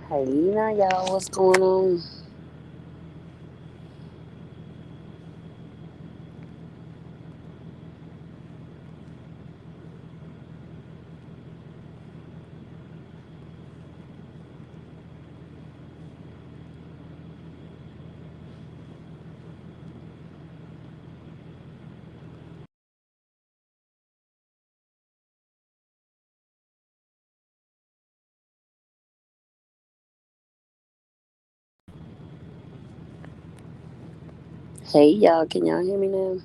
Hey, now y'all, what's going on? Hey, y'all, can y'all hear me now?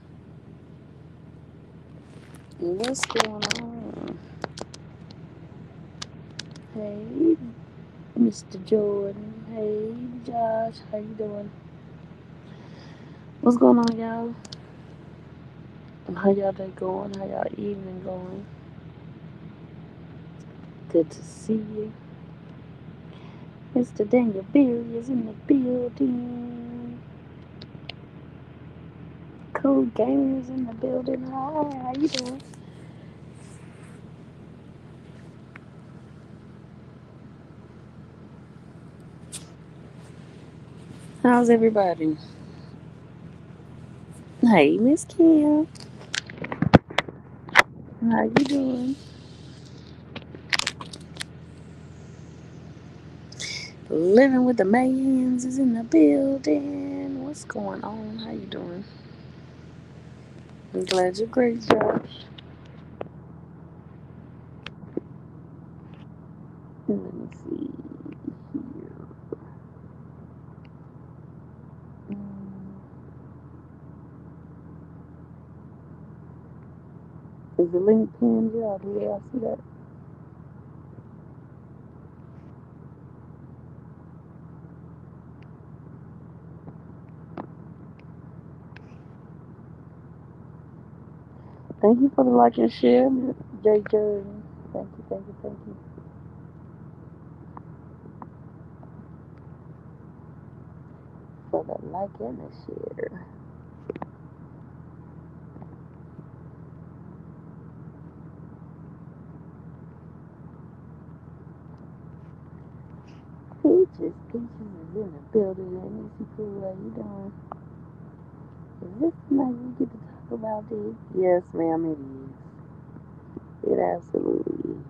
What's going on? Hey, Mr. Jordan. Hey, Josh. How you doing? What's going on, y'all? How y'all day going? How y'all evening going? Good to see you. Mr. Daniel Beery is in the building. Cold Gamers in the building. Hi, how you doing? How's everybody? Hey, Miss Kim. How you doing? Living with the Mayans is in the building. What's going on? How you doing? I'm glad you're great, Josh. Let me see here. Is the link pinned yet? Do y'all see that? Thank you for the like and share, JJ. Thank you, thank you, thank you for the like and the share. Peaches is in the building. Hey, Missy Cool, how you doing? Is this the night we get to talk about this? Yes, ma'am, it is. It absolutely is.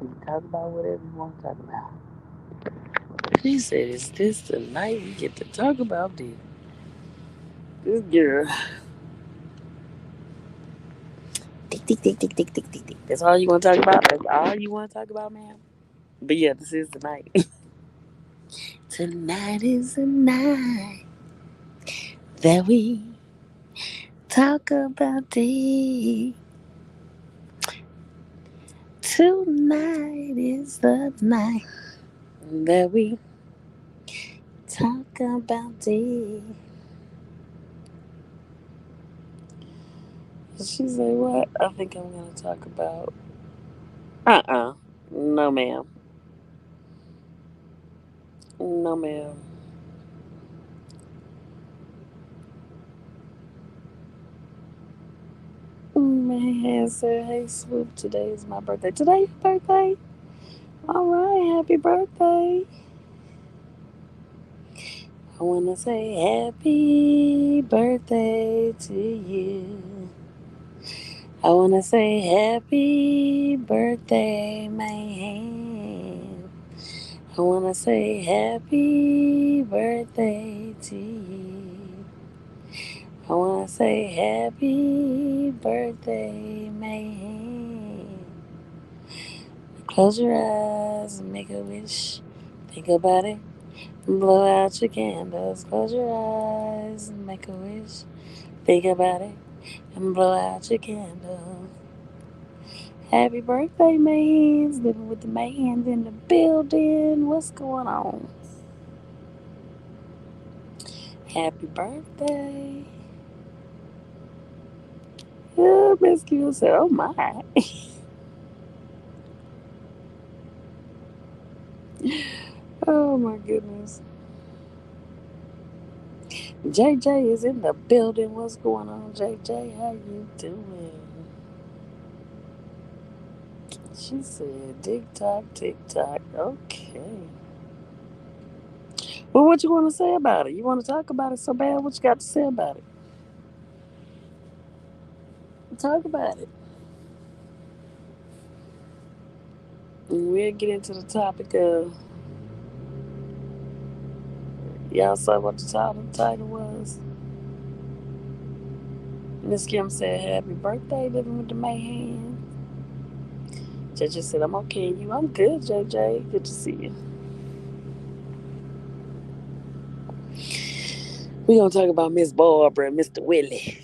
We can talk about whatever you want to talk about. She said, "Is this the night we get to talk about this?" This girl. Tick, tick, tick, tick, tick, tick, tick, tick. That's all you want to talk about? That's all you want to talk about, ma'am? But yeah, this is the night. Tonight is the night that we talk about this. Tonight is the night that we talk about this. She said, "What? I think I'm going to talk about." No, ma'am. No, ma'am. Man said, "Hey, Swoop, today is my birthday." Today your birthday? All right, happy birthday. I want to say happy birthday to you. I want to say happy birthday, man. I want to say happy birthday to you. I want to say happy birthday, man. Close your eyes and make a wish. Think about it. Blow out your candles. Close your eyes and make a wish. Think about it and blow out your candles. Happy birthday, mans. Living with the mans in the building. What's going on? Happy birthday. Yeah, Miss Q said, "Oh my." Oh my goodness. JJ is in the building. What's going on, JJ? How you doing? She said, tick tock, tick tock. Okay. Well, what you want to say about it? You want to talk about it so bad? What you got to say about it? Talk about it. And we'll get into the topic of y'all saw what the title was. Miss Kim said, "Happy birthday, living with the mayhem." JJ said, "I'm okay. You? I'm good, JJ. Good to see you." We gonna talk about Miss Barbara and Mr. Willie.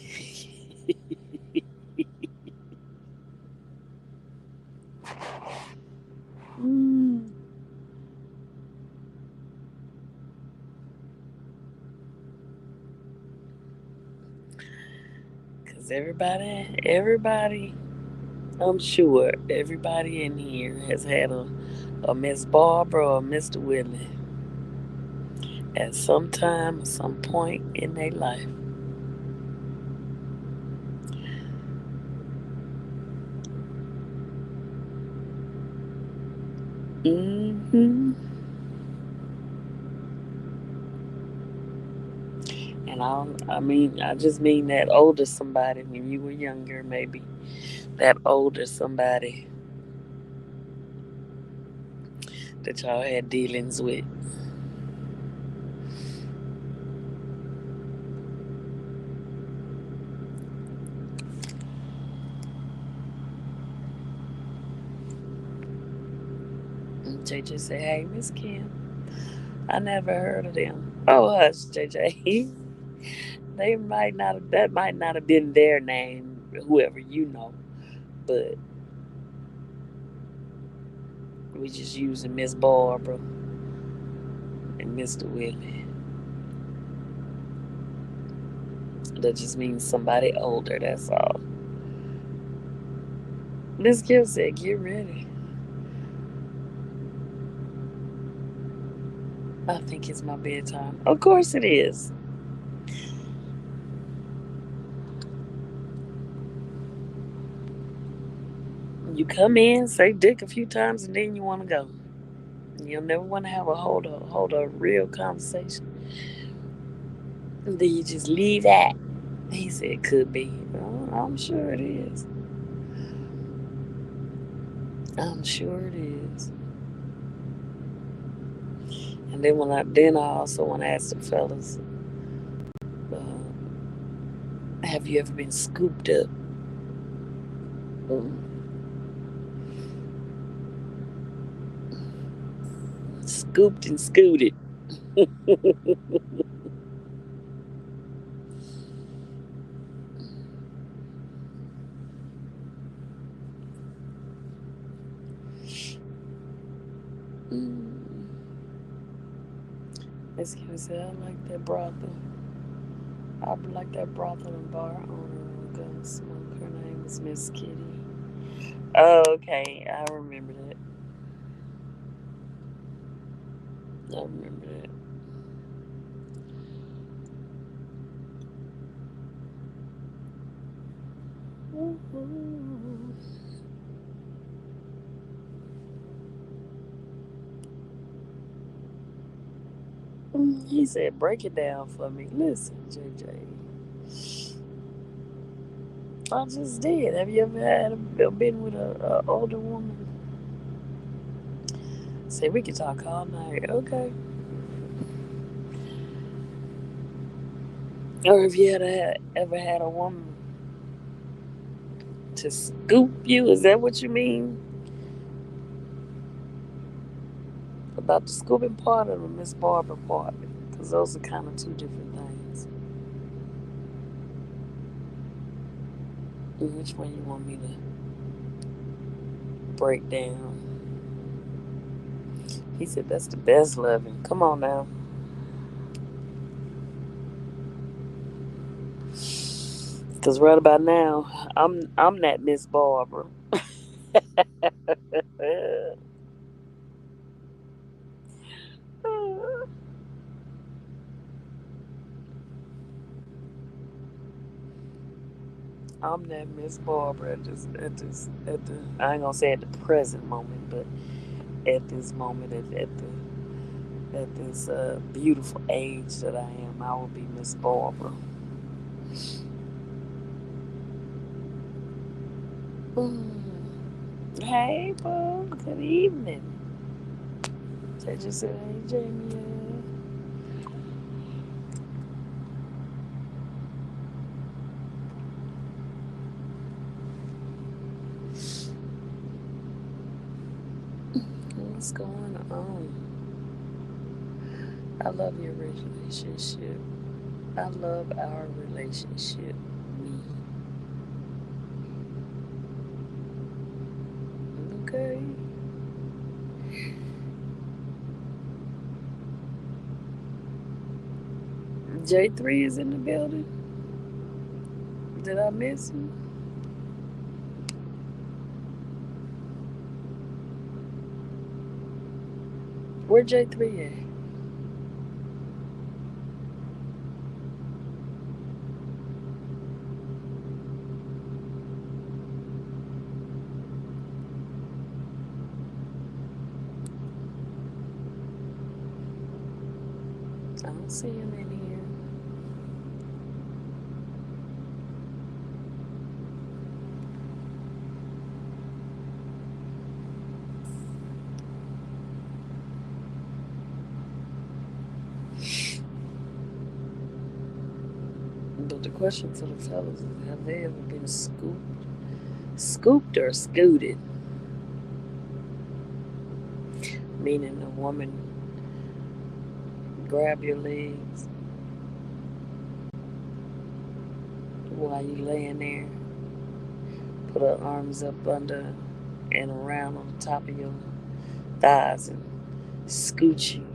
Mm. Cause everybody, I'm sure everybody in here has had a Miss Barbara or Mr. Willie at some time or some point in their life. Hmm. And I just mean that older somebody when you were younger, maybe that older somebody that y'all had dealings with. And JJ said, "Hey, Miss Kim, I never heard of them." Oh, hush, JJ. They might not have, that might not have been their name, whoever you know, but we just using Miss Barbara and Mr. Willie. That just means somebody older, that's all. Miss Kim said, "Get ready." I think it's my bedtime. Of course it is. You come in, say dick a few times, and then you want to go. You'll never want to have a hold a real conversation. And then you just leave that. He said, "Could be." Oh, I'm sure it is. I'm sure it is. And then I also want to ask the fellas, have you ever been scooped up? Mm, scooped and scooted. Mm. Miss Kim said, "I like that brothel. I like that brothel and bar owner gun smoke. Her name is Miss Kitty." Oh, okay. I remember that. I remember that. Mhm. He said, "Break it down for me." Listen, JJ, I just did. Have you ever been with a older woman? Say we could talk all night. Okay. Or have you ever had a woman to scoop you? Is that what you mean about the scooping part or the Miss Barbara part? Because those are kind of two different things. And which one you want me to break down? He said that's the best loving. Come on now. Cause right about now, I'm that Miss Barbara. I'm that Miss Barbara at the I ain't gonna say at the present moment, but at this moment at this beautiful age that I am, I will be Miss Barbara. Mm. Hey, boo. Good evening. They just said, hey, Jamie. What's going on? I love your relationship. I love our relationship. Me. Okay. J3 is in the building. Did I miss him? Where J3 at? I don't see him in here. But the question to the fellas is, have they ever been scooped or scooted? Meaning a woman grab your legs while you laying there, put her arms up under and around on the top of your thighs and scoot you,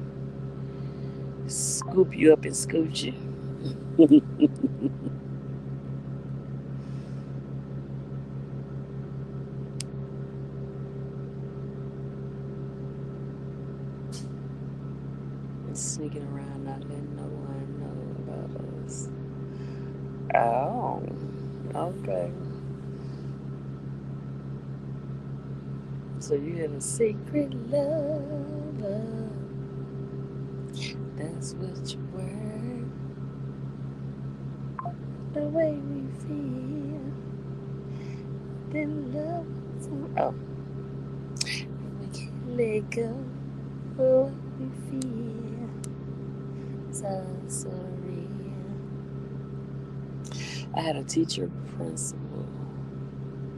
scoop you up and scoot you. Sneaking around, not letting no one know about us. Oh, okay. So you had a secret lover. That's what you were. The way we feel. Then love. Oh, we can't let go of what we feel. So surreal. I had a teacher, principal,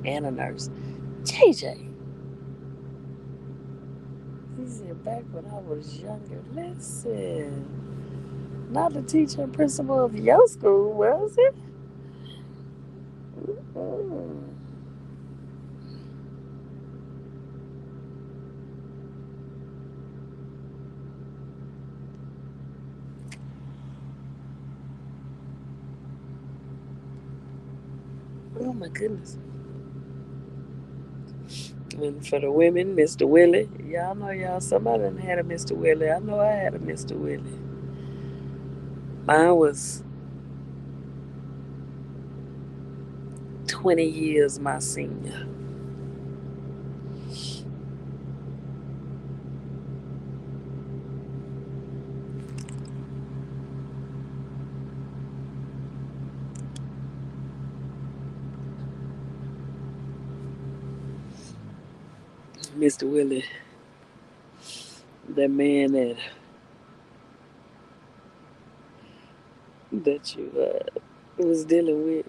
and a nurse. JJ. He said back when I was younger. Listen, not the teacher and principal of your school, was it? Mm. Oh my goodness. And for the women, Mr. Willie. Y'all know y'all somebody done had a Mr. Willie. I know I had a Mr. Willie. Mine was 20 years my senior. Mr. Willie, that man that you was dealing with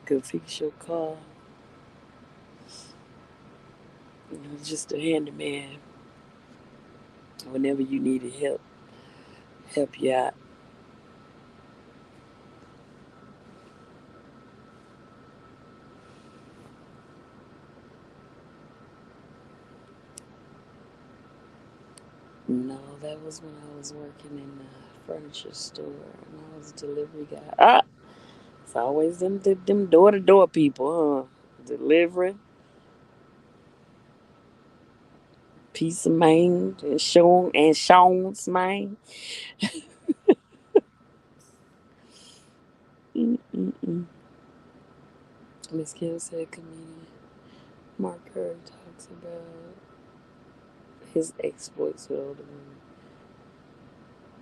could fix your car. He was just a handyman whenever you needed help you out. No, that was when I was working in the furniture store and I was a delivery guy. Ah, it's always them door to door people, huh? Delivering piece of Maine and Sean's Maine. Mm-mm-mm. Miss Kim said comedian Mark Curry talks about his exploits with older women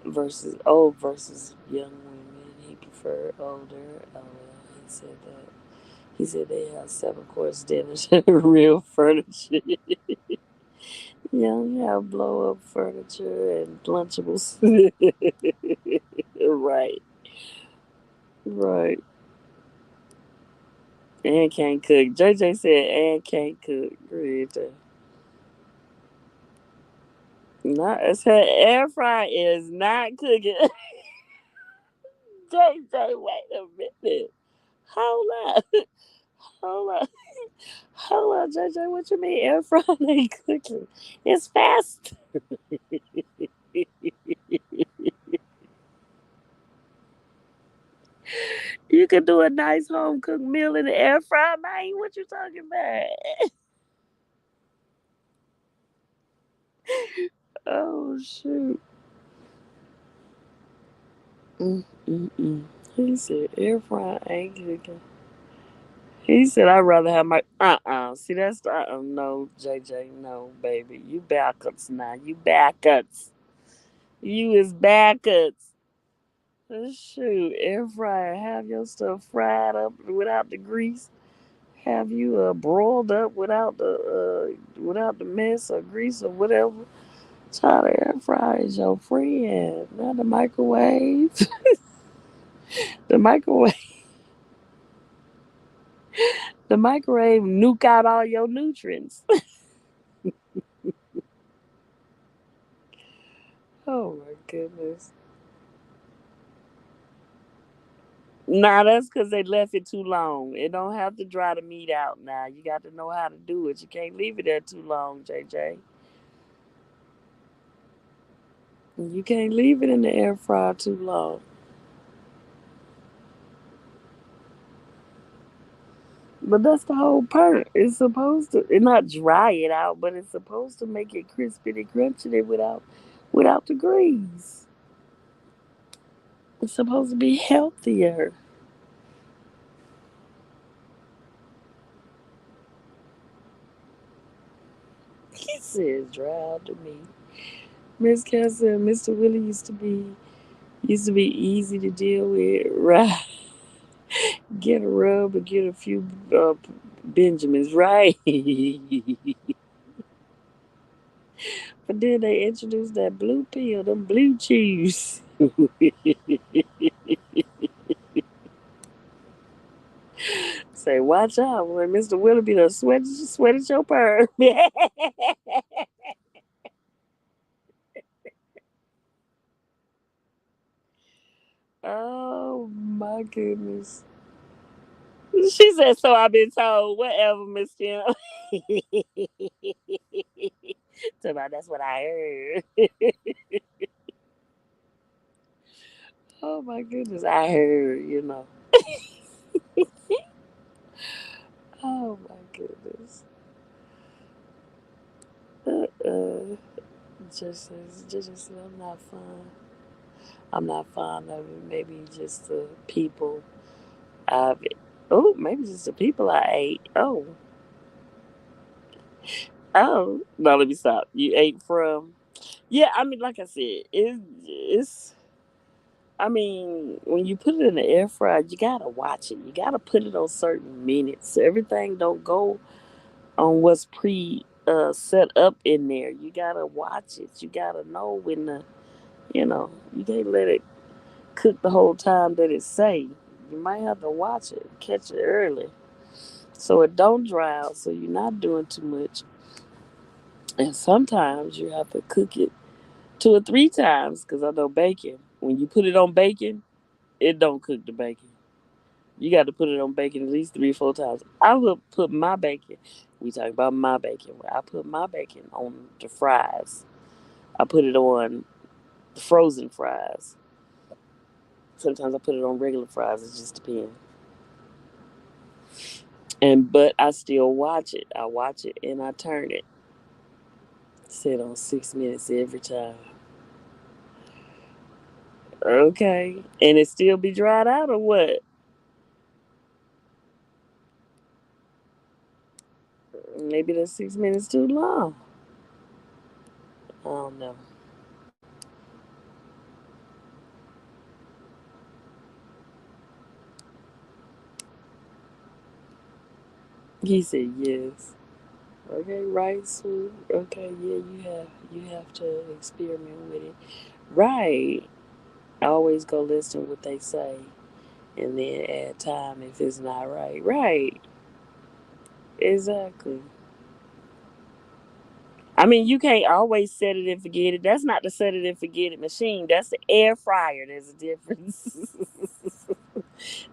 versus old versus young women. He preferred older. Oh well, he said that. He said they have 7 course dinners and real furniture. Young have blow up furniture and Lunchables. Right, right. And can't cook. JJ said and can't cook. Great. Not as her air fry is not cooking. JJ, wait a minute. Hold up. Hold up. Hold up, JJ. What you mean air fry ain't cooking? It's fast. You can do a nice home cooked meal in the air fry, man. What you talking about? Oh shoot. Mm. He said air fry ain't cooking. He said I'd rather have my See that's the no, JJ, no, baby. You backwards now. You backwards. You is backwards. Shoot, air fryer, have your stuff fried up without the grease. Have you broiled up without the mess or grease or whatever. Child, the air fryer is your friend, not the microwave. The microwave, the microwave nuke out all your nutrients. Oh my goodness. Nah, that's because they left it too long. It don't have to dry the meat out now. You got to know how to do it. You can't leave it there too long, JJ. You can't leave it in the air fryer too long. But that's the whole part. It's supposed to it not dry it out, but it's supposed to make it crispy and crunchy without the grease. It's supposed to be healthier. He says dry out the meat. Miss Cass said Mr. Willie used to be easy to deal with. Right. Get a rub and get a few Benjamins, right? But then they introduced that blue pill, them blue cheese. Say, watch out when Mr. Willoughby done sweated your perm. Oh my goodness. She said, so I've been told. Whatever, Miss Kim. Somebody, that's what I heard. Oh my goodness. I heard. Oh my goodness. Uh-uh. Just I'm not fun. I'm not fond of it. Maybe just the people I've. Oh, maybe just the people I ate. Oh. No, let me stop. You ate from. Yeah, I mean, like I said, it's. I mean, when you put it in the air fryer, you gotta watch it. You gotta put it on certain minutes. Everything don't go on what's pre set up in there. You gotta watch it. You gotta know when you can't let it cook the whole time that it say. You might have to watch it, catch it early, so it don't dry out. So you're not doing too much. And sometimes you have to cook it 2 or 3 times because I know bacon. When you put it on bacon, it don't cook the bacon. You got to put it on bacon at least 3 or 4 times. I will put my bacon. We talk about my bacon. I put my bacon on the fries. I put it on the frozen fries. Sometimes I put it on regular fries. It just depends. But I still watch it. I watch it and I turn it. Sit on 6 minutes every time. Okay. And it still be dried out or what? Maybe that's 6 minutes too long. I don't know. He said yes. Okay, right, Sue. Okay, yeah, you have to experiment with it. Right. Always go listen what they say and then add time if it's not right. Right. Exactly. I mean, you can't always set it and forget it. That's not the set it and forget it machine. That's the air fryer. There's a difference.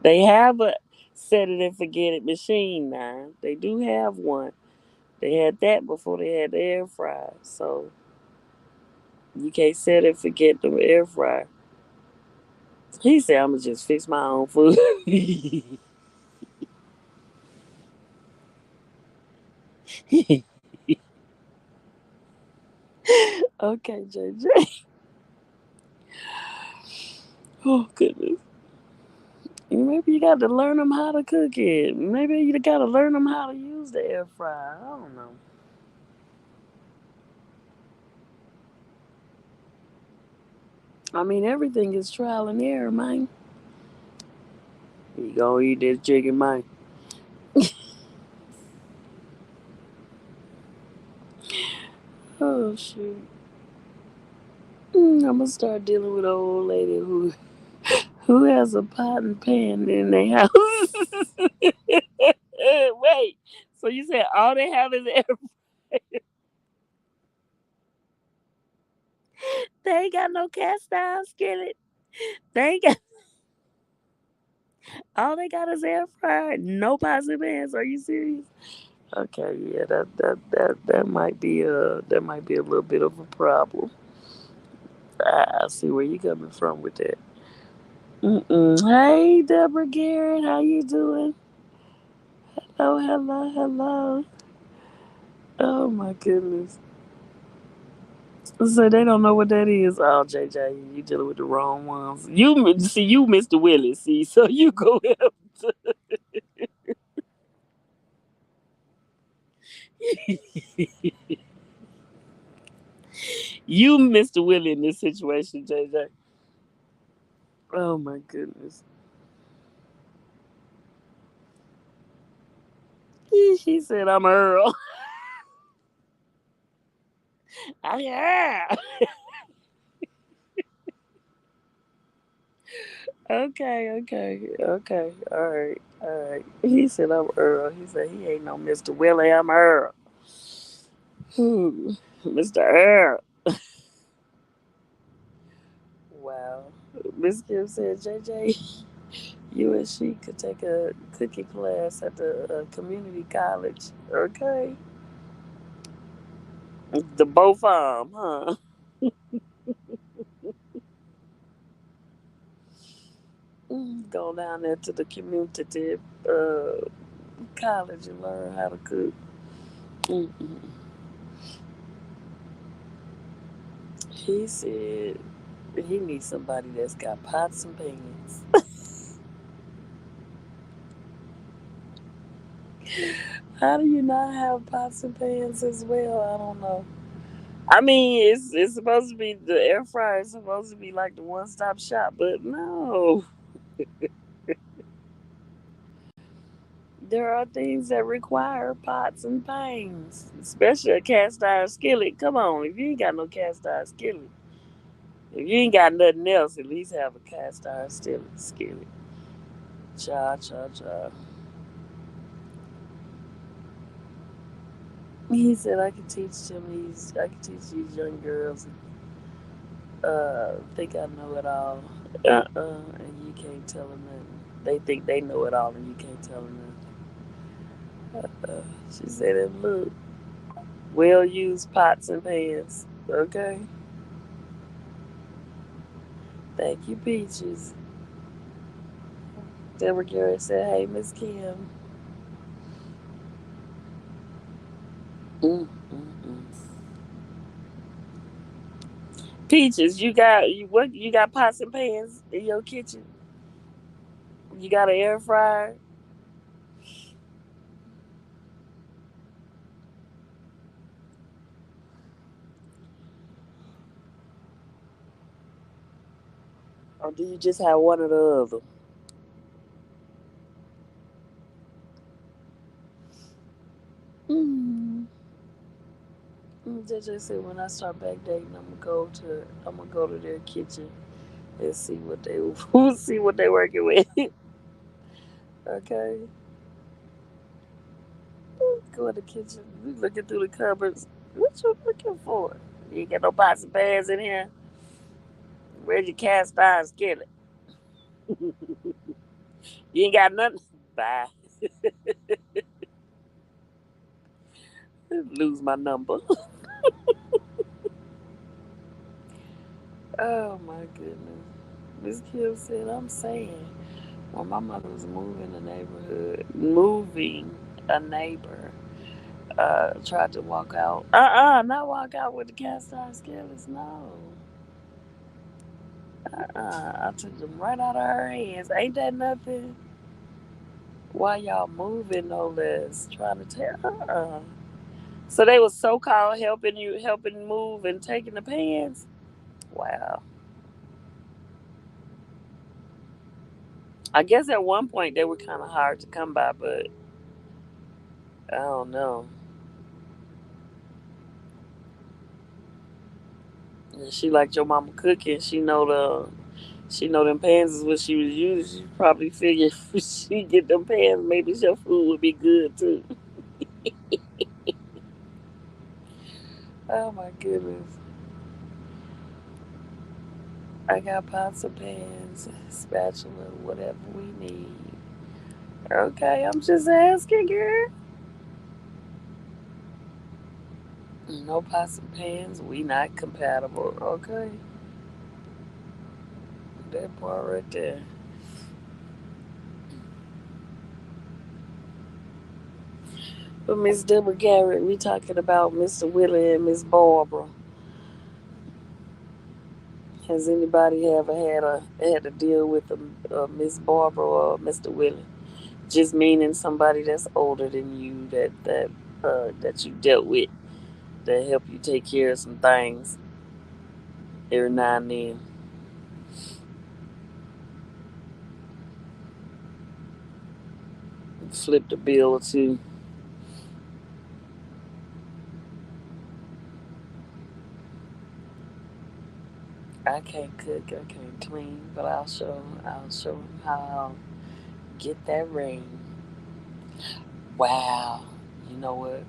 They have a set it and forget it machine now. They do have one. They had that before they had the air fryer. So you can't set it and forget the air fryer. He said, I'm going to just fix my own food. Okay, JJ. Oh, goodness. Maybe you got to learn them how to cook it. Maybe you got to learn them how to use the air fryer. I don't know. I mean, everything is trial and error, man. You gonna eat this chicken, man? Oh shoot! I'm gonna start dealing with an old lady who has a pot and pan in their house. Wait, so you said all they have is air? They ain't got no cast iron skillet. They ain't got all they got is air fryer. No pots and pans. Are you serious? Okay, yeah, that might be a little bit of a problem. I see where you coming from with that. Mm-mm. Hey, Deborah Garrett, how you doing? Hello, hello, hello. Oh my goodness. So they don't know what that is. Oh, JJ, you dealing with the wrong ones. You see, you Mr. Willis. See, so you go help. You Mr. Willie in this situation, JJ. Oh my goodness. She said, "I'm Earl." Yeah. Okay, okay, okay. All right, all right. He said, "I'm Earl." He said, "He ain't no Mr. Willie. I'm Earl." Mr. Earl. Wow. Miss Kim said, "JJ, you and she could take a cooking class at the community college." Okay. The both of 'em, huh? Go down there to the community college and learn how to cook. Mm-mm. He said he needs somebody that's got pots and pans. How do you not have pots and pans as well? I don't know. I mean, it's supposed to be the air fryer is supposed to be like the one stop shop, but no, there are things that require pots and pans, especially a cast iron skillet. Come on, if you ain't got no cast iron skillet, if you ain't got nothing else, at least have a cast iron skillet. Cha cha cha. He said I can teach these young girls think I know it all. And you can't tell them nothing. They think they know it all and you can't tell them nothing. She said, and look, well used pots and pans. Okay. Thank you, Peaches. Deborah Garrett said, hey, Miss Kim. Mm, mm, mm. Peaches, you got pots and pans in your kitchen? You got an air fryer? Or do you just have one or the other? Mm. JJ said when I start back dating, I'm gonna go to their kitchen and see what they see what they working with. Okay, go in the kitchen. We looking through the cupboards. What you looking for? You ain't got no pots and pans in here. Where's your cast iron skillet? You ain't got nothing. Bye. Lose my number. Oh my goodness. Miss Kim said, I'm saying, when my mother was moving a neighbor, tried to walk out. Not walk out with the cast iron skillets. No. I took them right out of her hands. Ain't that nothing? Why y'all moving no less? Trying to tell. So they was so called helping move and taking the pans. Wow. I guess at one point they were kind of hard to come by, but I don't know. And she liked your mama cooking. She know them pans is what she was using. She probably figured if she get them pans, maybe your food would be good too. Oh my goodness. I got pots and pans, spatula, whatever we need. Okay, I'm just asking, girl. No pots and pans, we not compatible. Okay, that part right there. But Miss Deborah Garrett, we talking about Mr. Willie and Miss Barbara. Has anybody ever had to deal with a Miss Barbara or Mr. Willie? Just meaning somebody that's older than you that you dealt with that help you take care of some things every now and then. Flip the bill or two. I can't cook, I can't clean, but I'll show 'em how I'll get that ring. Wow. You know what?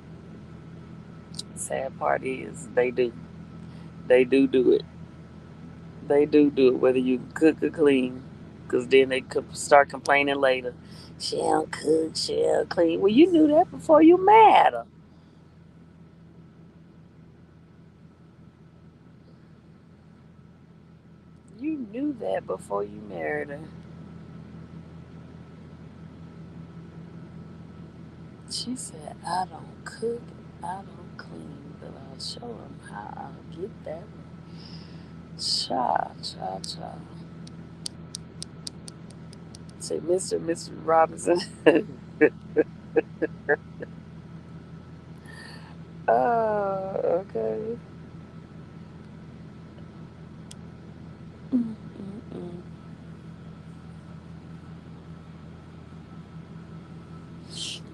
Sad part is they do it. They do it, whether you cook or clean. Because then they could start complaining later. She don't cook, she don't clean. Well, you knew that before you married her. You knew that before you married her. She said, I don't cook, I don't clean, but I'll show them how I'll get that. Cha, cha, cha. Say, Mr. Robinson. Oh, okay. Mm-mm-mm.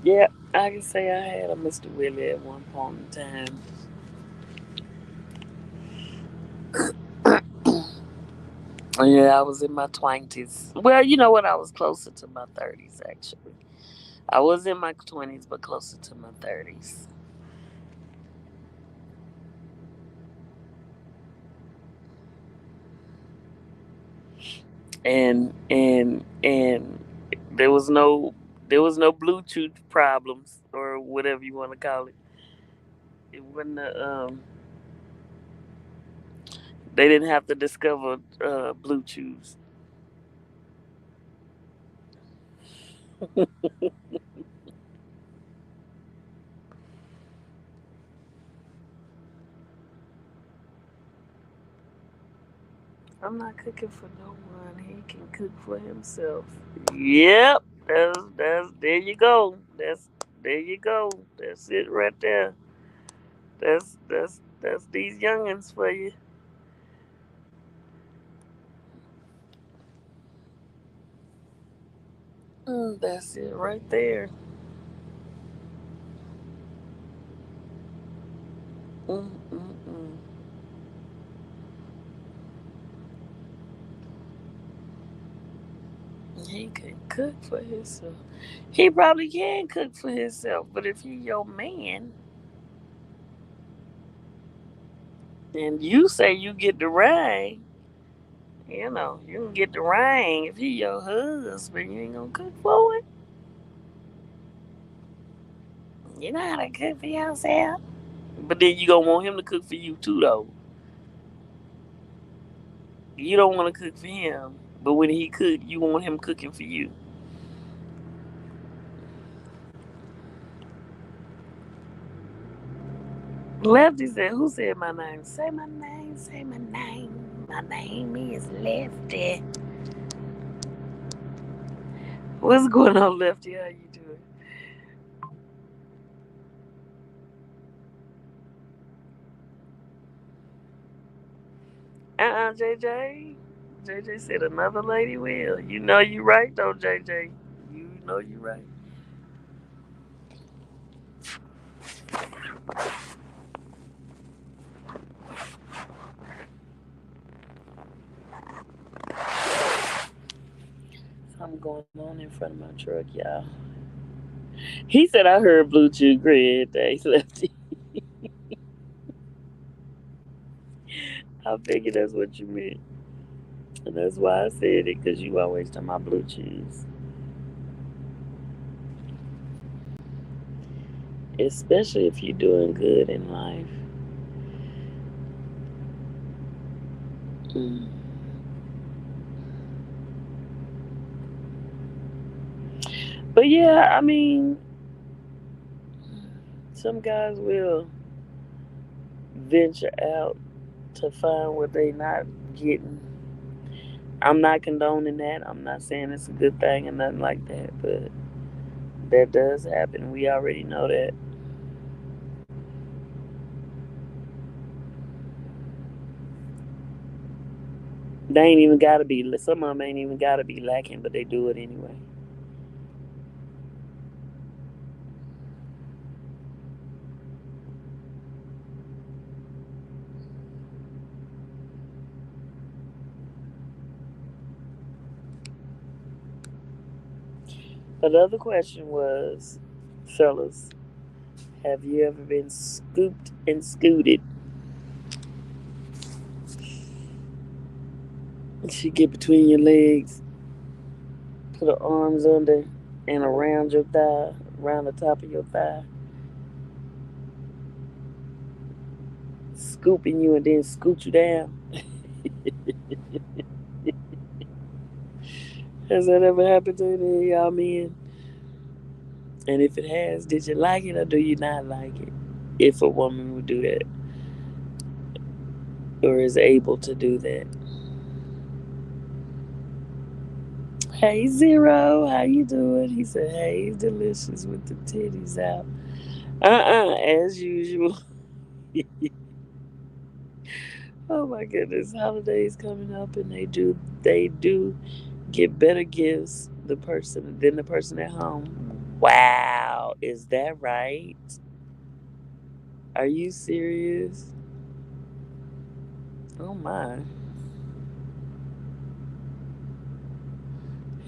Yeah, I can say I had a Mr. Willie at one point in time. Yeah, I was in my 20s. Well, you know what? I was closer to my 30s, actually. I was in my 20s, but closer to my 30s. And there was no Bluetooth problems or whatever you want to call it. It wasn't they didn't have to discover Bluetooth. I'm not cooking for no one. He can cook for himself. Yep, that's there you go. There you go. That's it right there. That's these youngins for you. That's it right there. Mm-mm-mm. He can cook for himself. He probably can cook for himself, but if he your man and you say you get the ring, you can get the ring. If he your husband, you ain't gonna cook for him. You know how to cook for yourself. But then you gonna want him to cook for you too, though. You don't want to cook for him, but when he cook, you want him cooking for you. Lefty said, "Who said my name? Say my name. Say my name. My name is Lefty." What's going on, Lefty? How you doing? JJ. JJ said another lady will. You know you right though, JJ. You know you right. Something going on in front of my truck, y'all. He said I heard Bluetooth grid days, Lefty. I figured that's what you meant. And that's why I said it, because you always talk about Bluetooth. Especially if you're doing good in life. Mm. But yeah, I mean, some guys will venture out to find what they not getting. I'm not condoning that. I'm not saying it's a good thing or nothing like that, but that does happen. We already know that. They ain't even gotta be. Some of them ain't even gotta be lacking, but they do it anyway. But the other question was, fellas, have you ever been scooped and scooted? She get between your legs, put her arms under and around your thigh, around the top of your thigh, scooping you and then scoot you down. Has that ever happened to any of y'all men? And if it has, did you like it or do you not like it? If a woman would do that or is able to do that. Hey Zero, how you doing? He said, "Hey, delicious with the titties out." As usual. Oh my goodness, holidays coming up, and they do get better gifts than the person at home. Wow, is that right? Are you serious? Oh my.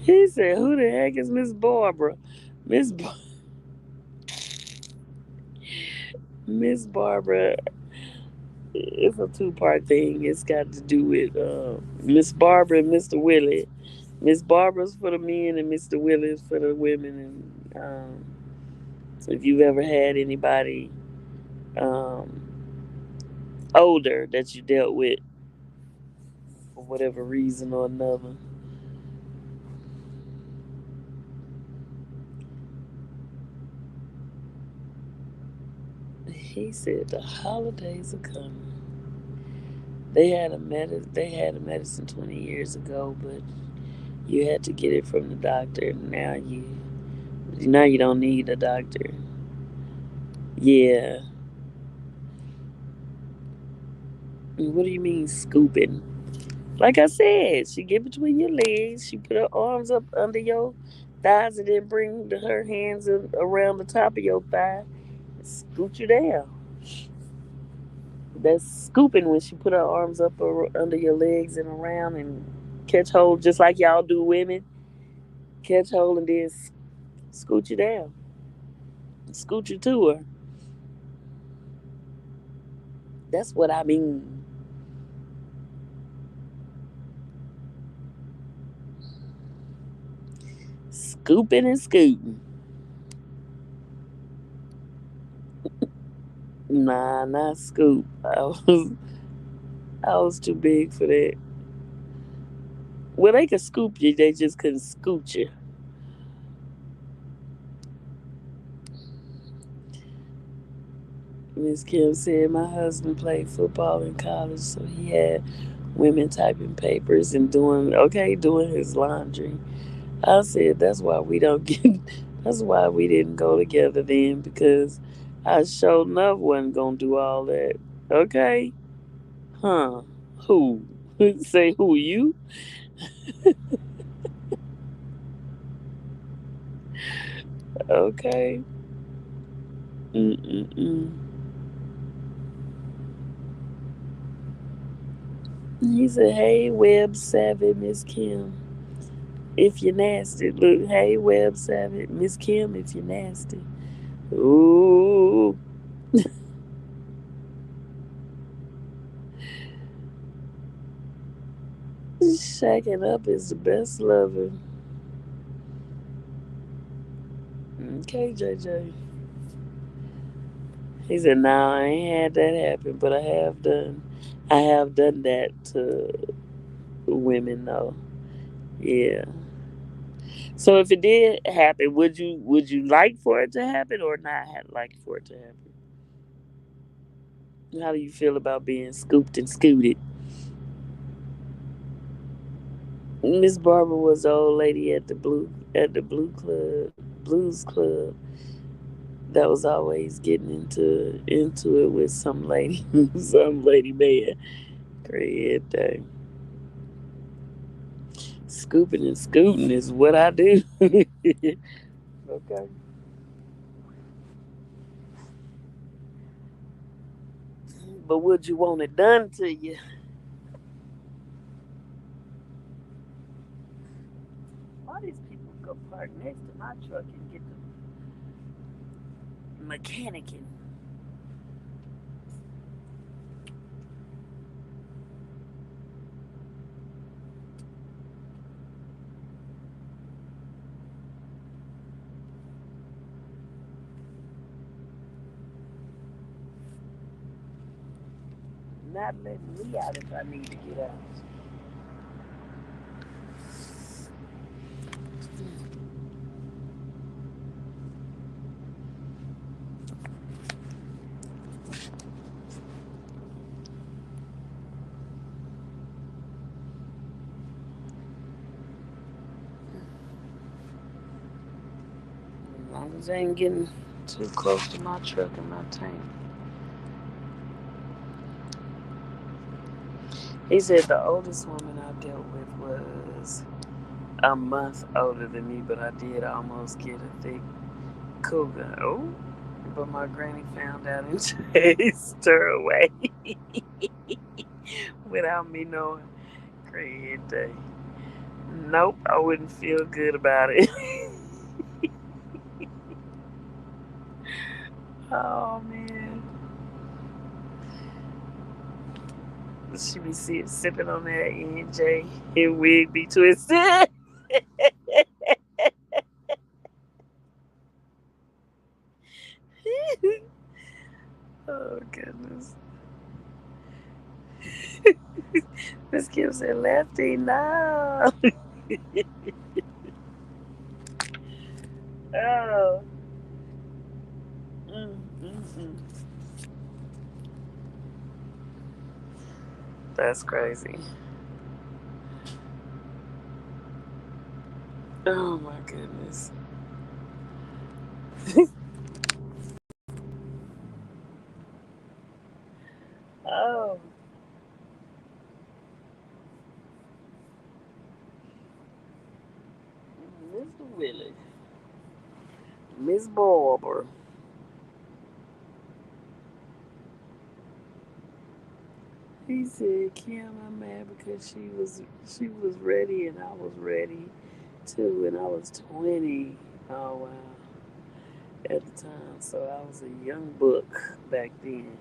He said, "Who the heck is Miss Barbara?" Miss Bar- Miss Barbara. It's a two-part thing. It's got to do with Miss Barbara and Mr. Willie. Miss Barbara's for the men and Mr. Willie's for the women. And if you've ever had anybody um, older that you dealt with for whatever reason or another, he said the holidays are coming. They had a medicine 20 years ago, but you had to get it from the doctor. Now you don't need a doctor. Yeah. What do you mean scooping? Like I said, she get between your legs. She put her arms up under your thighs and then bring her hands around the top of your thigh, scoot you down. That's scooping when she put her arms up under your legs and around and catch hold, just like y'all do women. Catch hold and then scoot you down, scoot you to her. That's what I mean. Scooping and scooting. Nah, not scoop. I was too big for that. Well, they could scoop you, they just couldn't scoot you. Miss Kim said my husband played football in college, so he had women typing papers and doing his laundry. I said that's why we don't get. That's why we didn't go together then because I sure enough wasn't gonna do all that. Okay, huh? Who? Say who you? Okay. Mm-mm-mm. He said, "Hey, Web Savvy, Miss Kim, if you're nasty." Look, hey, Web Savvy, Miss Kim, if you're nasty. Ooh, shacking up is the best loving. Okay, JJ. He said, "No, I ain't had that happen, but I have done that to women though. Yeah. So if it did happen, would you like for it to happen or not like for it to happen? How do you feel about being scooped and scooted?" Miss Barbara was the old lady at the blues club that was always getting into it with some lady some lady man. Great day. Scooping and scooting is what I do. Okay. But would you want it done to you? Why these people go park next to my truck and get the mechanicing? Not letting me out if I need to get out. As long as I ain't getting too close to my truck and my tank. He said the oldest woman I dealt with was a month older than me, but I did almost get a thick cougar. Oh, but my granny found out and chased her away without me knowing. Great day. Nope, I wouldn't feel good about it. Oh man, she be sipping on that NJ and wig be twisted. Oh goodness. Miss Kim said, "Lefty, no." Oh, mm. That's crazy. Oh my goodness. Oh, Mr. Willie. Miss Barbara. He said, Kim, I'm mad because she was ready and I was ready too, and I was 20. Oh wow, at the time, so I was a young book back then.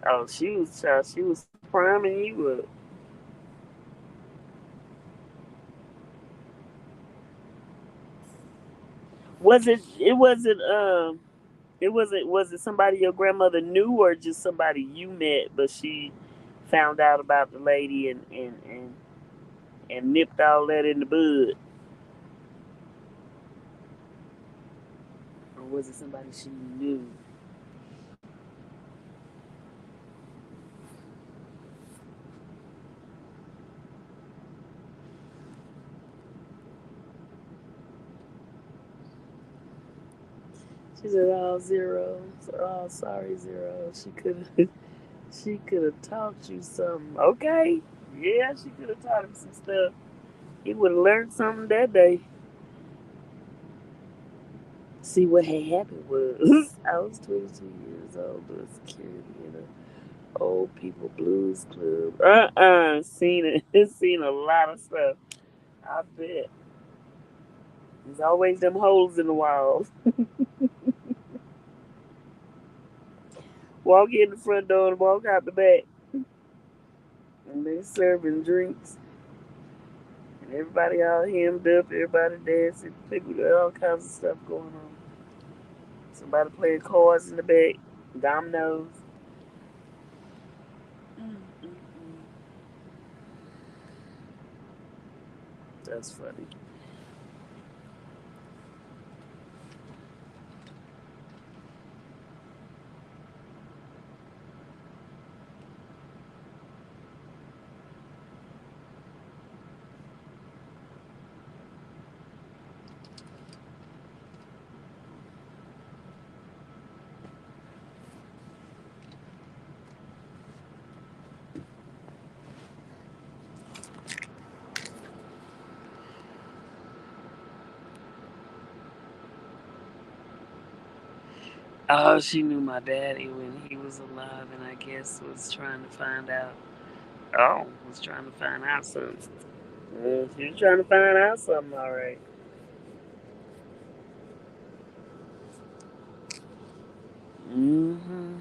Oh, she was priming you up. Was it? It wasn't. It wasn't. Was it somebody your grandmother knew, or just somebody you met, but she found out about the lady and nipped all that in the bud, or was it somebody she knew? She said, "Oh, zero. Oh, sorry, zero. She could have. She could have taught you something. Okay, yeah, she could have taught him some stuff. He would have learned something that day." See, what had happened was I was 22 years old doing security in an old people blues club. Seen it. Seen a lot of stuff. I bet. There's always them holes in the walls. Walk in the front door and walk out the back. And they serving drinks. And everybody all hemmed up, everybody dancing, people got all kinds of stuff going on. Somebody playing cards in the back, dominoes. Mm-mm-mm. That's funny. Oh, she knew my daddy when he was alive, and I guess was trying to find out. Oh, was trying to find out something. She was trying to find out something, all right. Mm-hmm.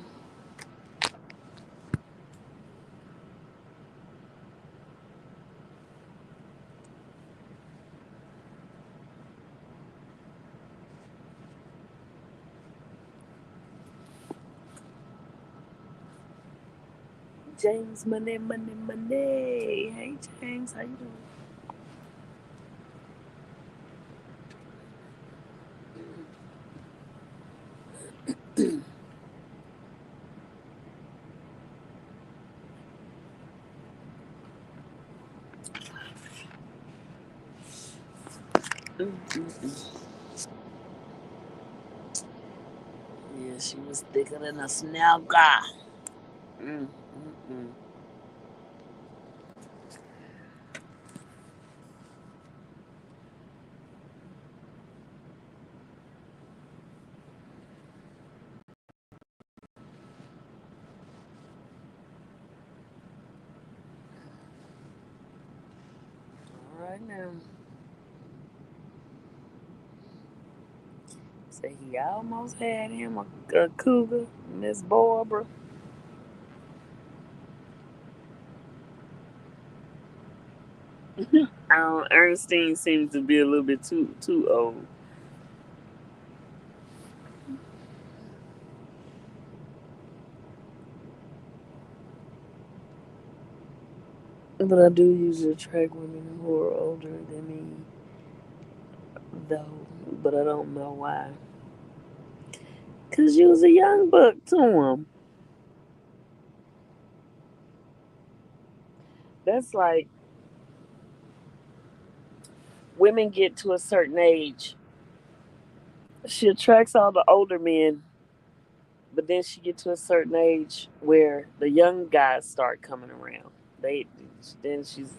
James, Money, Money, Money. Hey, James, how you doing? Mm-mm-mm. Yeah, she was thicker than a snail guy. Mm-mm-mm. All right now. Say he almost had him a cougar, Miss Barbara. Ernestine seems to be a little bit too old, but I do usually attract women who are older than me, though. But I don't know why. Cause you was a young buck to him. That's like women get to a certain age. She attracts all the older men, but then she get to a certain age where the young guys start coming around. They then she's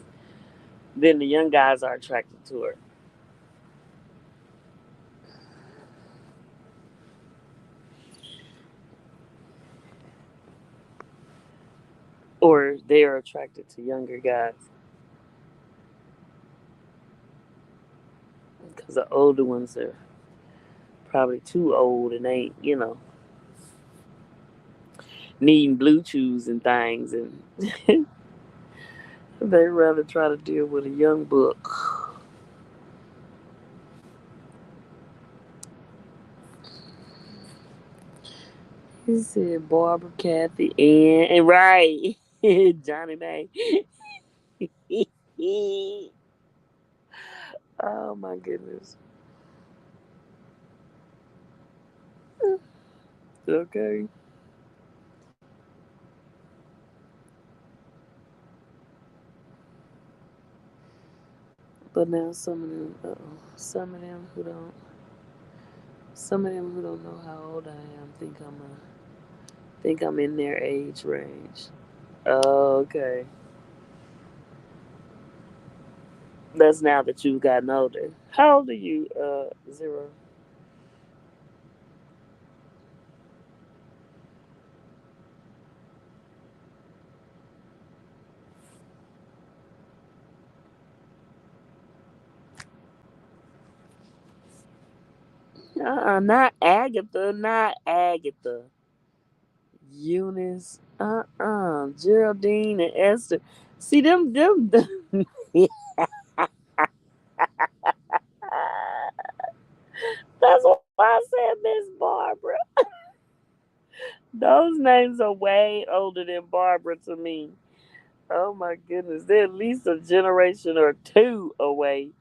then the young guys are attracted to her. or they are attracted to younger guys because the older ones are probably too old and ain't, needing Bluetooths and things, and they rather try to deal with a young book. He said Barbara, Kathy, and right, Johnny May. Oh my goodness. Okay. But now some of them, some of them who don't, some of them who don't know how old I am think I'm in their age range. Oh, okay. That's now that you've gotten older. How old are you, Zero? Not Agatha, not Agatha. Eunice, Geraldine and Esther. See them. That's why I said Miss Barbara. Those names are way older than Barbara to me. Oh my goodness, they're at least a generation or two away.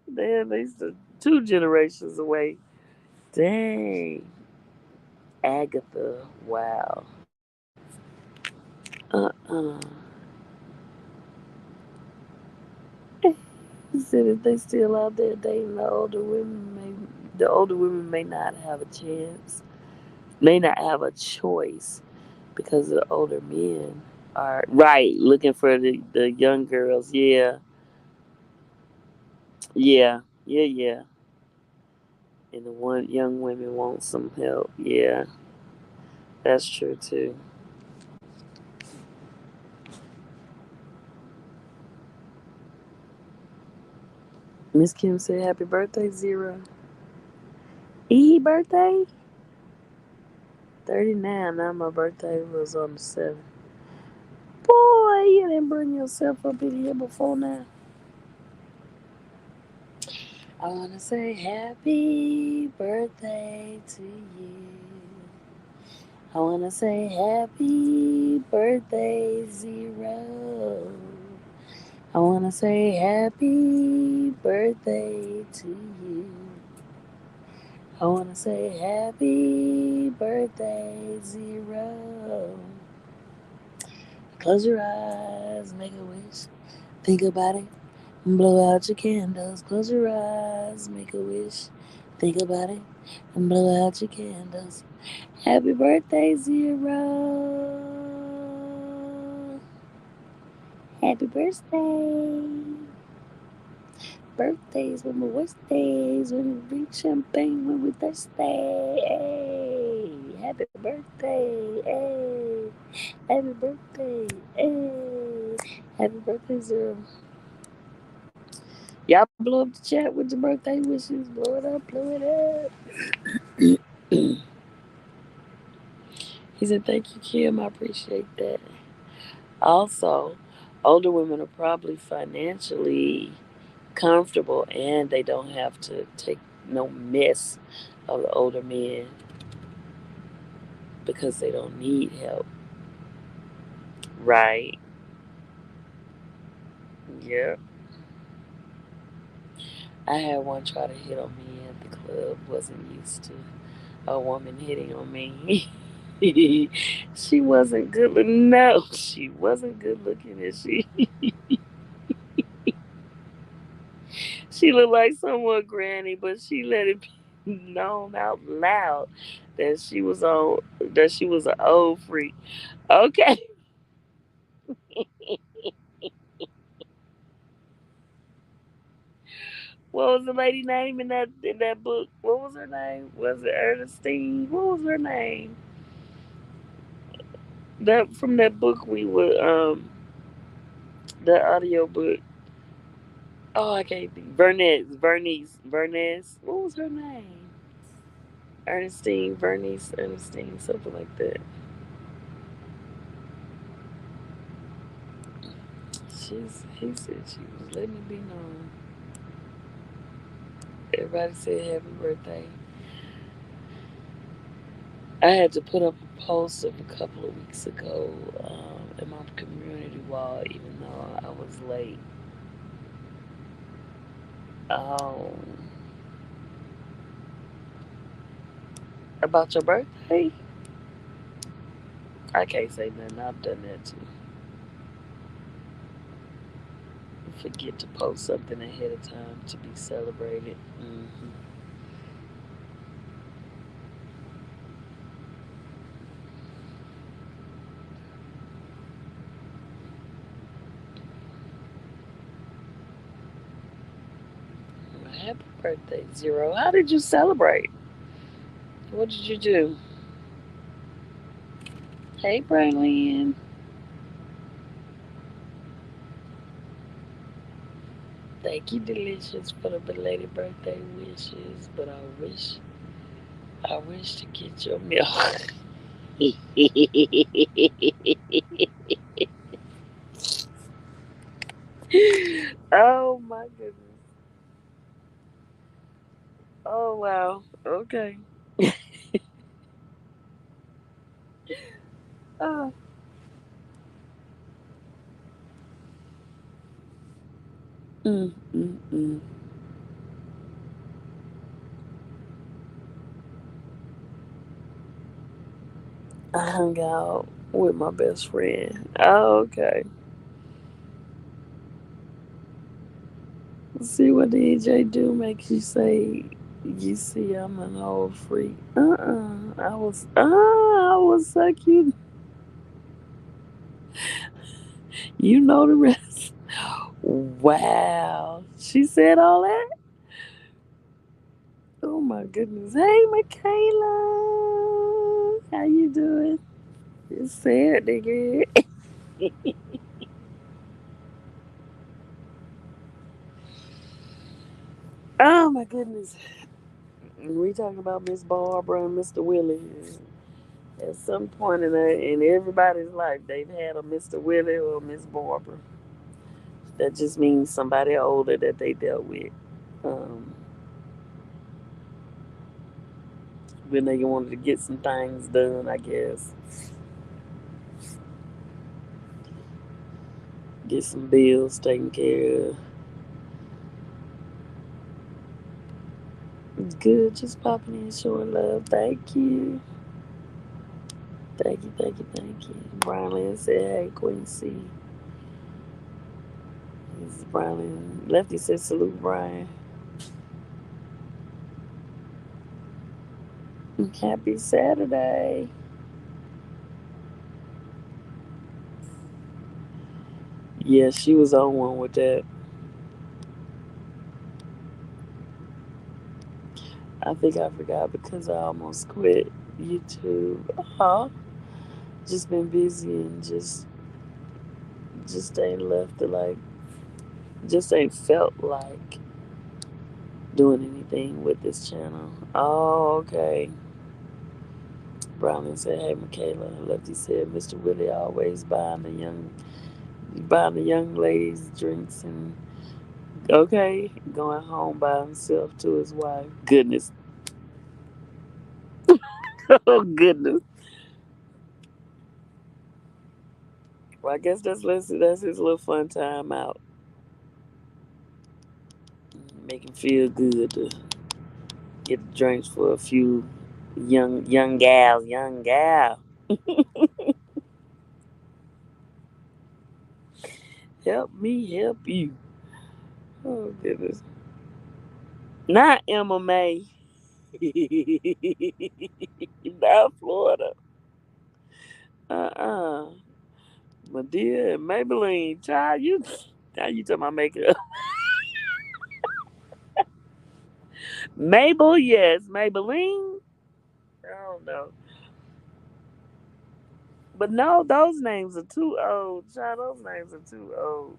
They're at least two generations away. Dang, Agatha. Wow. Uh. He said if they still out there dating the older women may not have a chance, may not have a choice because the older men are right looking for the young girls. Yeah, yeah. And the one young women want some help. Yeah, that's true too. Miss Kim said, "Happy birthday, Zero." Birthday 39. Now my birthday was on the 7th. Boy, you didn't bring yourself up in here before now. I wanna say happy birthday to you. I wanna say happy birthday, Zero. I wanna say happy birthday to you. I wanna say happy birthday, Zero. Close your eyes, make a wish. Think about it, and blow out your candles. Close your eyes, make a wish. Think about it, and blow out your candles. Happy birthday, Zero. Happy birthday. Birthdays when we're birthdays, when we drink champagne, when we're thirsty. Hey, happy birthday. Hey, happy birthday. Hey, happy birthday, Zero. Y'all blow up the chat with your birthday wishes. Blow it up, blow it up. He said, thank you, Kim. I appreciate that. Also, older women are probably financially comfortable and they don't have to take no mess of the older men because they don't need help. Right. Yeah. I had one try to hit on me at the club. Wasn't used to a woman hitting on me. She wasn't good looking. No, she wasn't good looking, is she? She looked like someone granny, but she let it be known out loud that she was an old freak. Okay. What was the lady name in that book? What was her name? Was it Ernestine? What was her name? That from that book we were that audio book. Oh, I can't think. Vernice. What was her name? Ernestine, something like that. He said she was letting it be known. Everybody said happy birthday. I had to put up a post of a couple of weeks ago in my community wall, even though I was late. Um, about your birthday? I can't say nothing. I've done that too. Forget to post something ahead of time to be celebrated. Happy birthday, Zero. How did you celebrate? What did you do? Hey, Braylon. Thank you, Delicious, for the belated birthday wishes. But I wish to get your milk. Oh my goodness. Oh wow. Okay. Oh. Mm, mm, mm. I hung out with my best friend. Oh, okay. See what the EJ do makes you say, you see, I'm an old freak. I was like, you know the rest. Wow. She said all that? Oh my goodness. Hey, Michaela. How you doing? It's sad, nigga. Oh my goodness. We talking about Miss Barbara and Mr. Willie. At some point in everybody's life, they've had a Mr. Willie or Miss Barbara. That just means somebody older that they dealt with. Um, when they wanted to get some things done, I guess. Get some bills taken care of. It's good, just popping in, showing love. Thank you. Thank you. Brian Lynn said, hey, Queen C. This is Brian Lynn. Lefty said, salute, Brian. Happy Saturday. Yeah, she was on one with that. I think I forgot because I almost quit YouTube. Just been busy and just ain't left to like, just ain't felt like doing anything with this channel. Oh, okay. Brownie said, hey, Michaela. Lefty said, Mr. Willie always buying the young ladies drinks and, okay, going home by himself to his wife. Goodness. Oh, goodness. Well, I guess that's his little fun time out. Make him feel good to get the drinks for a few young gal. Help me help you. Oh goodness. Not Emma May. Not Florida. Uh-uh. Medea and Maybelline. Child, you now you talking about makeup. Mabel, yes. Maybelline. I don't know. But no, those names are too old. Child, those names are too old.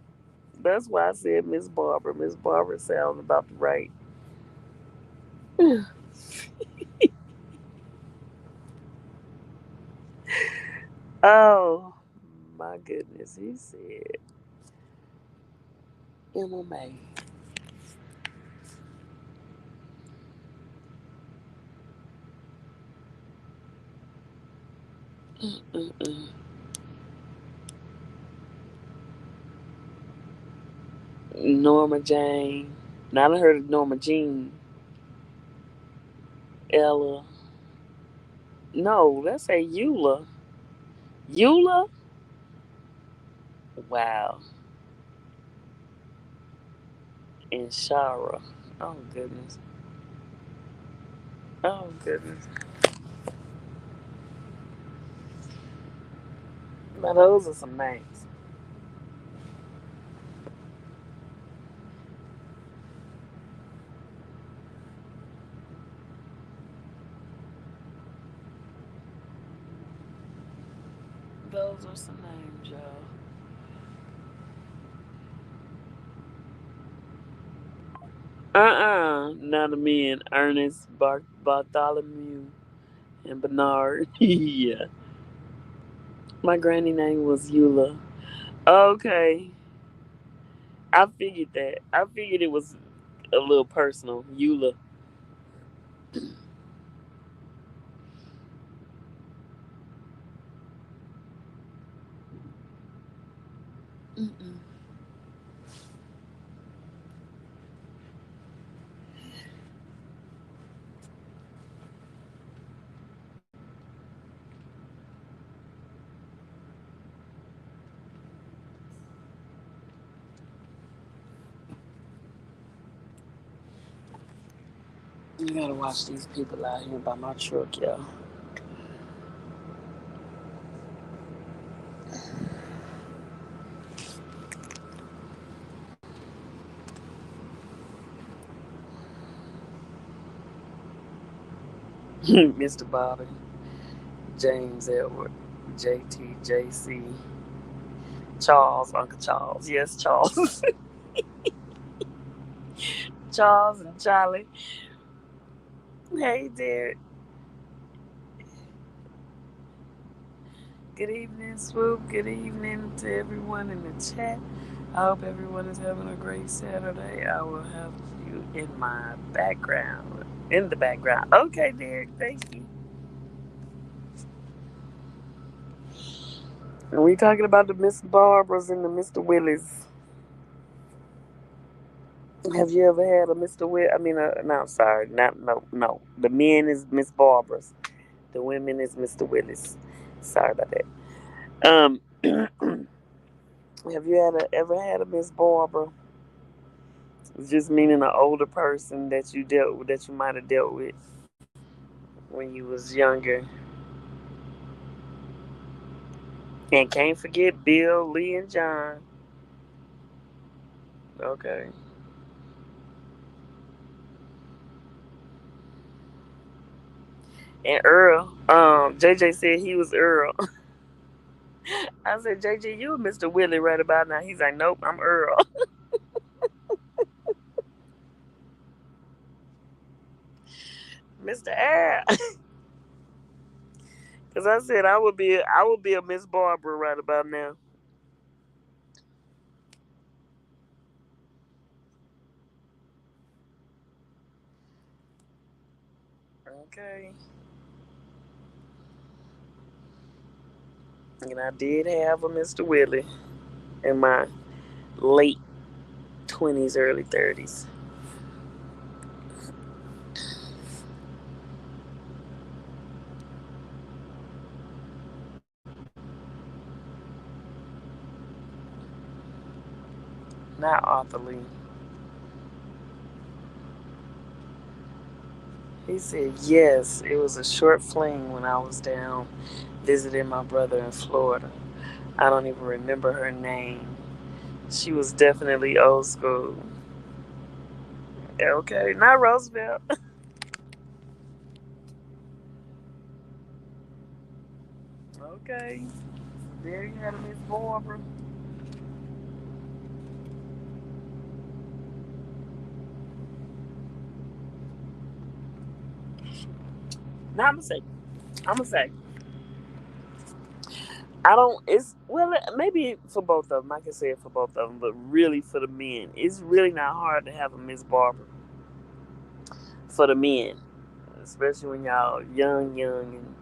That's why I said Miss Barbara. Miss Barbara sounds about right. Oh my goodness, he said MMA. Mm-mm. Norma Jane. Now I heard of Norma Jean. Ella. No, let's say Eula. Eula? Wow. And Shara. Oh goodness. Oh goodness. Now those are some names. Those are some names, y'all. Not a men. Ernest, Bartholomew, and Bernard. Yeah. My granny name was Eula. Okay. I figured that. I figured it was a little personal. Eula. Mm-mm. You gotta watch these people out here by my truck, y'all. Mr. Bobby, James Edward, JT, JC, Charles, Uncle Charles. Yes, Charles. Charles and Charlie. Hey, Derek. Good evening, Swoop. Good evening to everyone in the chat. I hope everyone is having a great Saturday. I will have you in my background. In the background. Okay, Derek. Thank you. And we talking about the Miss Barbras and the Mr. Willies. Have you ever had a Mr. Will? I mean, no, sorry, not no, no. The men is Miss Barbara's. The women is Mr. Willis. Sorry about that. Have you ever had a Miss Barbara? It's just meaning an older person that you dealt with, that you might have dealt with when you was younger. And can't forget Bill, Lee, and John. Okay. And Earl. JJ said he was Earl. I said, JJ, you a Mr. Willie right about now. He's like, nope, I'm Earl. Mr. Earl. Cause I said I would be a Miss Barbara right about now. Okay. And I did have a Mr. Willie in my late 20s, early 30s. Not Arthur Lee. He said, yes, it was a short fling when I was down visiting my brother in Florida. I don't even remember her name. She was definitely old school. Okay, not Roosevelt. Okay. There you had a Miss Barbara. Now I'm gonna say, I don't. It's well, maybe for both of them. I can say it for both of them, but really for the men, it's really not hard to have a Miss Barbara for the men, especially when y'all young, and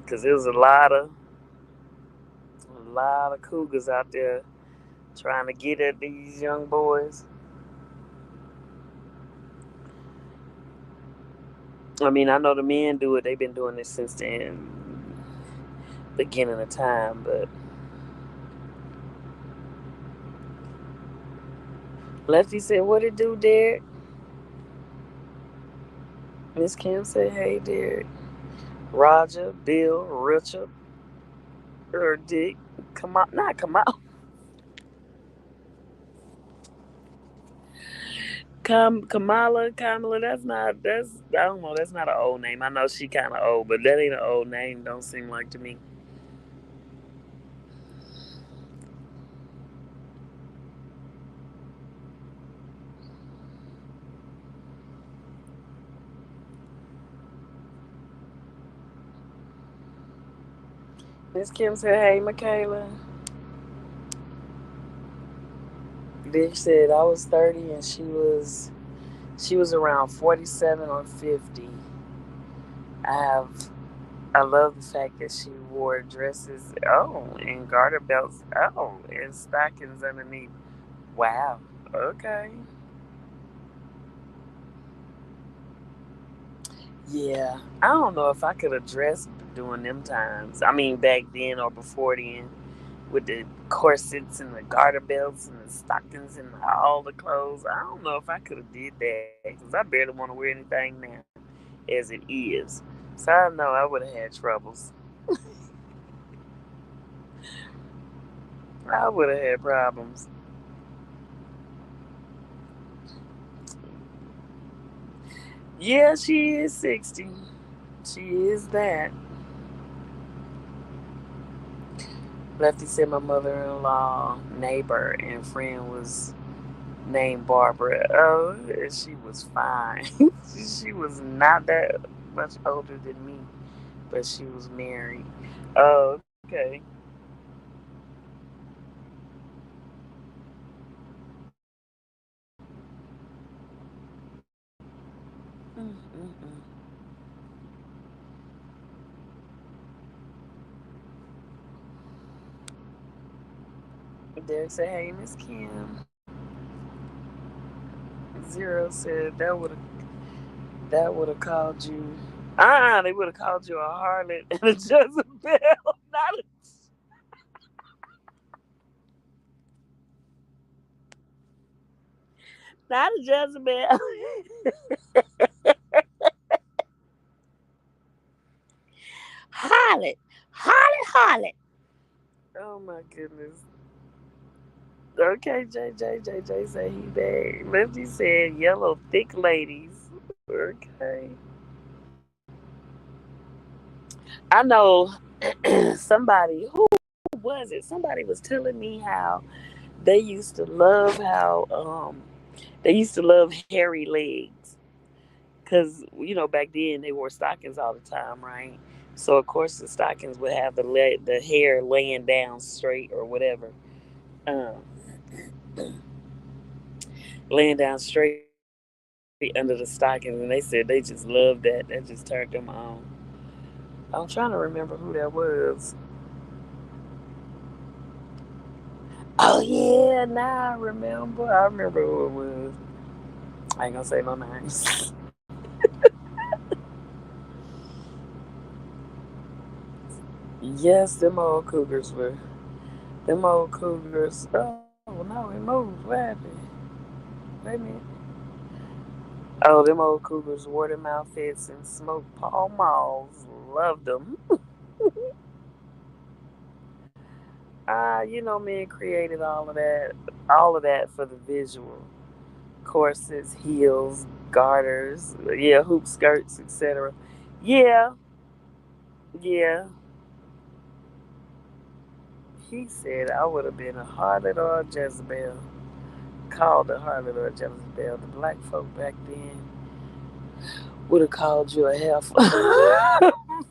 because there's a lot of cougars out there trying to get at these young boys. I mean, I know the men do it. They've been doing this since the beginning of time. But Lefty said, "What it do, Derek?" Miss Kim said, "Hey, Derek." Roger, Bill, Richard, or Dick. Come on, not come out. Kamala. That's I don't know. That's not an old name. I know she kind of old, but that ain't an old name. Don't seem like to me. Miss Kim said, "Hey, Michaela." Dick said, "I was 30 and she was around 47 or 50. I have I love the fact that she wore dresses, and garter belts, and stockings underneath. Wow. Okay. Yeah. I don't know if I could have dressed during them times. I mean, back then or before then, with the corsets and the garter belts and the stockings and all the clothes. I don't know if I could have did that because I barely want to wear anything now as it is. So I know I would have had troubles. I would have had problems. Yeah, she is 60. She is that. Lefty said my mother in law, neighbor, and friend was named Barbara. Oh, and she was fine. She was not that much older than me, but she was married. Oh, okay. Mm-mm-mm. Derek said, "Hey, Miss Kim." Zero said that would have called you. They would have called you a harlot and a Jezebel, not a not a Jezebel. Harlot, harlot, harlot. Oh my goodness. Okay, JJ said he bad. Lefty said yellow thick ladies. Okay. I know somebody who was it? Somebody was telling me how they used to love how they used to love hairy legs because back then they wore stockings all the time, right? So of course the stockings would have the hair laying down straight or whatever, um, laying down straight under the stockings, and they said they just loved that. That just turned them on. I'm trying to remember who that was. Oh yeah, now I remember. I remember who it was. I ain't gonna say no names. Yes, them old cougars were. Them old cougars. Oh no, it moved. What happened? Wait a minute. Oh, them old cougars wore them outfits and smoked Pall Malls. Loved them. Men created all of that for the visual. Corsets, heels, garters, yeah, hoop skirts, etc. Yeah, yeah. He said I would have been a harlot or a Jezebel. Called a harlot or a Jezebel. The black folk back then would have called you a heifer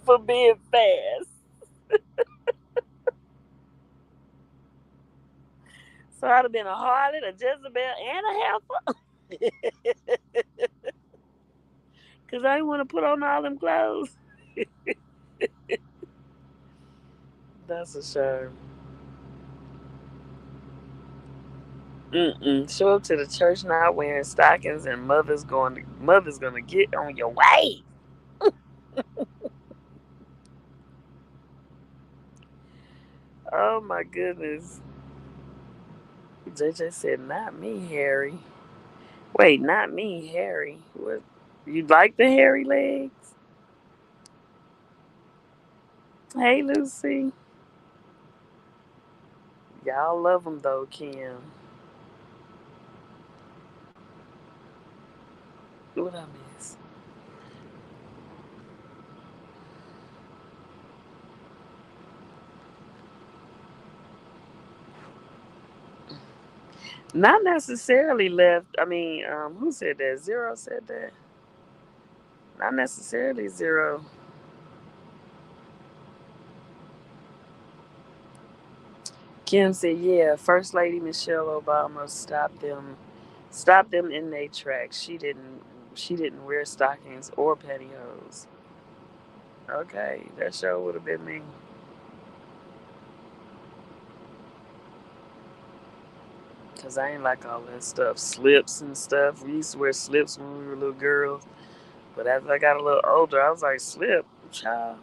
for being fast. So I'd have been a harlot, a Jezebel, and a heifer. Because I didn't want to put on all them clothes. That's a shame. Mm-mm. Show up to the church not wearing stockings and mother's gonna get on your way. Oh my goodness. JJ said, not me, Harry. Wait, not me, Harry. What? You like the hairy legs? Hey, Lucy. Y'all love them though, Kim. What I miss? Not necessarily left. I mean, who said that? Zero said that. Not necessarily zero. Kim said, "Yeah, First Lady Michelle Obama stopped them in their tracks. She didn't wear stockings or pantyhose. Okay, that show would have been me. Cause I ain't like all that stuff, slips and stuff. We used to wear slips when we were little girls, but as I got a little older, I was like, slip, child.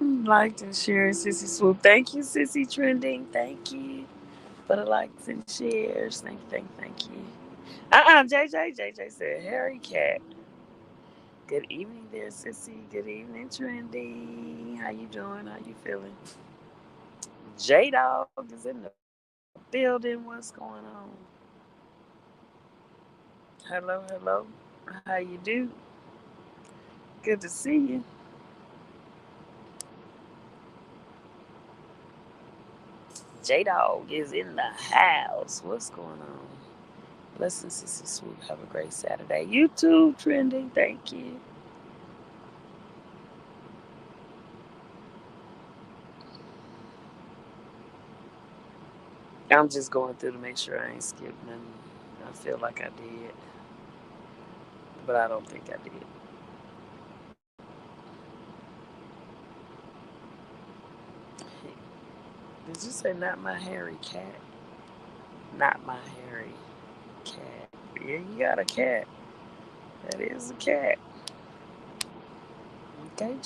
Liked and shared, Sissy Swoop. Thank you, Sissy Trending. Thank you for the likes and shares. Thank you. JJ said, Harry Cat. Good evening there, Sissy. Good evening, Trendy. How you doing? How you feeling? J Dog is in the building. What's going on? Hello. How you do? Good to see you. J Dog is in the house. What's going on? Blessings, Sissy Swoop. Have a great Saturday. You too, Trending. Thank you. I'm just going through to make sure I ain't skipped nothing. I feel like I did, but I don't think I did. Did you say not my hairy cat? Not my hairy cat. Yeah, you got a cat. That is a cat. Okay,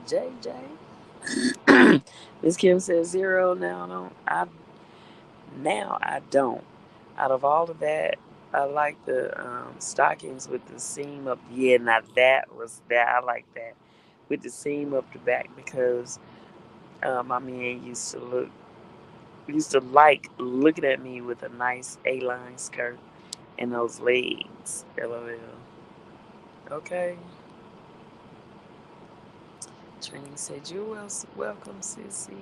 JJ. Miss Kim says zero. Now I don't. Out of all of that, I like the stockings with the seam up. Yeah, now that was that. I like that with the seam up the back because my man used to like looking at me with a nice A-line skirt and those legs. LOL. Okay. Trini said, "You're welcome, sissy."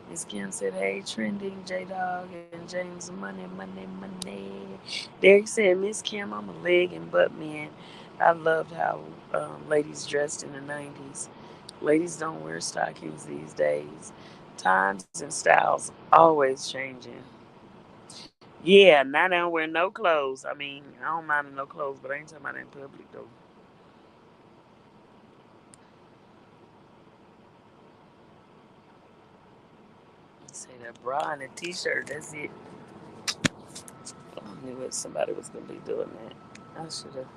Miss Kim said, "Hey, trending J Dog and James, money." Derek said, "Miss Kim, I'm a leg and butt man. I loved how ladies dressed in the '90s. Ladies don't wear stockings these days. Times and styles always changing. Yeah, now they don't wear no clothes. I mean, I don't mind no clothes, but I ain't talking about in public though. Say that bra and a t-shirt. That's it. I knew it. Somebody was gonna be doing that. I should have.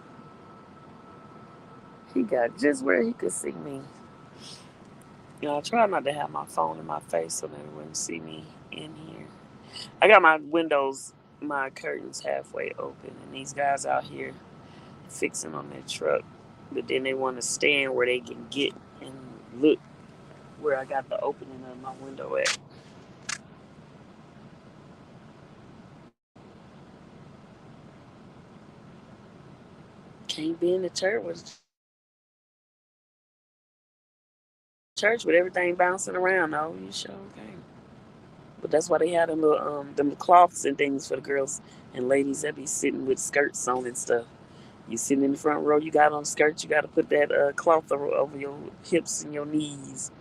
He got just where he could see me. You know, I try not to have my phone in my face so they wouldn't see me in here. I got my windows, my curtains halfway open, and these guys out here fixing on their truck. But then they want to stand where they can get and look where I got the opening of my window at. Can't be in the church with church with everything bouncing around. No, you sure can't. But that's why they had them cloths and things for the girls and ladies that be sitting with skirts on and stuff. You sitting in the front row, you got on skirts, you got to put that cloth over your hips and your knees,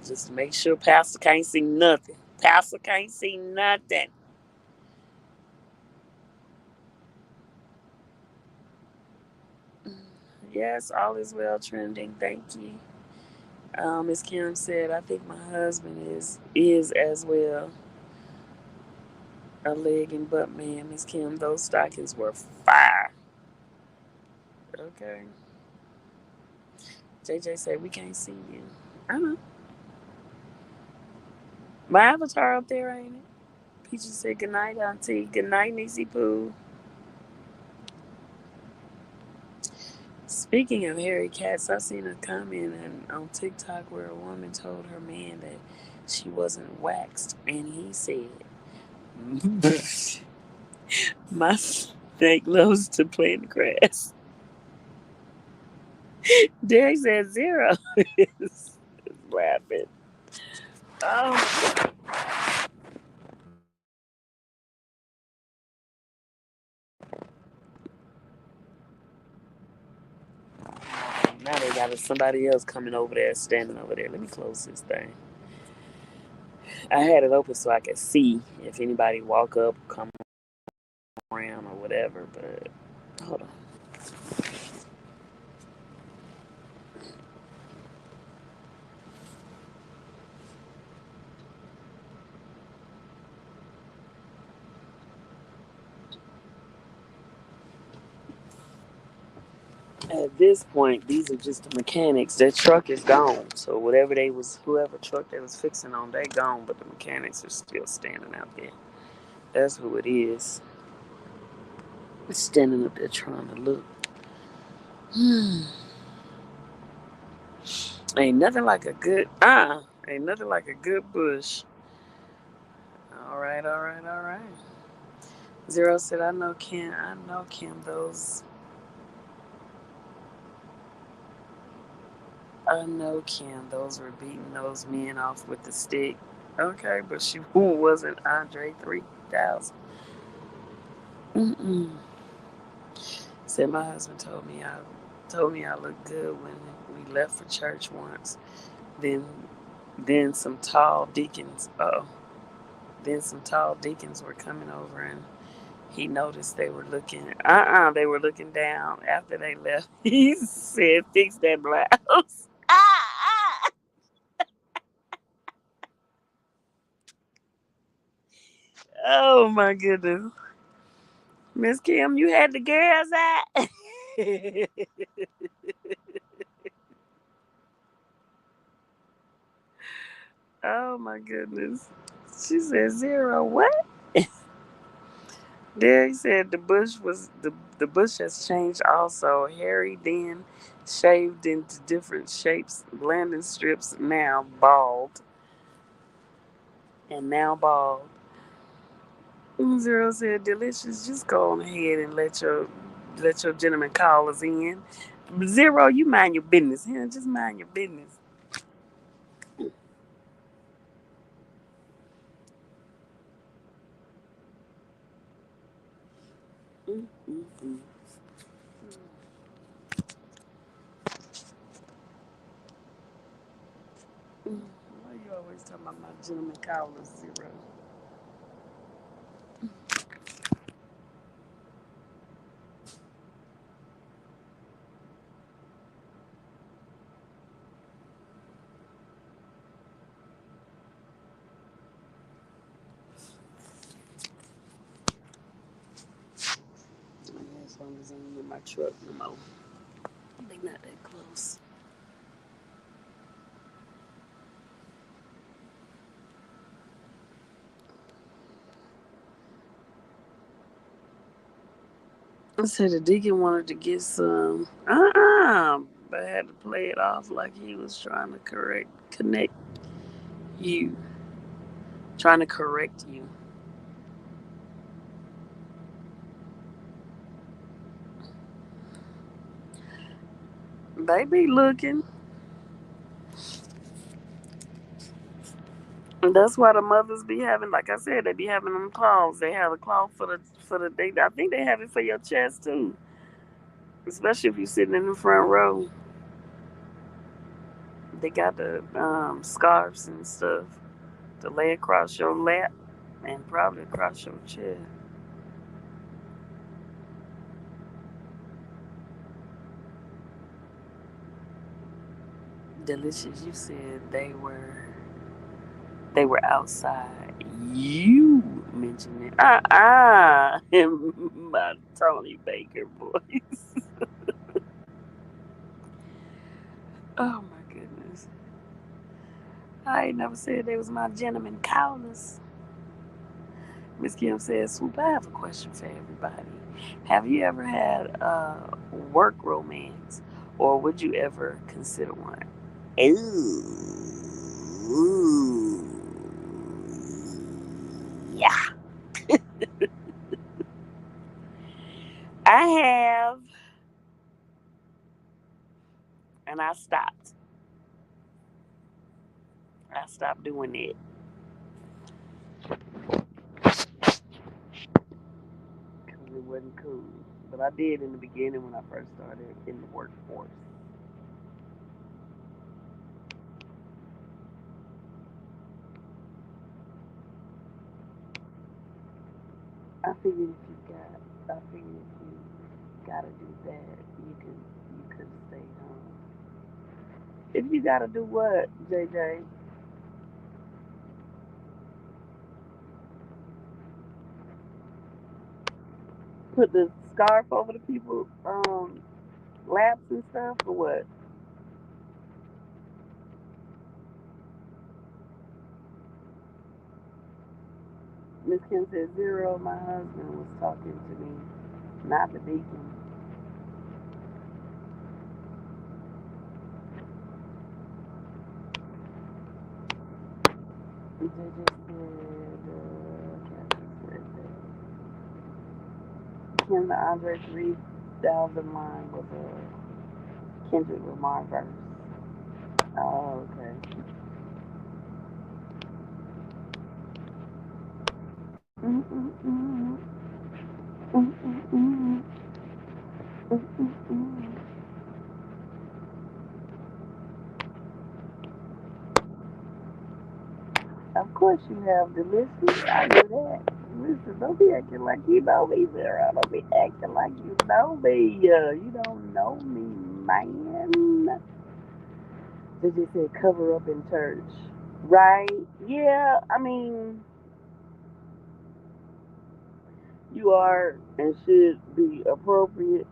just to make sure Pastor can't see nothing. Pastor can't see nothing. Yes, all is well trending. Thank you. Miss Kim said, I think my husband is as well a leg and butt man. Miss Kim, those stockings were fire. Okay. JJ said we can't see you. I know. My avatar up there, ain't it? Peaches said good night, Auntie. Good night, Niecy Pooh. Speaking of hairy cats, I seen a comment on TikTok where a woman told her man that she wasn't waxed, and he said, "My snake loves to play in the grass." Derek said zero. Is laughing. Oh, now they got somebody else coming over there, standing over there. Let me close this thing. I had it open so I could see if anybody walk up, come around, or whatever. But hold on. At this point, these are just the mechanics. Their truck is gone. So whoever truck they was fixing on, they gone. But the mechanics are still standing out there. That's who it is. Standing up there trying to look. Ain't nothing like a good Ain't nothing like a good bush. All right, all right, all right. Zero said, I know Kim. I know Kim. I know Kim. Those were beating those men off with the stick. Okay, but she wasn't Andre 3000. Mm-mm. Said my husband told me I looked good when we left for church once. Then then some tall deacons. Then some tall deacons were coming over and he noticed they were looking. They were looking down after they left. He said, "Fix that blouse." Oh my goodness, Miss Kim, you had the girls out. Oh my goodness. She said zero. What? Derek said the bush has changed also. Hairy then shaved into different shapes. Landing strips now bald. And now bald. Zero said delicious. Just go on ahead and let your gentleman call us in. Zero, you mind your business. Yeah, just mind your business. Mm, mm, mm. Why you always talking about my gentleman callers, Zero? Yeah, as long as I'm with my truck no more. They not that close. I said the deacon wanted to get some. But had to play it off like he was trying to connect you, trying to correct you. They be looking. And that's why the mothers be having, like I said, they be having them claws. They have a claw for the they. I think they have it for your chest too, especially if you're sitting in the front row. They got the scarves and stuff to lay across your lap and probably across your chest. Delicious. You said they were outside. You mentioned it. In my Tony Baker voice. Oh my goodness. I ain't never said they was my gentleman callers. Miss Kim says, Swoop, I have a question for everybody. Have you ever had a work romance, or would you ever consider one? Ooh. Yeah. I have, and I stopped. I stopped doing it because it wasn't cool. But I did in the beginning when I first started in the workforce. I figured if you gotta do that, you could stay home. If you gotta do what, JJ? Put the scarf over the people laps and stuff, or what? Miss Kim said zero. My husband was talking to me, not the deacon. JJ said, Catherine's birthday. Kim the Andre 3000 line was a Kendrick Lamar verse. Oh, okay. Mm-mm-mm. Mm-mm-mm. Mm-mm-mm. Of course you have the listeners. I know that. Listen, don't be acting like you know me, Sarah. Don't be acting like you know me. You don't know me, man. They just said cover up in church. Right? Yeah, I mean, you are and should be appropriate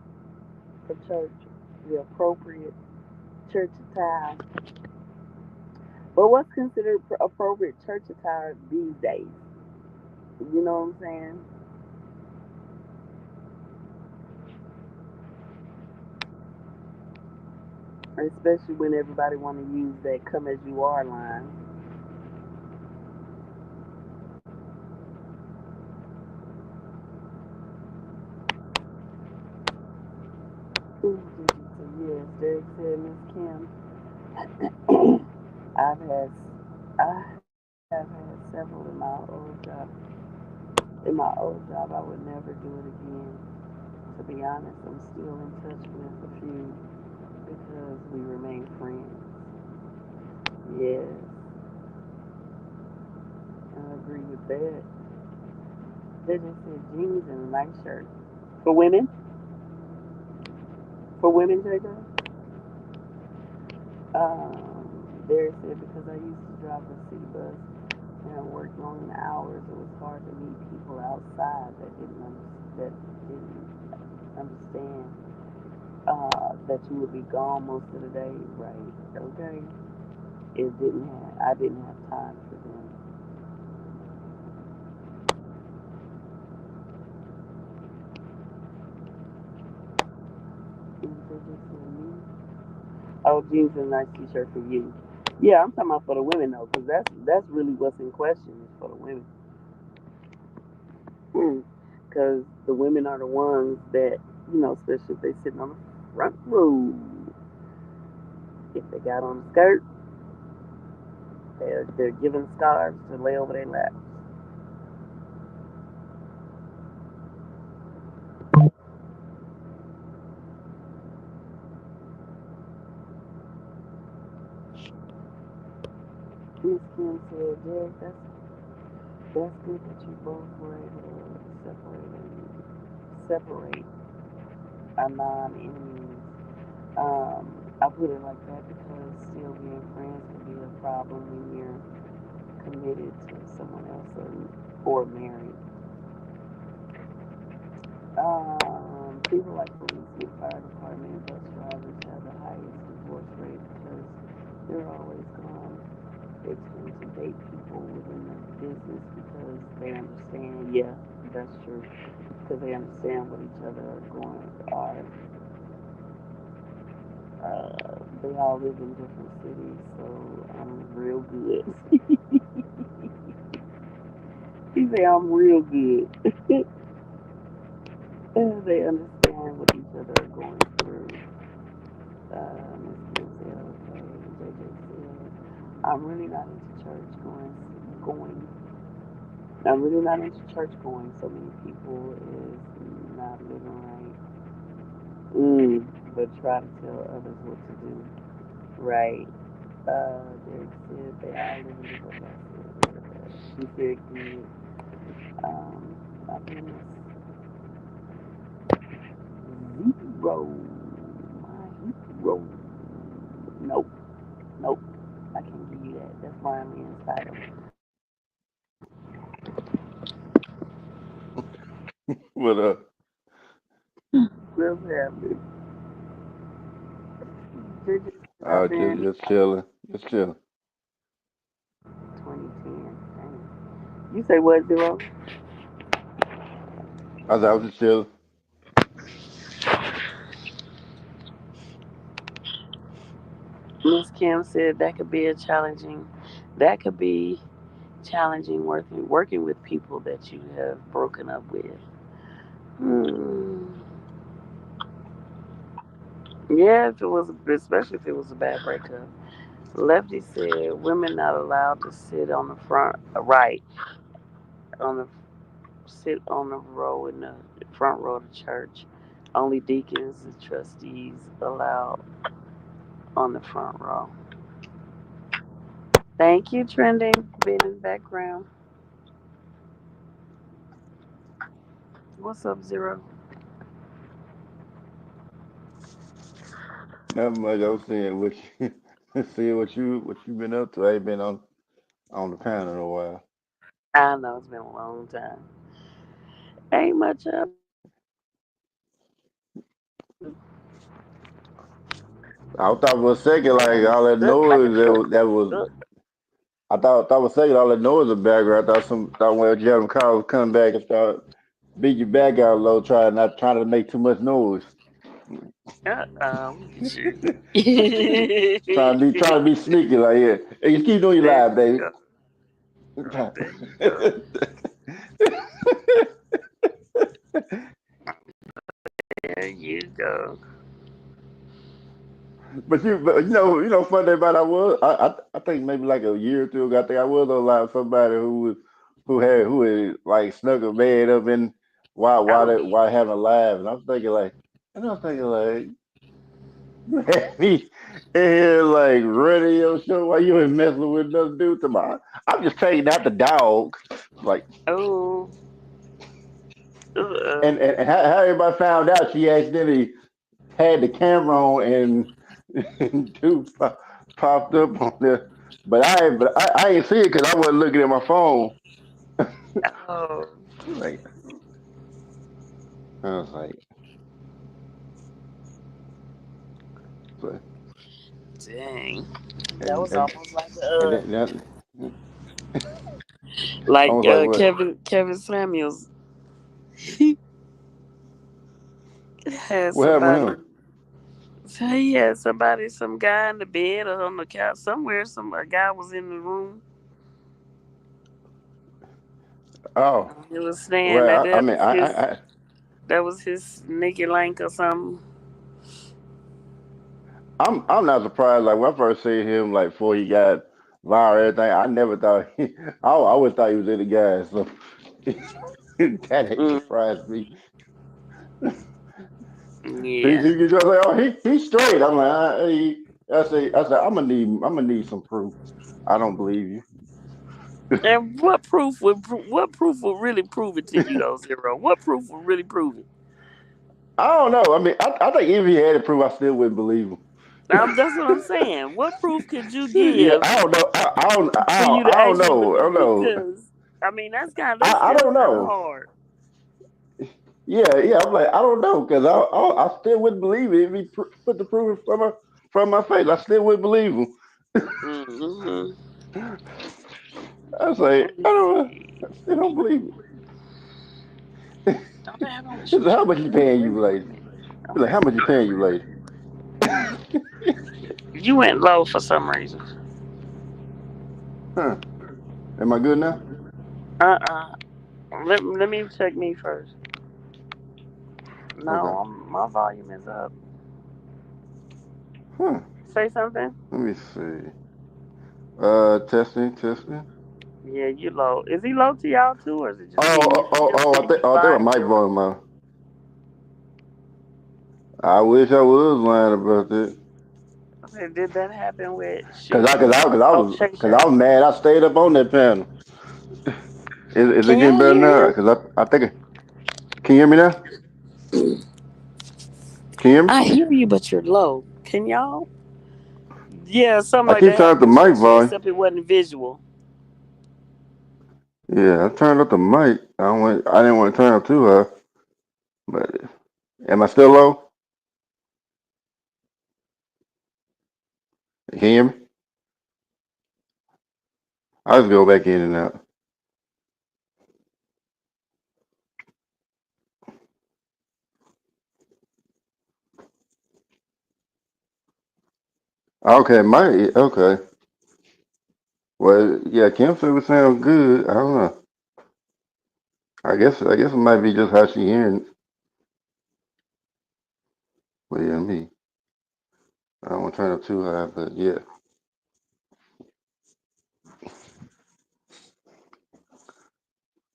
for church. The appropriate church attire. But what's considered appropriate church attire these days? You know what I'm saying? Especially when everybody want to use that "come as you are" line. Ooh, yes, Derek said, Miss Kim. I've had, I have had several in my old job. In my old job, I would never do it again. To be honest, I'm still in touch with a few because we remain friends. Yes, I agree with that. They just said jeans and a nice shirt. For women? For women, JJ? Derek said because I used to drive a city bus and I worked long hours, it was hard to meet people outside that didn't understand that you would be gone most of the day, right? Okay. I didn't have time for them. And they just said me. Oh, jeans and a nice t-shirt for you. Yeah, I'm talking about for the women though, because that's really what's in question is for the women. Because the women are the ones that, especially if they sitting on the front row. If they got on a skirt, they're given scarves to lay over their laps. Miss Kim said, Derek, that's good that you both were able to separate our non-enemies. I put it like that because still being friends can be a problem when you're committed to someone else or married. People like policemen, fire department, and bus drivers have the highest divorce rate because they're always gone. They tend to date people within the business because they understand. Yeah, that's true. Because they understand what each other are going are. They all live in different cities, so I'm real good. He say I'm real good. They understand what each other are going through. Miss Kim said, okay. JJ said, I'm really not into church going. I'm really not into church going. So many people is not living right. But try to tell others what to do. Right. Derek said they all live in different places. He said good. My goodness. Zero. My hero. Nope. Nope. I can't give you that. That's Brian Lynn's title. But What's happening? JJ said I've just been just chilling, just chilling. 2010. Dang. You say what, Zero? I was just chilling. Miss Kim said that could be challenging working with people that you have broken up with. Hmm. Yeah, if it was, especially if it was a bad breakup. Lefty said women not allowed to sit on the front right on the sit on the row in the front row of the church. Only deacons and trustees allowed on the front row. Thank you, trending, for being in the background. What's up, Zero? Not much. I was saying what you, seeing what you been up to. I ain't been on the panel in a while. I know it's been a long time. Ain't much up. I thought for a second like Yes. all that Look like a noise truck. that was. Look. I thought for a second all that noise in the background. I thought when you having cars come back and start beat your back out low, trying to make too much noise. Look at you. Trying to be sneaky like yeah. Hey, just keep doing your There live, you baby. go. There you go. There you go. But funny thing about I think maybe like a year or two ago, I think I was on live with somebody who had like snuck a man up in Oh, why having a live, and I was thinking like you had me in here like running your show while you ain't messing with another dude tomorrow. I'm just taking out the dog, like, oh, and how everybody found out she accidentally had the camera on and dude popped up on there. But I ain't see it because I wasn't looking at my phone. oh, Like I was like, but dang. That and was and almost like and then that, I was like, what? Kevin Samuels. He had What happened with somebody. him? So he had somebody, some guy in the bed or on the couch somewhere. A guy was in the room. Oh, He was saying that well, I mean, that was his Nicky Link or something. I'm not surprised. Like when I first seen him, like before he got viral, and everything, I never thought I always thought he was in the guy. So that ain't Mm, surprised me. yeah. He just like, oh, he's straight. I'm like, I say, I'm gonna need some proof. I don't believe you. And what proof would really prove it to you though, Zero? What proof would really prove it? I don't know. I mean, I think if he had to proof, I still wouldn't believe him. That's what I'm saying. What proof could you Yeah, give I don't know. for you to I don't actually know. I don't believe it? know. Because I mean, that's I still don't kind of know. hard. Yeah. I'm like, I don't know because I still wouldn't believe it if he put the proof from my face. I still wouldn't believe him. Hmm. I say, Let me I don't know. see. I still don't believe it. Don't they have on the He said, shoes? how much you paying you, lady? I He's like, want how to much you see. paying you, lady? You went low for some reason. Huh? Am I good now? Uh-uh. Let me check me first. No, Okay. my volume is up. Huh? Say something. Let me see. Testing. Yeah, you low. Is he low to y'all too, or is it just me? Usually your shit be I think fine my mic still. volume. I wish I was lying about that. I said, did that happen with Cause I, cause shoes? I, cause I Oh, was, Shay cause I Shay. was mad. I stayed up on that panel. Is it Can getting y'all better hear now? him? Cause I think. Can you hear me now? Can you hear me? I hear you, but you're low. Can y'all? Yeah, something I like keep that turning up happened the with Shay mic Shay, volume. except it wasn't visual. Yeah, I turned up the mic. I didn't want to turn up too high. But am I still low? Can you hear me? I'll just go back in and out. Okay, okay. Well, yeah, Kim said it sounds good. I don't know. I guess it might be just how she hearing it. But yeah, me. I don't want to turn up too high, but yeah.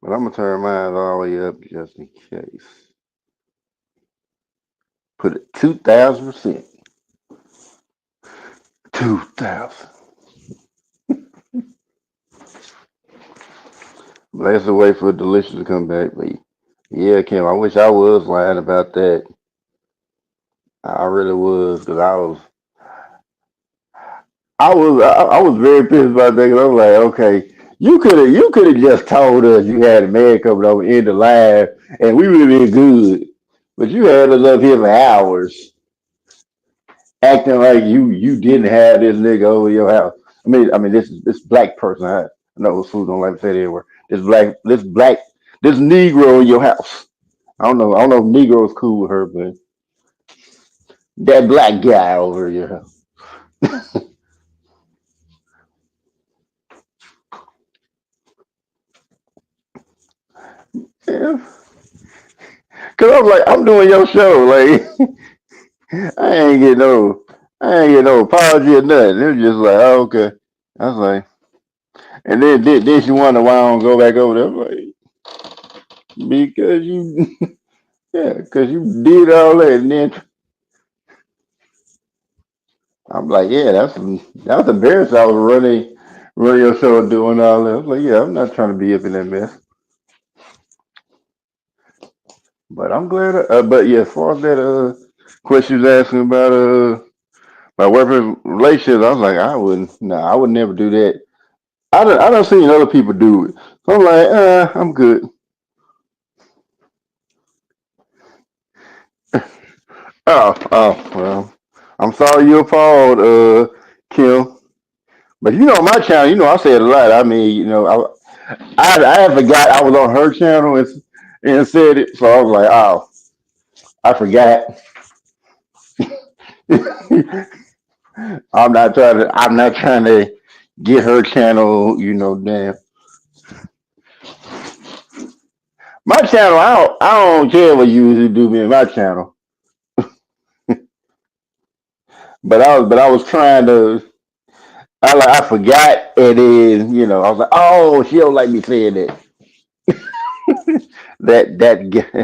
But I'm gonna turn mine all the way up just in case. Put it 2,000%. 2,000. Let's wait for Delicious to come back. But yeah, Kim, I wish I was lying about that. I really was, because I was very pissed about that. Cause I was like, okay, you could have just told us you had a man coming over in the live, and we would have been good. But you had us up here for hours, acting like you didn't have this nigga over your house. I mean this black person. I know food don't like to say that word. This Negro in your house. I don't know if Negro's cool with her, but that black guy over your house. Yeah. Cause I'm like, I'm doing your show. Like, I ain't get no, I ain't get no apology or nothing. It was just like, oh, okay. I was like, and then she wonder why I don't go back over there. I'm like, because you, yeah, because you did all that, and then I'm like, yeah, that's embarrassing. I was running your show and doing all that. I was like, yeah, I'm not trying to be up in that mess. But I'm glad. But yeah, as far as that question you was asking about my working relationships, I was like, I would never do that. I don't seen other people do it. So I'm like, I'm good. Well, I'm sorry you appalled, Kim. But you know my channel, you know I said a lot. I mean, I had forgot I was on her channel and said it, so I was like, oh, I forgot. I'm not trying to get her channel, damn. My channel, I don't care what you usually do me in my channel. but I was trying to. I forgot, and then I was like, oh, she don't like me saying that. That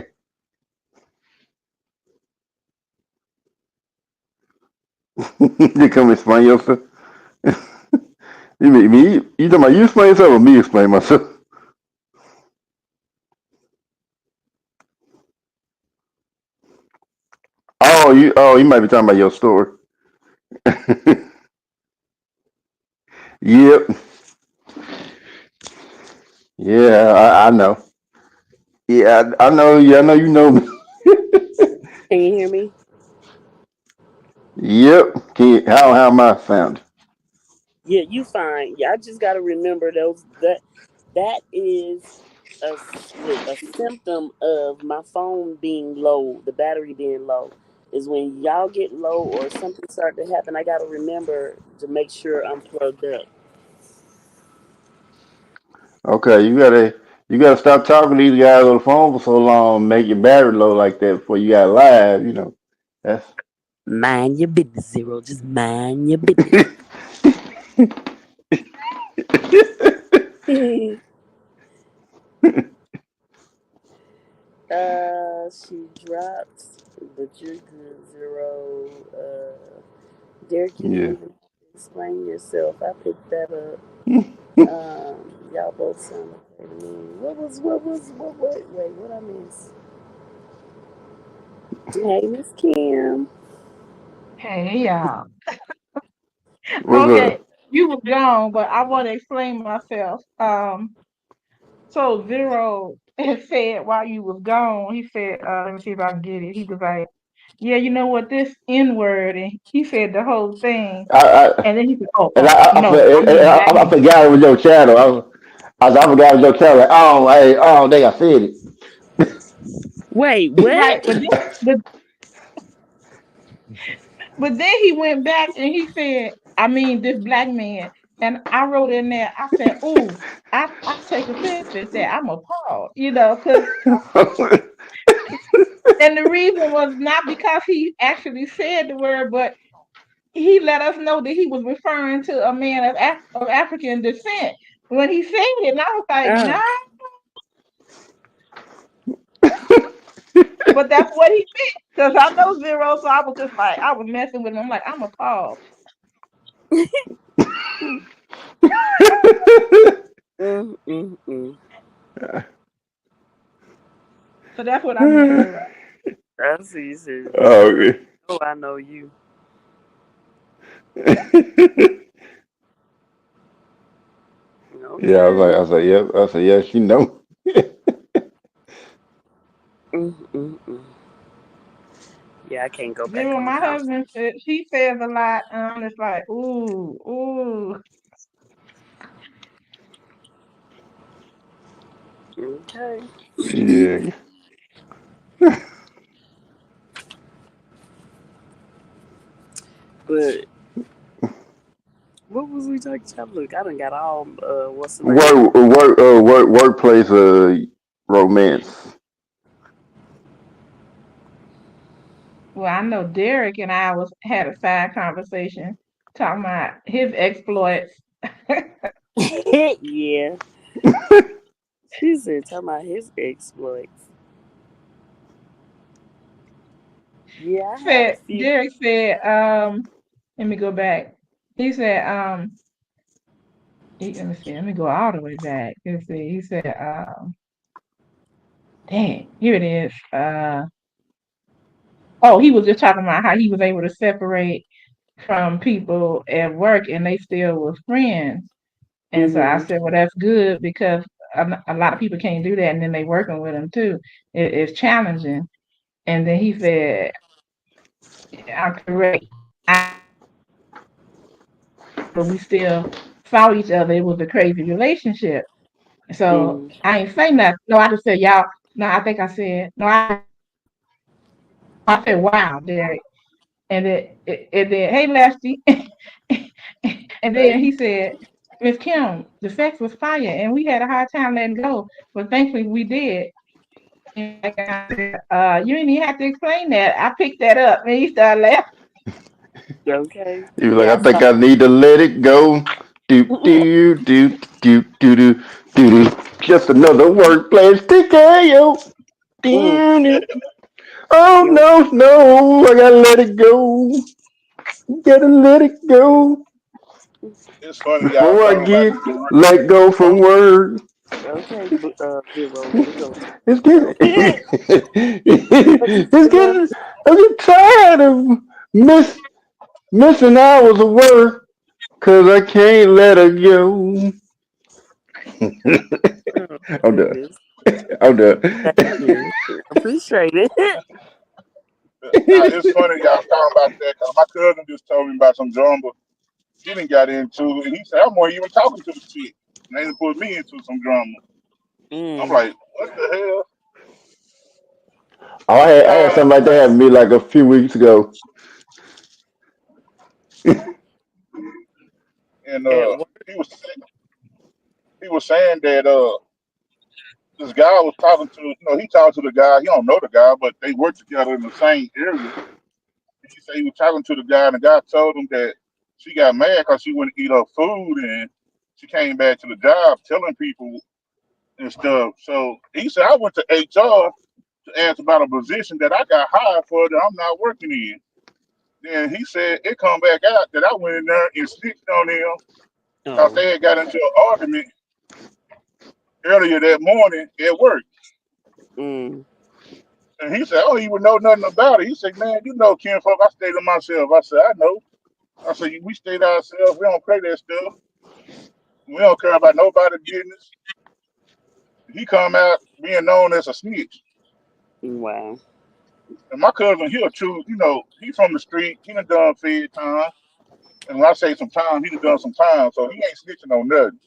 you come explain yourself. You talking about you explain yourself or me explain myself? Oh, you might be talking about your story. Yep. Yeah, I know. Yeah, I know. Yeah, I know. You know me. Can you hear me? Yep. How am I sound? Yeah, you fine. Yeah, I just got to remember that is look, a symptom of my phone being low, the battery being low. Is when y'all get low or something start to happen. I got to remember to make sure I'm plugged up. Okay, you gotta stop talking to these guys on the phone for so long, make your battery low like that before you got live. That's Mind your business, Zero. Just mind your business. She dropped, but you're good, Zero. Derek, you didn't yeah. even explain yourself. I picked that up. Y'all both sound okay to me. Wait, what I miss? Hey, Miss Kim. Hey, y'all. What's Okay, up? you were gone, but I want to explain myself. So Zero had said while you was gone, he said, let me see if I can get it. He was like, yeah, you know what, this N word, and he said the whole thing, I and then he said, oh, and oh, no, I mean black I man. forgot it was your channel. I forgot it was your channel. Like, oh, hey, oh, they I said it. Wait, Right, what? but then he went back and he said, I mean this black man, and I wrote in there, I said, oh, I take offense at that. I'm appalled, because and the reason was not because he actually said the word, but he let us know that he was referring to a man of African descent when he said it. And I was like, nah, Oh. but that's what he meant. Because I know Zero, so I was just like, I was messing with him. I'm like, I'm appalled. Mm. So that's what I meant, Zero. I see you said, Oh, okay. oh, I know you. Yeah, Okay. yep. I said, yeah, she know. Mm. Yeah, I can't go back Zero, on the my house. husband said, she says a lot, and I'm just like, ooh, ooh. Okay. Yeah. But what was we talking about? Look, I done got all what's the name? Workplace romance. Well, I know Derek and I was had a side conversation talking about his exploits. Yeah. She said talking about his exploits. Yeah, I had a Said few. Derek said, let me go back. He said, let me see, let me go all the way back. Let's see. He said, dang, here it is. Oh, he was just talking about how he was able to separate from people at work and they still were friends. And so I Mm-hmm. said, well, that's good because a lot of people can't do that. And then they working with him too. It's challenging. And then he said, I'm correct. I but we still saw each other. It was a crazy relationship. So Mm-hmm. I ain't say nothing. No, I just said, y'all, no, I think I said, no, I said, wow, Derek. And then, hey, Lefty. And then he said, Miss Kim, the sex was fire and we had a hard time letting go, but thankfully we did. And I said, you didn't even have to explain that. I picked that up and he started laughing. Okay. You be like, Yeah, I think I need to let it go. Do. Just another workplace TKO. Mm. Damn it. Oh You no, no, I gotta let it go. Gotta let it go It's funny y'all before I talking about get this drink. let go from I'm work. okay? Zero. Let it go. It's Go. getting, What you it's say now? getting. I'm getting tired of missing hours of work because I can't let her go. Oh I'm done. goodness. I'm done. Thank you. Appreciate it. Now it's funny y'all talking about that because my cousin just told me about some drama he didn't got into, and he said I'm not even talking to the chick, and they done put me into some drama. I'm Mm. like, what the hell? Oh, I had Uh, something like that happen to me like a few weeks ago. and At work. he was he was saying that this guy was talking to, he talked to the guy. He don't know the guy, but they work together in the same area. And he said he was talking to the guy, and the guy told him that she got mad because she wouldn't eat her food, and she came back to the job telling people and stuff. So he said I went to HR to ask about a position that I got hired for that I'm not working in. Then he said it come back out that I went in there and snitched on him because Oh. they had got into an argument earlier that morning at work. Mm. And he said, "Oh, he would know nothing about it." He said, "Man, you know, Ken folk, I stay to myself." I said, "I know." I said, "We stay to ourselves. We don't play that stuff. We don't care about nobody's business." He come out being known as a snitch. Wow. And my cousin, he'll choose, he from the street. He done fed time. And when I say some time, he done some time. So he ain't snitching on nothing.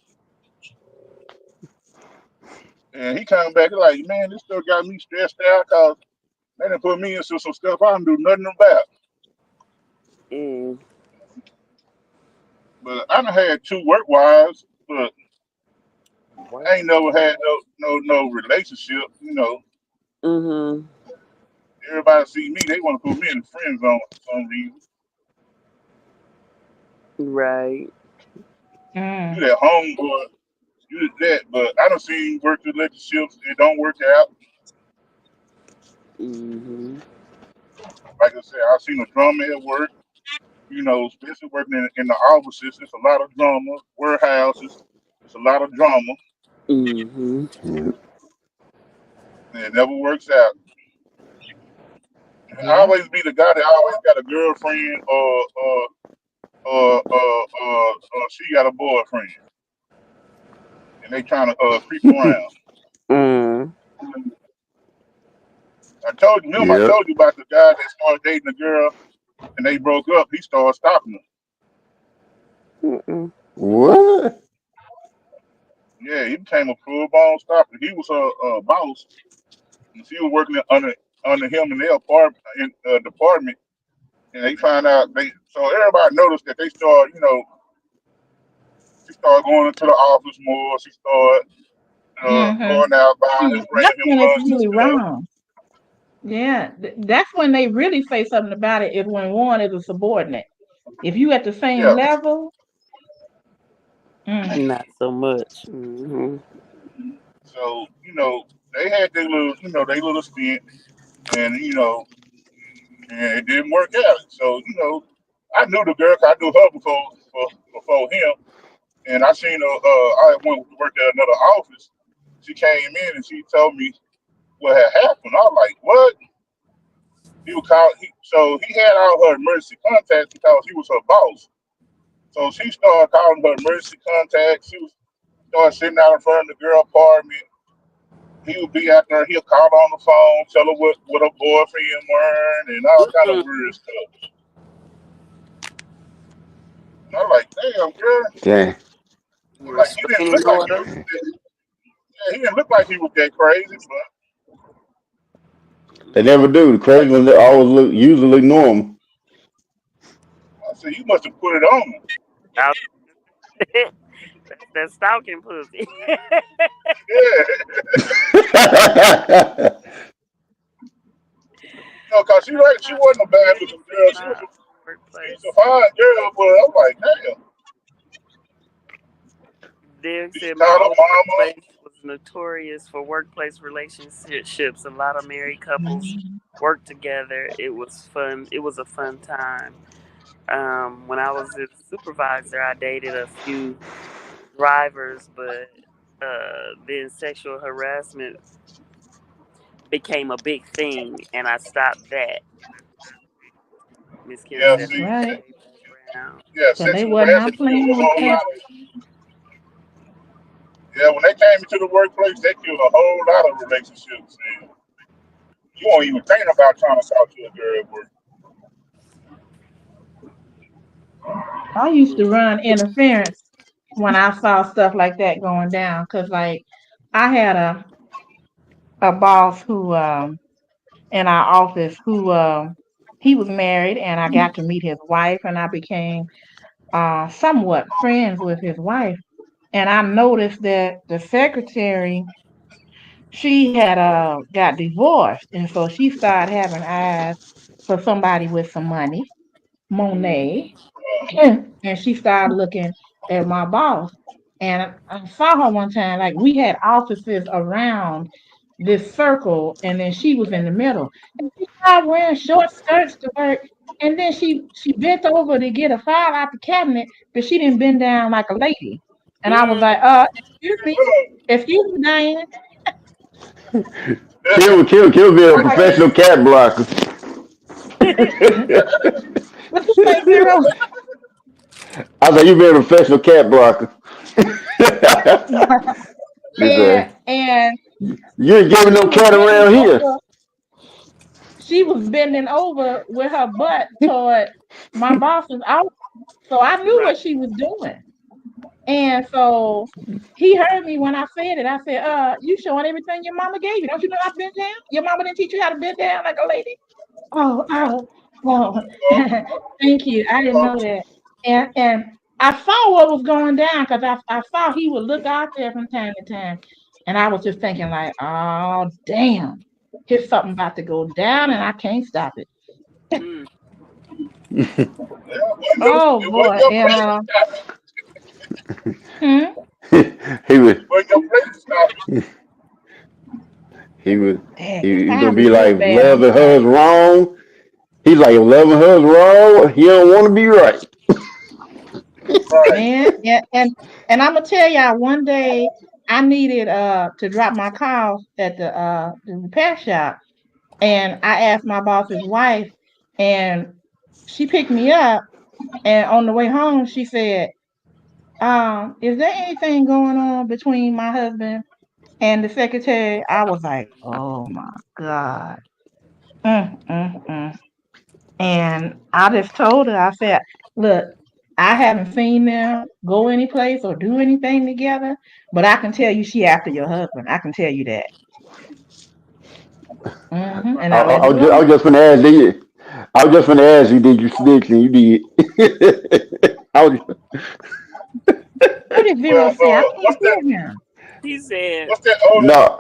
And he come back like, man, this stuff got me stressed out because they done put me into some stuff I don't do nothing about. Mm. But I done had two work wives, but I Work. ain't never had no relationship. Mm-hmm. Everybody see me, they want to put me in the friend zone for some reason. Right. You mm, that homeboy, you that, but I don't see work relationships. It don't work out. Mm-hmm. Like I said, I seen a drama at work. Especially working in the offices, it's a lot of drama. Warehouses, it's a lot of drama, Mm-hmm. Yeah. and it never works out. I yeah. always be the guy that always got a girlfriend, or she got a boyfriend, and they trying to creep around. Mm. I Yep. told you about the guy that started dating a girl and they broke up. He started stalking her. Mm-mm. What? Yeah, he became a full blown stalker. He was a boss, and she was working under him in their department. And they find out so everybody noticed that they started, she started going into the office more. She started Mm-hmm. going out, buying him, That's bringing him when it's lunch and really stuff. wrong. Yeah, that's when they really say something about it is when one is a subordinate. If you at the same Yeah. level, mm, Not so much. Mm-hmm. So they had their little stint, and and it didn't work out. So I knew the girl. 'Cause I knew her before him, and I seen her. I went to work at another office. She came in and she told me what had happened. I was like, "What?" He was call. So he had all her emergency contacts because he was her boss. So she started calling her emergency contacts. She was started sitting out in front of the girl apartment. He would be out there. He'll call her on the phone, tell her what her boyfriend wearing, and all kind of Mm-mm. weird stuff. And I'm like, "Damn, girl." Dang. I'm like, he didn't look Restraining like he order. was. Yeah, he didn't look like he was that crazy, but They never do. The crazy like ones they always look usually look normal. I said, you must have put it on him. Out- That's that stalking pussy. Yeah, cause she wasn't a bad looking girl. She was Nah. She's a workplace. fine girl, but I'm like, damn, Derek did she said my call her old mama? workplace was notorious for workplace relationships. A lot of married couples worked together. It was fun. It was a fun time. When I was a supervisor, I dated a few drivers, but then sexual harassment became a big thing, and I stopped that. Miss Kim Yeah, said That's see, her right. day background. yeah, So they sexual was not harassment killed playing a with whole that. lot of. Yeah, when they came into the workplace, they killed a whole lot of relationships. And you won't even think about trying to talk to a girl at work. I used to run interference when I saw stuff like that going down, cause like I had a boss who in our office who he was married, and I got to meet his wife, and I became somewhat friends with his wife. And I noticed that the secretary, she had got divorced, and so she started having eyes for somebody with some money, Mm-hmm. Monet. And she started looking at my boss. And I saw her one time, like we had offices around this circle, and then she was in the middle. And she started wearing short skirts to work. And then she bent over to get a file out the cabinet, but she didn't bend down like a lady. And I was like, Mm. excuse me, Diane. Kill be a Like, professional cat blocker. what you say, Zero? I was like, you be a professional cat blocker. She and said, and you ain't giving she no was cat bending around here. over she was bending over with her butt toward my boss's out. So I knew Right. what she was doing. And so he heard me when I said it. I said, you showing everything your mama gave you. Don't you know I bent down? Your mama didn't teach you how to bend down like a lady. Oh, well, thank you. I didn't know that. And I saw what was going down because I saw he would look out there from time to time. And I was just thinking like, oh damn, here's something about to go down and I can't stop it. Mm. Yeah, it Oh wasn't boy. your And place to stop it. hmm, he was It wasn't your place to stop it. he was dang, he I gonna was be real like bad love on and Friday. her's wrong. He's like if love and her's wrong. He don't want to be right. Right. Man, and I'm gonna tell y'all one day I needed to drop my car off at the repair shop. And I asked my boss's wife, and she picked me up. And on the way home, she said, is there anything going on between my husband and the secretary? I was like, oh my God. Mm, mm, mm. And I just told her, I said, look, I haven't seen them go any place or do anything together, but I can tell you she after your husband. I can tell you that. And I let it I go. was just gonna ask you. I was just gonna ask you, did you snitch? And you did. I was, What did Zero Well, say? I can't what's that? hear him. He said What's that older? no.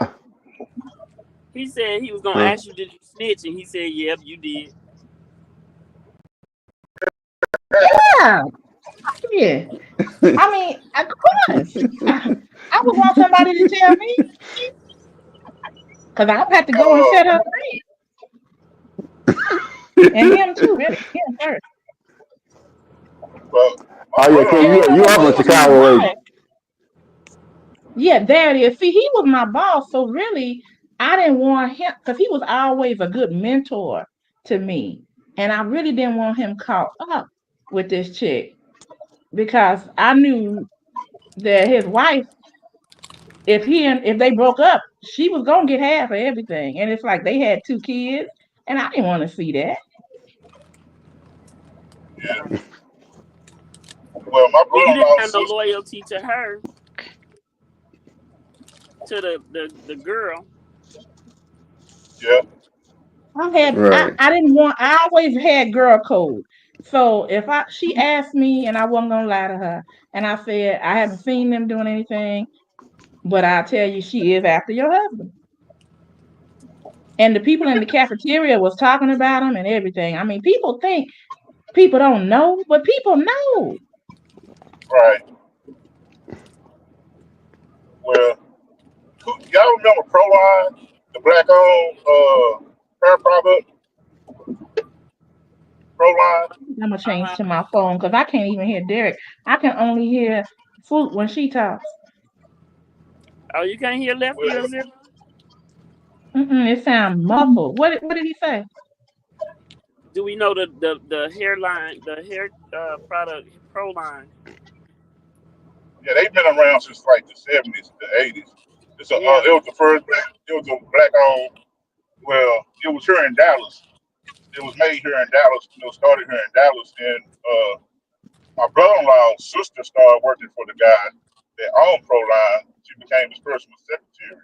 he was gonna Uh, ask you, did you snitch? And he said, yep, you did. Yeah, yeah. I mean, of course. I would want somebody to tell me because I'll have to go and set Uh, her free. And him too, really. Him first. well, my oh yeah, Kim, And brother-in-law you because are he from was my Chicago, ain't boss. Yeah, there it is. See, he was my boss. So really, I didn't want him because he was always a good mentor to me. And I really didn't want him caught up with this chick because I knew that his wife, if they broke up, she was gonna get half of everything. And it's like they had two kids, and I didn't want to see that. yeah. Well, my Well, you didn't brother-in-law's have no sister. loyalty to her, to the girl. Yeah, you? I, Right. I didn't want I always had girl code. So if I she asked me and I wasn't gonna lie to her, and I said I haven't seen them doing anything, but I'll tell you she is after your husband. And the people in the cafeteria was talking about him and everything. I mean, people think People don't know, but people know. Right. Well, y'all remember Proline, the black-owned hair product, Proline? I'm gonna change Uh-huh. to my phone because I can't even hear Derek. I can only hear Swoop when she talks. Oh, you can't hear Lefty or Well, Zero? It sounds muffled. What did he say? Do we know the hairline, the hair product Pro line? yeah, they've been around since like the '70s, the '80s. Yeah. It was the first black. It was a black-owned. Well, it was here in Dallas. It was made here in Dallas. Started here in Dallas, and my brother-in-law's sister started working for the guy that owned Proline. She became his personal secretary.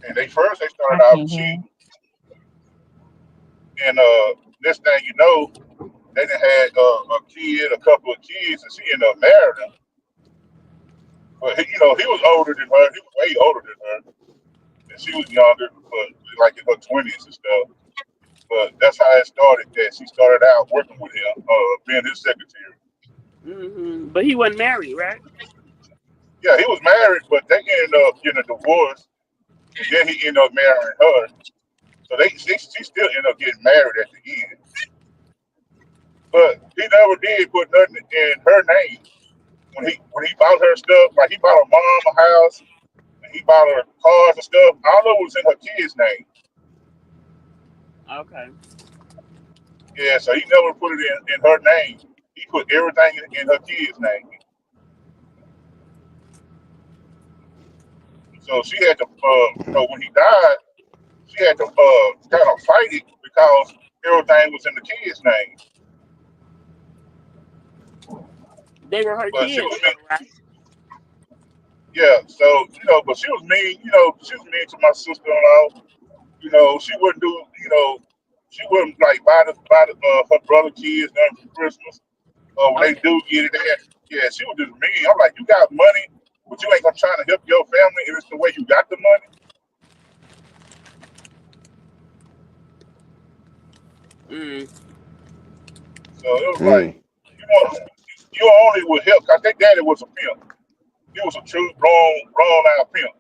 And they started I out can't hear. cheap, and next thing you know, they done had a kid, a couple of kids, and she ended up marrying him. But he was older than her. He was way older than her, and she was younger, but like in her 20s and stuff. But that's how it started. That she started out working with him, being his secretary. But he wasn't married, right? Yeah, he was married, but they ended up getting a divorce, and then he ended up marrying her. So she still ended up getting married at the end. But he never did put nothing in her name when he bought her stuff. Like he bought her mom a house, and he bought her cars and stuff. All of it was in her kid's name. Okay. Yeah, so he never put it in her name. He put everything in her kid's name. So she had to, when he died, she had to kind of fight it because everything was in the kid's name. They were her But she kids, was though, right? yeah. So but she was mean. She was mean to my sister-in-law. She wouldn't do. She wouldn't like buy her brother kids nothing for Christmas. When they Okay. do get it, yeah, she was just mean. I'm like, you got money, but you ain't gonna try to help your family if it's the way you got the money. Mm. So it was like, Mm. you only would help. I think Daddy was a pimp. He was a true wrong out pimp,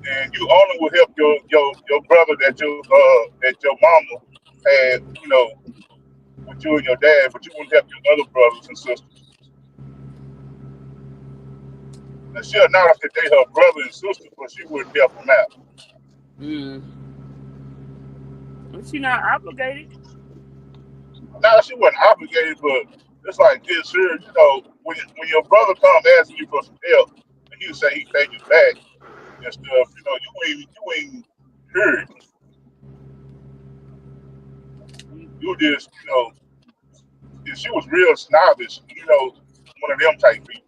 and you only would help your brother that your mama had, with you and your dad, but you wouldn't help your other brothers and sisters. And she'll not if they her brother and sister, but she wouldn't help them out. Mm. She not obligated. Now she wasn't obligated, but it's like this here, when your brother come asking you for some help, and you say he paid you back and stuff, you ain't heard. You just, and she was real snobbish, one of them type people.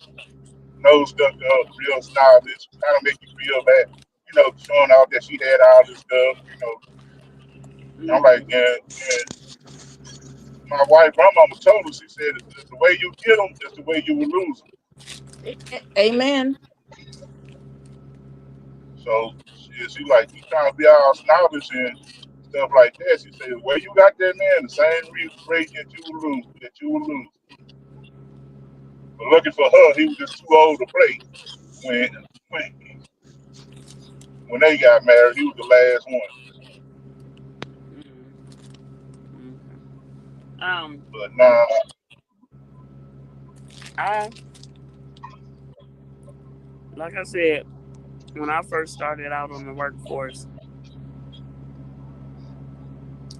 Nose stuck up, real snobbish, kind of make you feel bad, showing off that she had all this stuff. I'm Mm. like, and my wife, grandmama told us, she said, the way you get them is the way you will lose them. Amen. So she like, you trying to be all snobbish and stuff like that. She said, well, you got that man, the same rate that you will lose. But looking for her, he was just too old to play. When when when they got married, he was the last one. Mm. Um, But nah, I like I said when I first started out on the workforce,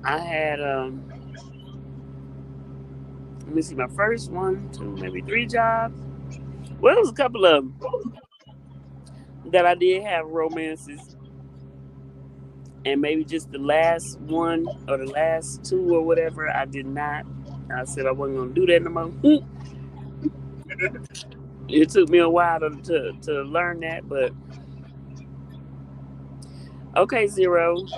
I had let me see, my first one, two, maybe three jobs. Well, it was a couple of them that I did have romances, and maybe just the last one or the last two or whatever, I did not. I said I wasn't gonna do that no more. It took me a while to learn that, but okay, Zero.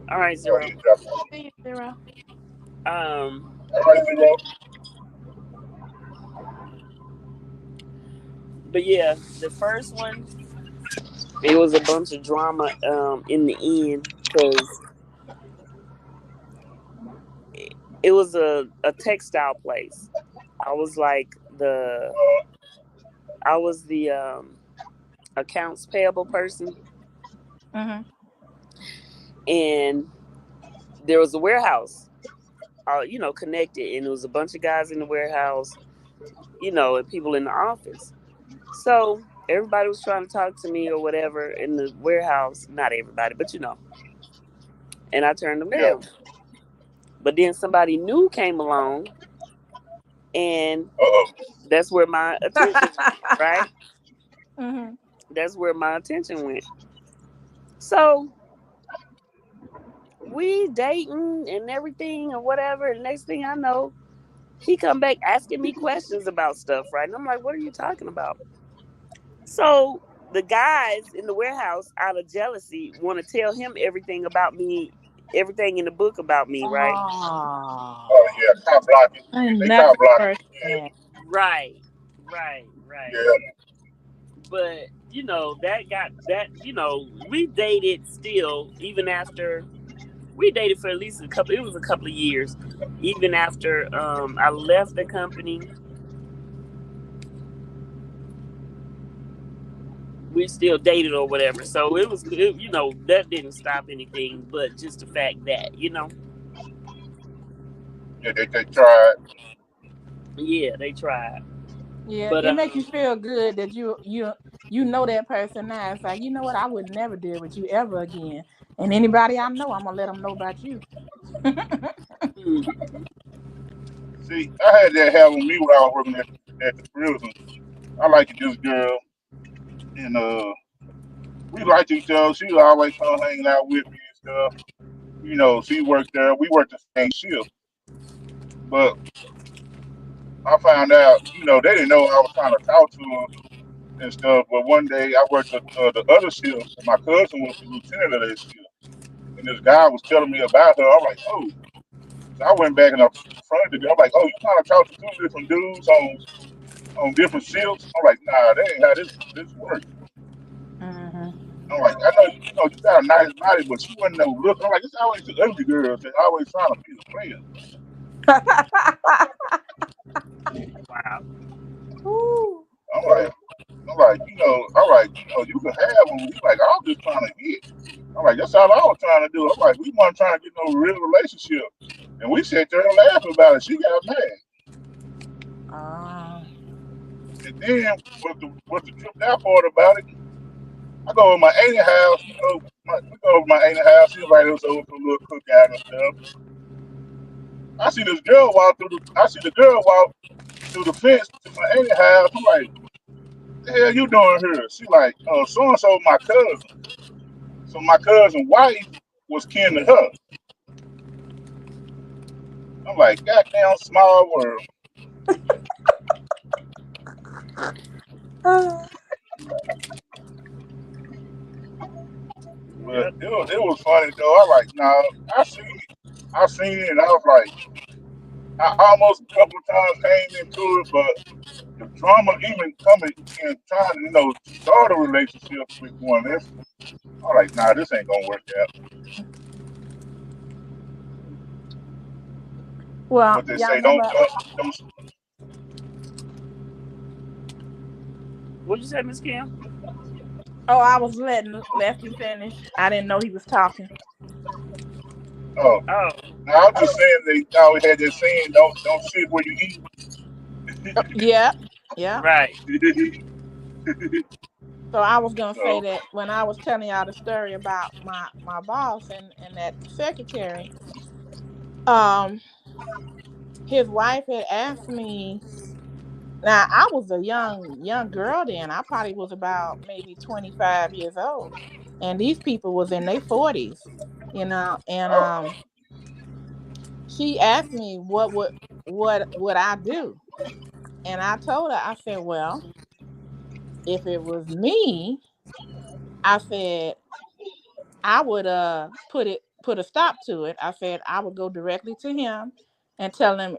All right, oh, Zero. he dropped off. Hey, Sarah. Um, All right, Zero. but yeah, the first one, it was a bunch of drama in the end because It was a textile place. I was like the I was the accounts payable person, Mhm. and there was a warehouse, connected, and it was a bunch of guys in the warehouse, and people in the office. So everybody was trying to talk to me or whatever in the warehouse. Not everybody, but and I turned them Yeah. down. But then somebody new came along, and Uh-oh. that's where my attention went, right? Mhm. That's where my attention went. So we dating and everything or whatever. And next thing I know, he come back asking me questions about stuff, right? And I'm like, what are you talking about? So the guys in the warehouse, out of jealousy, want to tell him everything about me, everything in the book about me, right? Oh Oh, yeah, cop blocking. and They that's cop the blocking. first thing. Right, right, right. Yeah. But that got that. We dated still, even after we dated for at least a couple. It was a couple of years, even after I left the company. We still dated or whatever. So that didn't stop anything, but just the fact that Yeah, they tried. yeah, they tried. Yeah, But it makes you feel good that you know that person now. It's like, you know what, I would never deal with you ever again. And anybody I know, I'm gonna let them know about you. mm, See, I had that happen with me when I was working at the prison. I liked this girl, and we liked each other. She was always come hanging out with me and stuff. She worked there. We worked the same shift, but I found out, they didn't know I was trying to talk to her and stuff. But one day I worked the other shift, and my cousin was the lieutenant of that shift, and this guy was telling me about her. I'm like, oh. So I went back and I confronted the girl. I'm like, oh, you trying to talk to two different dudes on different shifts? I'm like, nah, that ain't how this works. Hmm. I'm like, I know you got a nice body, but she wasn't no look. I'm like, it's always the ugly girls that always trying to be the player. wow. Ooh. I'm like, I'm like, you can have them. He's like, I was just trying to hit. I'm like, that's all I was trying to do. I'm like, we weren't trying to get no real relationship. And we sat there and laughed about it. She got mad. Ah. And then what's the tripped out part about it? I go over my auntie's house, we go over my auntie's house. She invited us over for a little cookout and stuff. I see the girl walk through the fence to my auntie's house. I'm like, the hell you doing here? She like, so and so my cousin. So my cousin's wife was kin to her. I'm like, goddamn small world. Ah. But Yep. it was funny though. I like, nah, I seen it. I seen it and I was like, I almost a couple of times came into it, but the drama even coming and trying to, start a relationship with one, I'm like, nah, this ain't gonna work out. Well, What they y'all say, remember? don't. What'd you say, Miss Kim? Oh, I was letting Lefty finish. I didn't know he was talking. Oh, Oh, now I'm just saying they always had that saying, don't sit where you Yeah, yeah. right. eat. So I was gonna say So, that when I was telling y'all the story about my boss and that secretary, um, his wife had asked me. Now I was a young girl then. I probably was about maybe 25 years old, and these people was in their 40s, And oh, she asked me what would I do, and I told her, I said, well, if it was me, I said I would put a stop to it. I said I would go directly to him and tell him,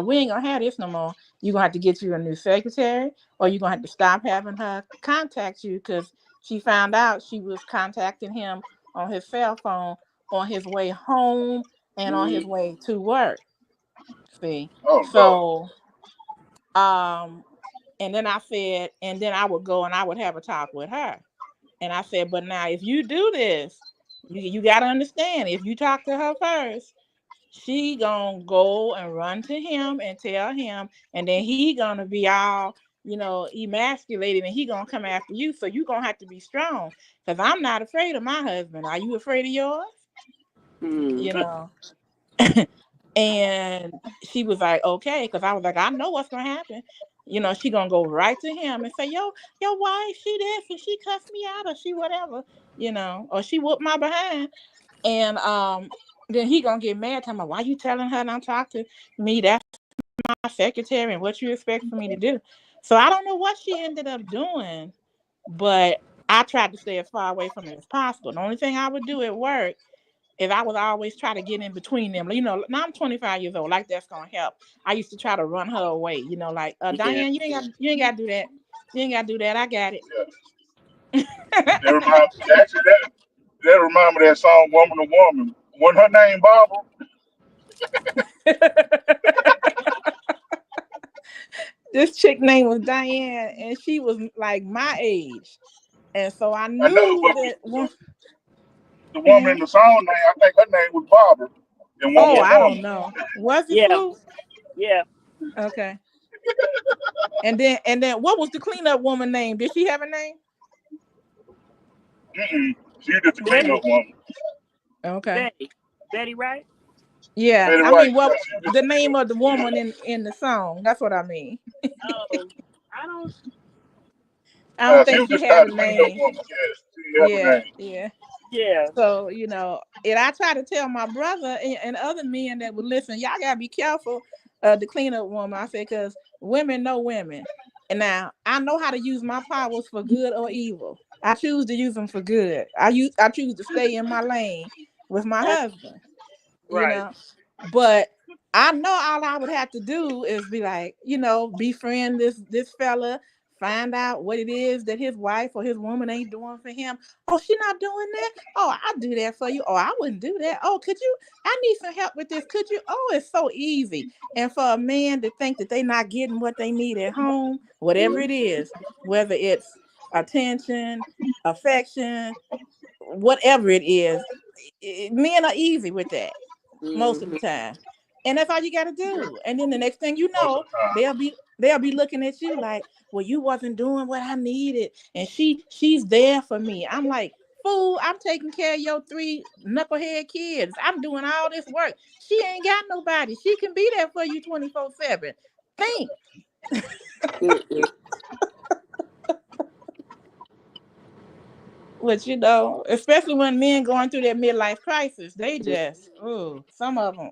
we ain't gonna have this no more. You're gonna have to get you a new secretary, or you're gonna have to stop having her contact you, because she found out she was contacting him on his cell phone on his way home and on his Mm, way to work. See, Oh Lord. so and then I said, and then I would go and I would have a talk with her. And I said, but now if you do this, you got to understand, if you talk to her first, she gonna go and run to him and tell him, and then he gonna be all, emasculated, and he gonna come after you. So you gonna have to be strong, because I'm not afraid of my husband. Are you afraid of yours? Mm. You know. And she was like, okay, because I was like, I know what's gonna happen. She gonna go right to him and say, yo, your wife, she this, and she cussed me out, or she whatever, or she whooped my behind. And then he gonna get mad, talking about, why you telling her not to talk to me? That's my secretary, and what you expect for me to do. So I don't know what she ended up doing, but I tried to stay as far away from it as possible. The only thing I would do at work is I would always try to get in between them. Now I'm 25 years old. Like, that's gonna help. I used to try to run her away. Like, Yeah. Diane, you ain't got to do that. You ain't got to do that. I got Yeah. That remind actually that remind me of that song "Woman to Woman." Wasn't her name Barbara? it. This chick name was Diane, and she was like my age, and so I I know, knew but that one. the woman Mhm. in the song name, I think her name was Barbara. And Woman Oh, to Yeah. I don't Woman. know. Was it Yeah. Swoop? Yeah. Okay. And then what was the cleanup woman name? Did she have a name? Mm-mm. She just a Betty. cleanup woman. Okay. Betty. Betty, right? Yeah. Betty I White. mean, Yeah, what she just the a name cleanup. of the woman in the song? That's what I mean. Oh, I don't. I don't She think was she just had a called a cleanup name. woman. Yeah, she didn't have a Yeah, name. yeah. Yeah. So, and I try to tell my brother and other men that would listen, y'all gotta be careful of the cleanup woman. I said, because women know women. And now I know how to use my powers for good or evil. I choose to use them for good. I choose to stay in my lane with my Uh, husband, you right. know. But I know all I would have to do is be like, befriend this fella, find out what it is that his wife or his woman ain't doing for him. Oh, she not doing that? Oh, I'll do that for you. Oh, I wouldn't do that. Oh, could you? I need some help with this. Could you? Oh, it's so easy. And for a man to think that they not getting what they need at home, whatever it is, whether it's attention, affection, whatever it is, men are easy with that most of the Hmm. time. And that's all you gotta do. And then the next thing you Most of know, the time. they'll be looking at you like, well, you wasn't doing what I needed. And she's there for me. I'm like, fool, I'm taking care of your three knucklehead kids. I'm doing all this work. She ain't got nobody. She can be there for you 24/7. Think. Mm-mm. But especially when men going through their midlife crisis, they just, some of them,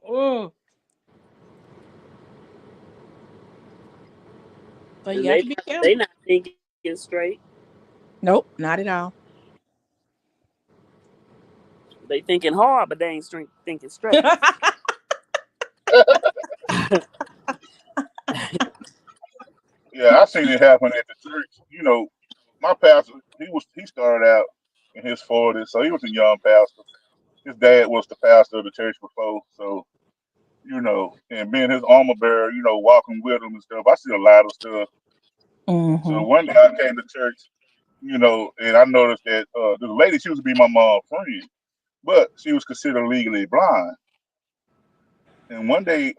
so you And got they to be they careful. not thinking straight. Nope, not at all. They thinking hard, but they ain't thinking straight. Yeah, I seen it happen at the church. My pastor, he started out in his 40s, so he was a young pastor. His dad was the pastor of the church before, so and being his armor bearer, walking with him and stuff. I see a lot of stuff. So Hmm. one day I came to church, and I noticed that the lady, she used to be my mom's friend, but she was considered legally blind. And one day,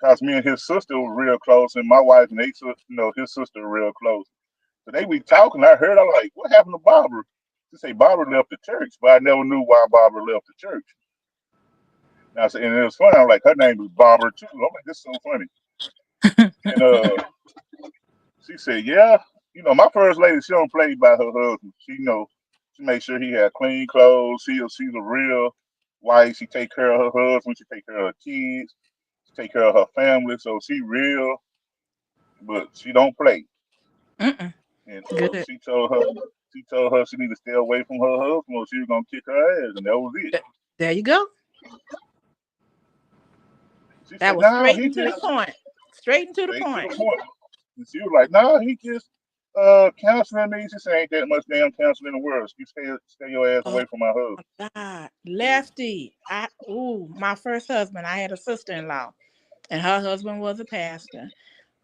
cause me and his sister were real close, and my wife and his sister were real close. So they be talking. I heard. I'm like, what happened to Barbara? She say Barbara left the church, but I never knew why Barbara left the church. And I said, and it was funny. I'm like, her name is Barbara too. I'm like, this is so funny. And she said, yeah. My first lady, she don't play by her husband. She makes sure he had clean clothes. She's a real wife. She take care of her husband. She take care of her kids. She take care of her family. So she real, but she don't play. Mm-mm. And Good. she told her she need to stay away from her husband or she was gonna kick her ass, and that was it. There you go. She That said, was "Nah, straight he and to the just point. Straight and to the straight to point. the point." And she was like, "Nah, he just counseling me." She said, "Ain't that much damn counseling in the world. You stay your ass Oh away from my husband." my God, Lefty. My first husband. I had a sister-in-law. and her husband was a pastor.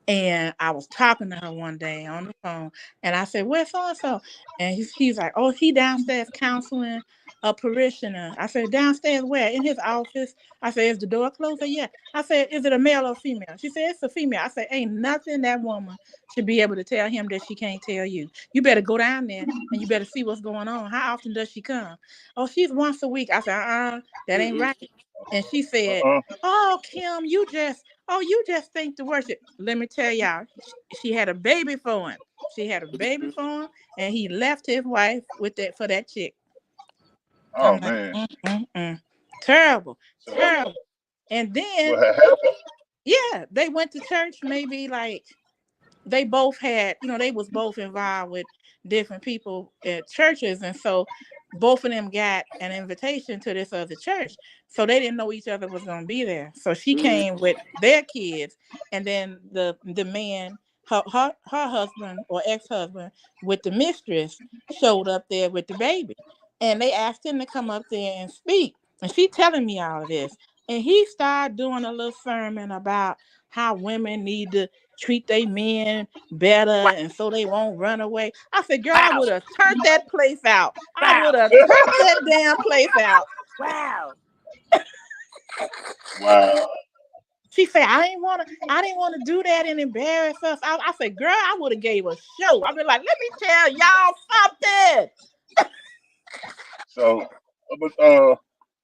And I was talking to her one day on the phone, and I said, "Where's so and so?" And he's like, "Oh, he downstairs counseling a parishioner." I said, "Downstairs where?" "In his office." I said, "Is the door closed?" "Yeah." I said, "Is it a male or female?" She said, "It's a female." I said, "Ain't nothing that woman should be able to tell him that she can't tell you. You better go down there and you better see what's going on. How often does she come?" "Oh, she's once a week." I said, that ain't right." And she said, Uh-uh. "Oh, Kim, you just think to worship." Let me tell y'all, she had a baby for him. She had a baby for him, and he left his wife with that for that chick. I'm Oh like, man. terrible, So terrible. And what then, had happened? yeah, they went to church maybe like they both had, they was both involved with different people at churches, and so both of them got an invitation to this other church. So they didn't know each other was gonna be there. So she came with their kids, and then the man, her husband or ex-husband with the mistress showed up there with the baby, and they asked him to come up there and speak. And she telling me all of this, and he started doing a little sermon about how women need to treat their men better Wow. and so they won't run away. I said, "Girl, I Wow. would have turned that place out. I Wow. would have turned that damn place out." Wow. Wow. She said, I didn't want to do that and embarrass us. I said, "Girl, I would have gave a show. I'd be like, let me tell y'all something." So,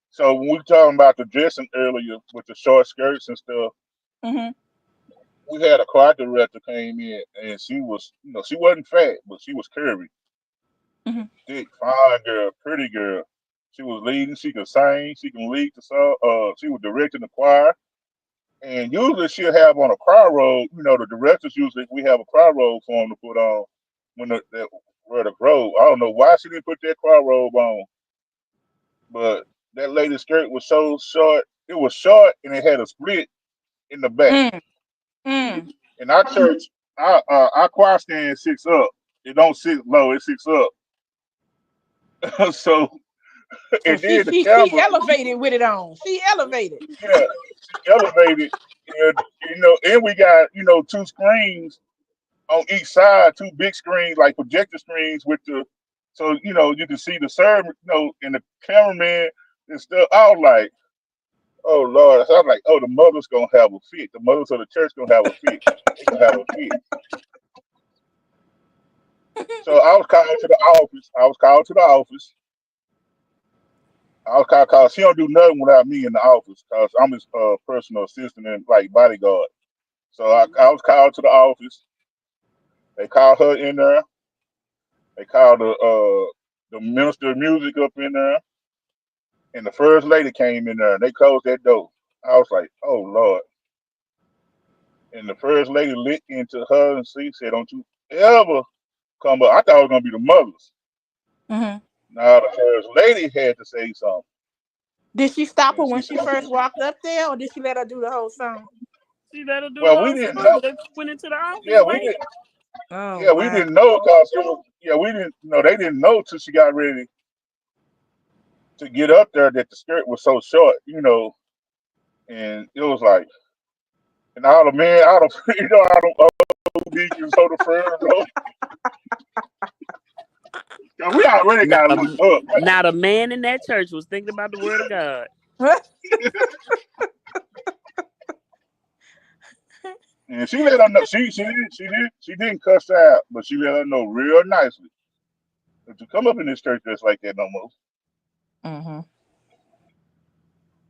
so when we talking about the dressing earlier with the short skirts and stuff, Mm-hmm. we had a choir director came in, and she was, she wasn't fat, but she was curvy, Mm-hmm. thick, fine girl, pretty girl. She was leading. She could sing. She can lead the song. She was directing the choir. And usually she'll have on a choir robe. The directors usually we have a choir robe for them to put on when the where the robe. I don't know why she didn't put that choir robe on, but that lady's skirt was so short. It was short and it had a split in the back. Mm, mm. In our church, our choir stand six up. It don't sit low. It sits up. So So and she then the she she camera, elevated with it on. She elevated. yeah, she elevated. And, and we got two screens on each side, two big screens like projector screens with the so you can see the server, and the cameraman and stuff. I was like, oh Lord, so I was like, oh, the mother's gonna have a fit. The mothers of the church gonna have a fit. They gonna have a fit. So I was called to the office. I was called to the office. I was called because he don't do nothing without me in the office because I'm his personal assistant and like bodyguard. So I was called to the office. They called her in there. They called the minister of music up in there, and the first lady came in there, and they closed that door. I was like, "Oh Lord!" And the first lady lit into her, and she said, "Don't you ever come up." I thought it was gonna be the mothers. Mm-hmm. Now the first lady had to say something, Did she stop her and when she she said, first walked up there, or did she let her do the whole song? She let her do the "Well, we whole didn't song. know. They went into the office Yeah, we late. didn't. Oh Yeah, we wow. didn't know because yeah, we didn't. No, they didn't know till she got ready to get up there that the skirt was so short. And it was like, and all the men, all the all the old deacons, all the friends, we already Not got to a, look up. not a man in that church was thinking about the word of God. And she let her know. She didn't cuss her out, but she let her know real nicely that you come up in this church just like that no more. Mm-hmm.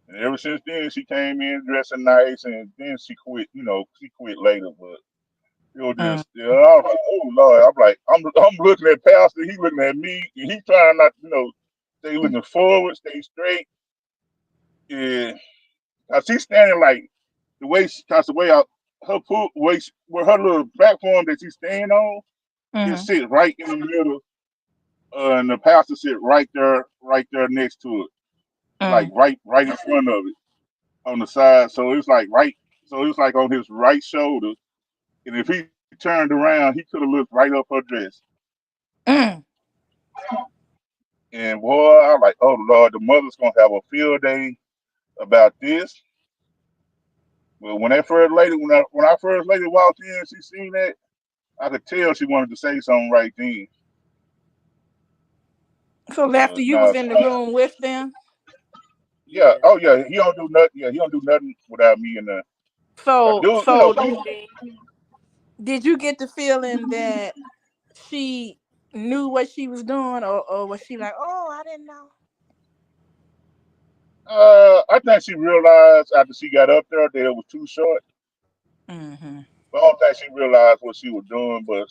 And ever since then, she came in dressing nice, and then she quit. She quit later, but it was Mm. just I was like, oh Lord, I'm like, I'm looking at Pastor, he looking at me, and he trying not, stay looking forward, stay straight, and she's standing like cause the way out her pool, where her little platform that she's standing on. It Mm-hmm. sits right in the middle, and the pastor sit right there next to it, like Mm. right in front of it on the side. So it's like so it's like on his right shoulder. And if he turned around, he could have looked right up her dress. Mm. And boy, I was like, oh Lord, the mother's gonna have a field day about this. But when that first lady, when our first lady walked in, she seen that. I could tell she wanted to say something right then. So after But you was no, in the room with them, yeah, oh yeah, he don't do nothing. Yeah, he don't do nothing without me and the so dude. You know, so did you get the feeling that she knew what she was doing, or was she like, oh, I didn't know? I think she realized after she got up there that it was too short. Mm-hmm. But I don't think she realized what she was doing. But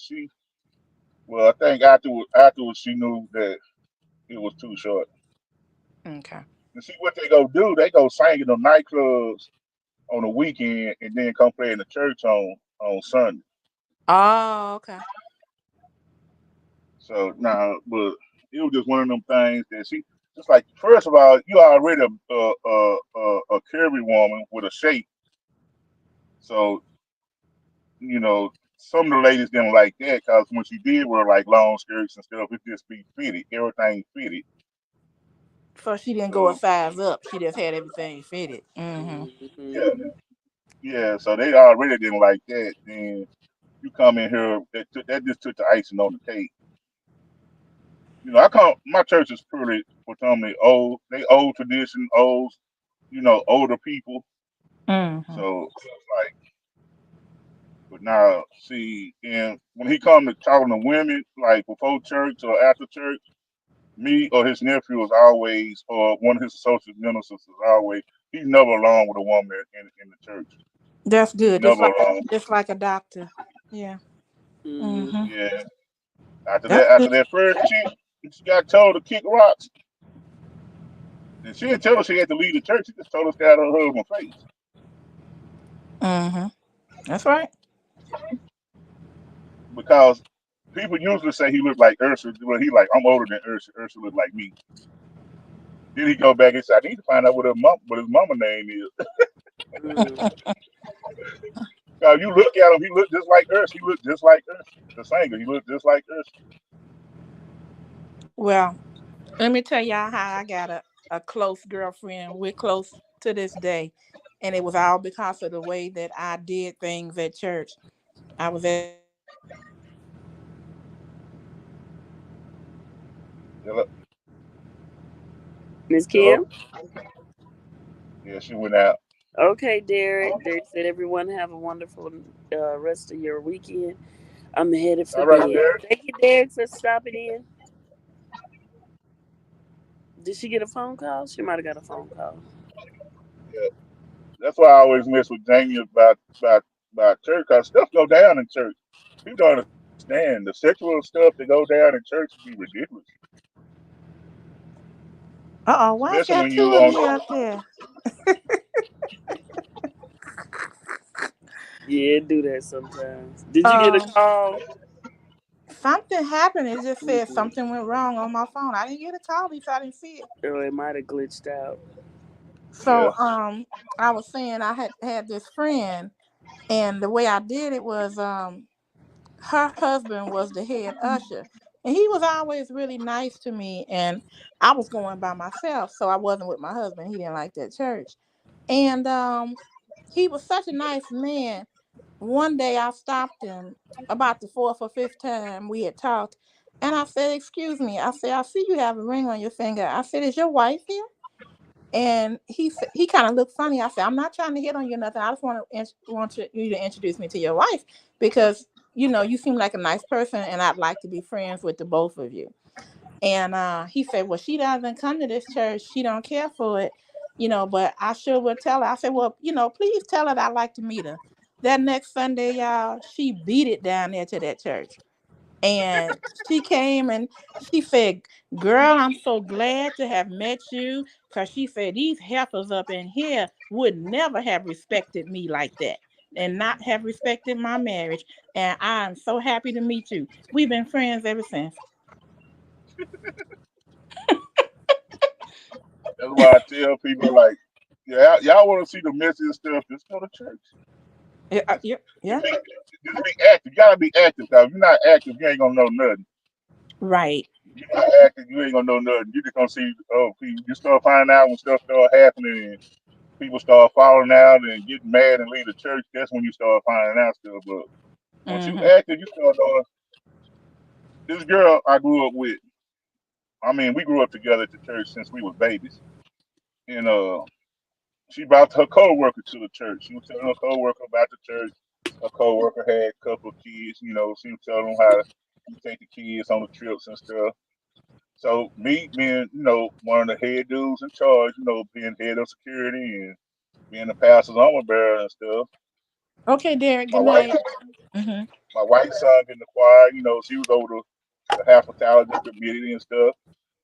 well, I think afterwards she knew that it was too short. Okay. And see what they go do? They go sing in the nightclubs on the weekend and then come play in the church on Sunday. Oh, okay. So now, but it was just one of them things that she. It's like first of all, you already a curvy woman with a shape, so some of the ladies didn't like that because when she did wear like long skirts and stuff, it just be fitted, everything fitted. So she didn't go a So size up. She just had everything fitted. Mm-hmm. yeah, Mm-hmm. yeah. So they already didn't like that. Then you come in here, that just took the icing on the cake. I come. My church is pretty predominantly old. They old tradition, older people. Mm-hmm. So it's like, but now see, and when he come to talking to women, like before church or after church, me or his nephew was always, or one of his associate ministers is always. He's never alone with a woman in the church. That's He's good. never alone. Just like a doctor. Yeah. Mm-hmm. Mm-hmm. Yeah. After That's that, good. after that first chick, she got told to kick rocks, and she didn't tell us she had to leave the church. She just told us to have her husband face. Mm-hmm. That's right. Because people usually say he looked like Ursula, but he like I'm older than Ursula. Ursula looked like me. Then he go back and say I need to find out what his mama name is. Mm. Now you look at him, he looked just like Ursula. He looked just like Ursula, the singer. He looked just like Ursula. Well, let me tell y'all how I got a close girlfriend. We're close to this day. And it was all because of the way that I did things at church. I was at church one Sunday and I was Hello? Miss Hello? Kim? Yeah, she went out. Okay, Derek. Derek said everyone have a wonderful rest of your weekend. I'm headed for All right, bed. Derek. Thank you, Derek, for stopping in. Did she get a phone call? She might have got a phone call. Yeah, that's why I always mess with Jamie about church, cause stuff go down in church. People don't understand the sexual stuff that go down in church be ridiculous, uh-oh, why is especially when got you two of on. me up there? Yeah, do that sometimes. Did you get a Um, call? Something happened. It just said Mm-mm. something went wrong on my phone. I didn't get a call, at least I didn't see it. Or it might have glitched out. So Yeah, I was saying I had this friend, and the way I did it was her husband was the head usher, and he was always really nice to me, and I was going by myself, so I wasn't with my husband. He didn't like that church. And he was such a nice man. One day I stopped him about the fourth or fifth time we had talked, and I said, "Excuse me." I said, "I see you have a ring on your finger." I said, "Is your wife here?" And he kind of looked funny. I said, "I'm not trying to hit on you or nothing. I just want you to introduce me to your wife because you seem like a nice person, and I'd like to be friends with the both of you." And he said, "Well, she doesn't come to this church. She don't care for it, but I sure will tell her." I said, "Well, please tell her that I'd like to meet her." That next Sunday, y'all, she beat it down there to that church. And she came and she said, "Girl, I'm so glad to have met you." Because she said, "These heifers up in here would never have respected me like that and not have respected my marriage. And I'm so happy to meet you. We've been friends ever since." that's why I tell people like, yeah, y'all want to see the messy stuff? Just go to church. Yeah, Just, yeah, just yeah. be, just be active. You gotta be active. Cause if you're not active, you ain't gonna know nothing. Right. If you're not active, you ain't gonna know nothing. You just gonna see. Oh, you start finding out when stuff start happening. people start falling out and getting mad and leave the church, that's when you start finding out stuff. But once you Mhm. active, you start knowing this girl I grew up with. I mean, we grew up together at the church since we was babies. And she brought her coworker to the church. She was telling her coworker about the church. Her coworker had a couple of kids. You know, she was telling them how to take the kids on the trips and stuff. So me being, one of the head dudes in charge, being head of security and being the pastor's armor bearer and stuff. Okay, Derek. My Good wife, night. Mhm. my wife sung in the choir. She was over the hospitality committee and stuff.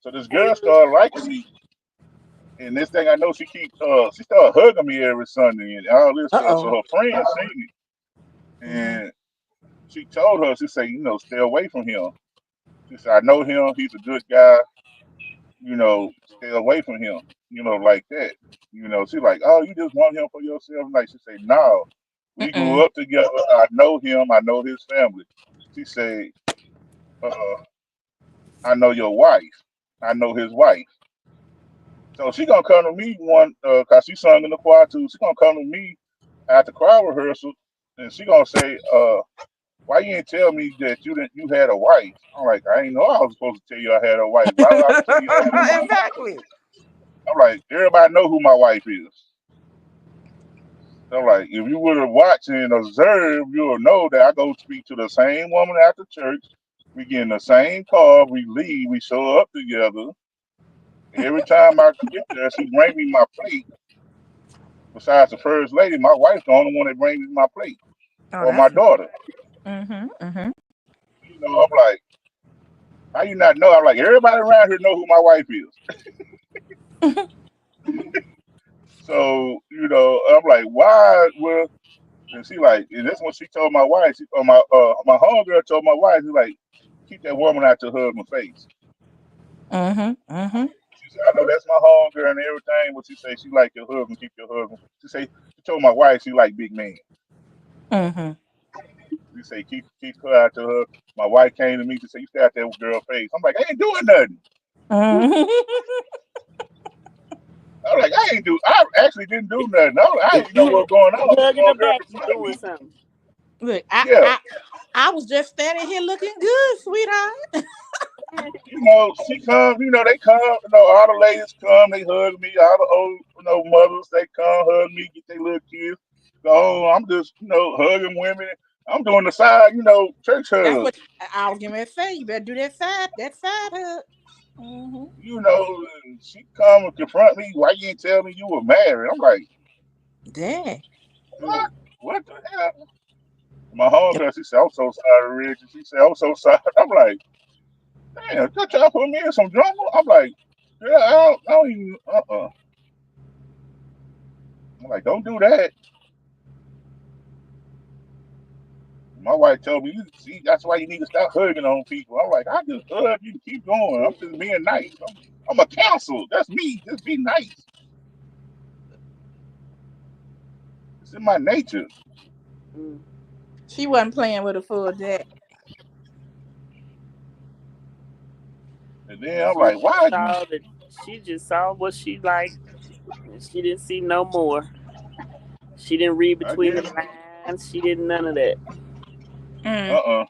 So this Hey, girl started liking me, and this thing I know, she started hugging me every Sunday and all this uh stuff. So oh. her friend seen it, Mhm. and she told her, she said, stay away from him. She said, I know him. He's a good guy. Stay away from him. Like that. She like, oh, you just want him for yourself. Like she said, no, we grew Mm-mm. up together. I know him. I know his family. She said, I know your wife. I know his wife. So she gonna come to me cause she sung in the choir too. She gonna come to me at the choir rehearsal, and she gonna say, why you didn't tell me that you had a wife? I'm like, I ain't know I was supposed to tell you I had a wife. Why would I tell you I had a wife? Exactly. I'm like, everybody know who my wife is. So I'm like, if you would have watched and observed, you'll know that I go speak to the same woman after church. We get in the same car, we leave, we show up together. Every time I get there, she bring me my plate. Besides the first lady, my wife's the only one that brings me my plate, Oh, or my that's nice. daughter. Mhm. Mhm. I'm like, how you not know? I'm like, everybody around here know who my wife is. So, I'm like, why? Well, and she like, and that's when she told my wife, or my homegirl told my wife, she's like, keep that woman out your husband's face. Mhm. Mhm. She said, I know that's my homegirl and everything, but she said she like your husband, keep your husband. She told my wife she like big man. Mhm. She said, keep her out to her. My wife came to me to say, you stay out that girl face. I'm like, I ain't doing nothing. Mhm. I'm like, I actually didn't do nothing. I If didn't know you what was going on. you This hugging little her girl back, you confronted doing me. something. Look, Yeah. I was just standing here looking good, sweetheart. She come, they come, all the ladies come, they hug me, all the old, mothers, they come, hug me, get their little kids. So I'm just, hugging women. I'm doing the side, church That's hug. what I was getting ready to say. You better do that side hug. Mhm. And she come and confront me. Why you didn't tell me you were married? I'm like, Dang. what? What the hell? My homegirl, she said, I'm so sorry, Reggie. She said, I'm so sorry. I'm like, damn, you trying to put me in some drama? I'm like, yeah, I don't even, I'm like, don't do that. My wife told me, you see, that's why you need to stop hugging on people. I'm like, I just hug you to keep going. I'm just being nice. I'm a counsel. That's me. Just be nice. It's in my nature. Mm. She wasn't playing with a full deck. And then I'm She like, just why you? saw that. She just saw what she liked, and she didn't see no more. She didn't read I between the guess. lines. She didn't none of that. Mm. Uh-uh.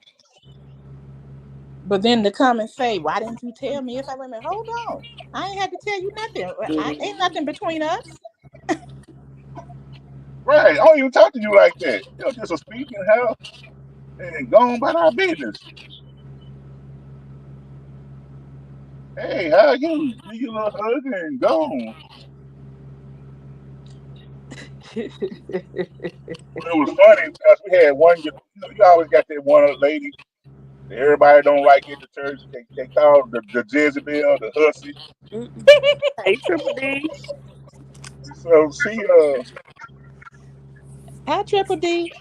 But then to come and say, "Why didn't you tell me?" If I remember, hold on, I ain't had to tell you nothing. Ain't Mm. nothing between us. Right. I don't even talk to you like that. Just a speak and how and go on about our business. Hey, how you? Give you a little hug and go on. But it was funny because we had one, you always got that one lady that everybody don't like at the church. They call the Jezebel, the hussy. Mm. Hey, Triple D. So Hi, Triple D.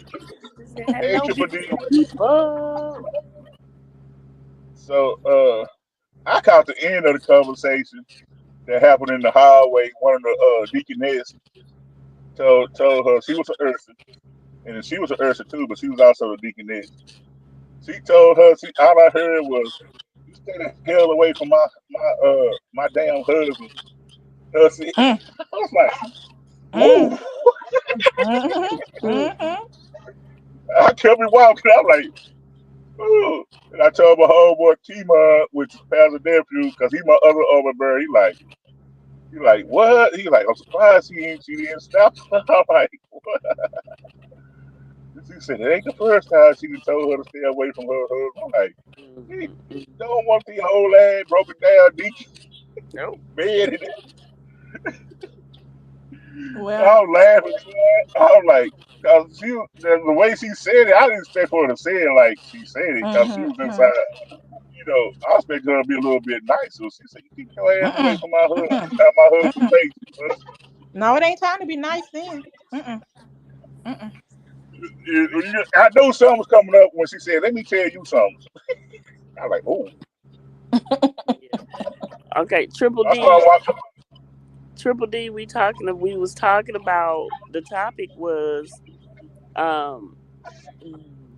She said, hey, "Hello, Triple D. beautiful people." So I caught the end of the conversation that happened in the hallway. One of the deaconess told her she was an Ursa, and she was an Ursa too, but she was also a deaconess. She told her, all I heard was, "You stay the hell away from my damn husband." Hussy. Mm, I was like, Mm. Woo! Mm-hmm. Mm-hmm. I kept me walking. I'm like, ooh. And I told my homeboy Kima, which is Pastor nephew, because he my other overbearer. He like, what? He like, I'm surprised she didn't stop. I'm like, what? She said it ain't the first time she done told her to stay away from her husband. I'm like, he don't want the whole ass broken down deacon Nope. bed. And Well. I'm laughing. I'm like, cause the way she said it, I didn't expect her to say it like she said it, cause she was Mm-hmm. inside. I expected her to be a little bit nicer. She said, "You keep your ass away Mm-mm. from my husband. Mm-mm. It's not my husband's Mm-mm. face." No, it ain't time to be nice then. Mm-mm. Mm-mm. I know something was coming up when she said, "Let me tell you something." I was like, "Oh." Yeah. Okay, Triple I started D. watching. Triple D. We was talking about the topic was um.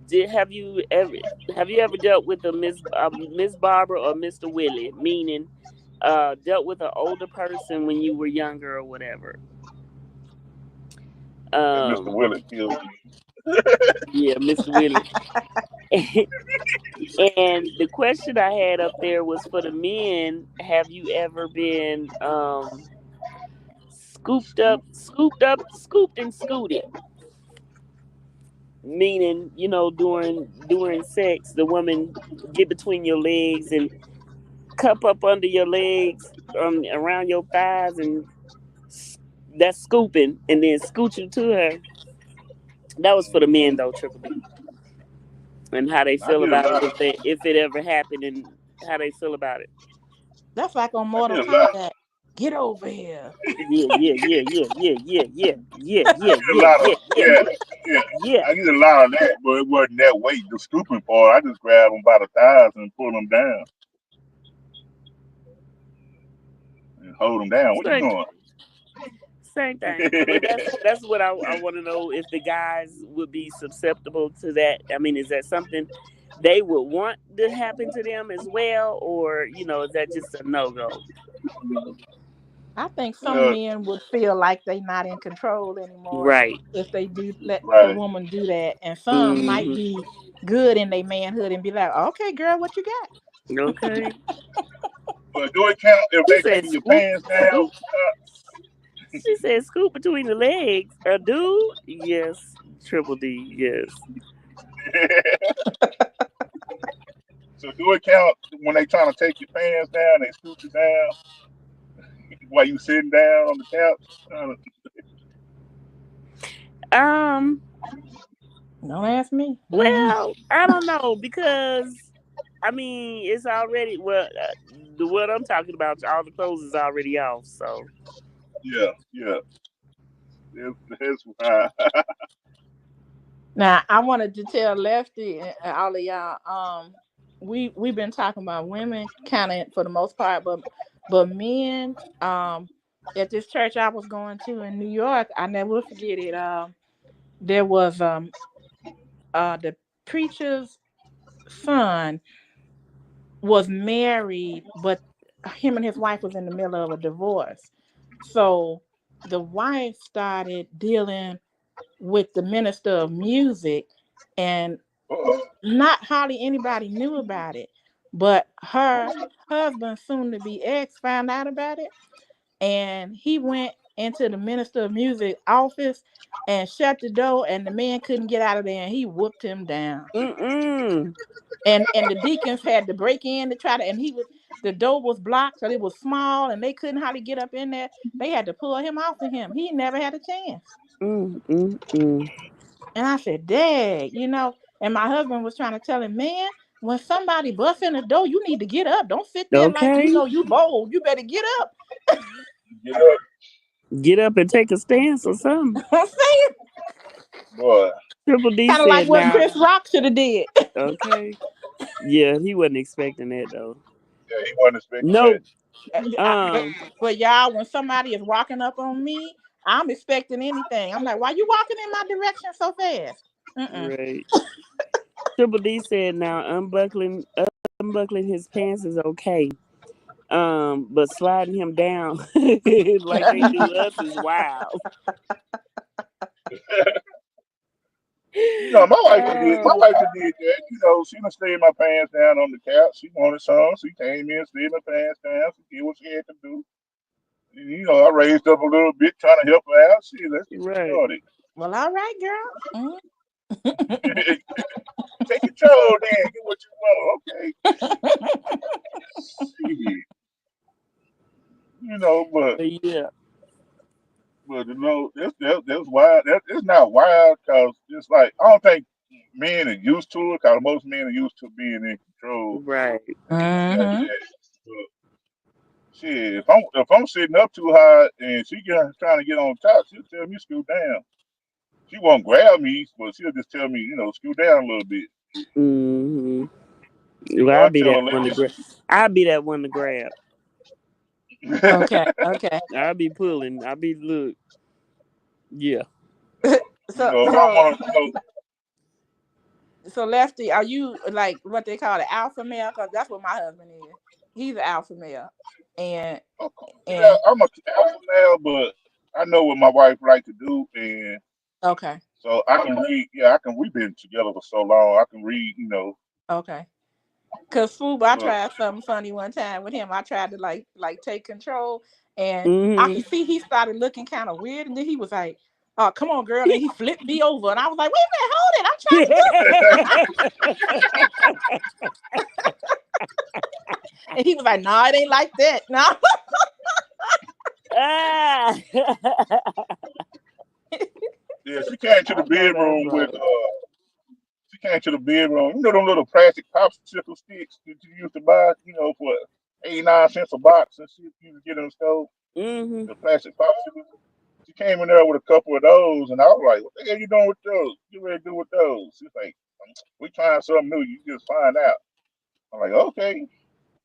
Did have you ever dealt with a Miss Barbara or Mr. Willie? Meaning, dealt with an older person when you were younger or whatever. And Mr. Um. Willis killed me. Yeah, Mr. Willie. And the question I had up there was for the men. Have you ever been scooped and scooted? Meaning, during sex, the woman get between your legs and cup up under your legs, around your thighs, and that's scooping, and then scoot you to her. That was for the men though, Triple D, and how they I feel did a about it lot of. if it ever happened, and how they feel about it. That's like on I Mortal did a lot. Kombat. Get over here. Yeah, yeah, yeah, yeah, yeah, yeah, yeah, yeah, I yeah, did a yeah, lot of. yeah, yeah, Yeah, yeah. yeah. I did a lot of that, but it wasn't that weight. The scooping part, I just grabbed them by the thighs and pull them down and hold them down. What you Same doing? thing. Same thing. But that's what I want to know, if the guys would be susceptible to that. I mean, is that something they would want to happen to them as well, or is that just a no go? I think some Well, men would feel like they not in control anymore Right. if they do let the right. woman do that. And some might Hmm. be good in their manhood and be like, okay, girl, what you got? Okay. But do it count if She they said taking your scoop, pants down? scoop. She said scoop between the legs. A dude? Yes. Triple D. Yes. So do it count when they trying to take your pants down? They scoot you down while you sitting down on the couch. Um. Don't ask me. Mm-hmm. Well, I don't know, because I mean it's already, the what I'm talking about. All the clothes is already off. So. Yeah, yeah. That's why. Now I wanted to tell Lefty and all of y'all, we've been talking about women kind of for the most part, but men, at this church I was going to in New York, I never will forget it. There was the preacher's son was married, but him and his wife was in the middle of a divorce. So the wife started dealing with the minister of music, and Uh-oh. not hardly anybody knew about it. But her husband, soon to be ex, found out about it, and he went into the minister of music office and shut the door, and the man couldn't get out of there, and he whooped him down. Mm-mm. And the deacons had to break in to try to, and he was, the door was blocked, so it was small, and they couldn't hardly get up in there. They had to pull him off of him. He never had a chance. Mm-mm. And I said, Dad, and my husband was trying to tell him, man, when somebody busts in the door, you need to get up. Don't sit there like Okay. you bold. You better get up. Get up, Get up and take a stance or something. I'm saying, boy. Triple D kind of like said what now. Chris Rock should have did. Okay. Yeah, he wasn't expecting that though. Yeah, he wasn't expecting that. No. But Um. y'all, when somebody is walking up on me, I'm expecting anything. I'm like, why you walking in my direction so fast? Mm-mm. Right. Triple D said now unbuckling his pants is okay. But sliding him down like they do us is wild. You know, my wife done did. My Oh, wife done did that. You know, she done stayed my pants down on the couch. She wanted some. She came in, stayed my pants down. She did what she had to do. And, you know, I raised up a little bit, trying to help her out. See, let's get you right. started. Well, all right, girl. Take control, then. Get what you want. Okay. Shit. You know, But yeah, but you know, that's wild. It's not wild because it's like I don't think men are used to it because most men are used to being in control. right. They ain't got Mm-hmm. that. But shit, if I'm sitting up too high and she trying to get on top, she'll tell me scoot down. She won't grab me, but she'll just tell me, scoot down a little bit. Mm-hmm. You Well, know, I'll I be tell that her let one to me. grab. I'll be that one to grab. Okay. Okay. I'll be pulling. I'll be look. Yeah. So If I so want to, so Lefty, are you like what they call the alpha male? Because that's what my husband is. He's an alpha male, and yeah, and I'm a alpha male, but I know what my wife like to do, and okay, so I can read. Yeah, I can. We've been together for so long. I can read. okay. Cause Swoop, I But tried something funny one time with him. I tried to like take control, and I Mm-hmm. could see he started looking kind of weird, and then he was like, "Oh, come on, girl!" And he flipped me over, and I was like, "Wait a minute, hold it! I'm trying to do it." And he was like, "No, it ain't like that." No. Ah. yeah, she came to the I know that's bedroom with. right. She came to the bedroom. You know them little plastic popsicle sticks that you used to buy. For 89 cents a box and shit you can get in the store. Mm-hmm. The plastic popsicles. She came in there with a couple of those, and I was like, "What the hell you doing with those? You ready to do with those?" She's like, "We trying something new. You just find out." I'm like, "Okay."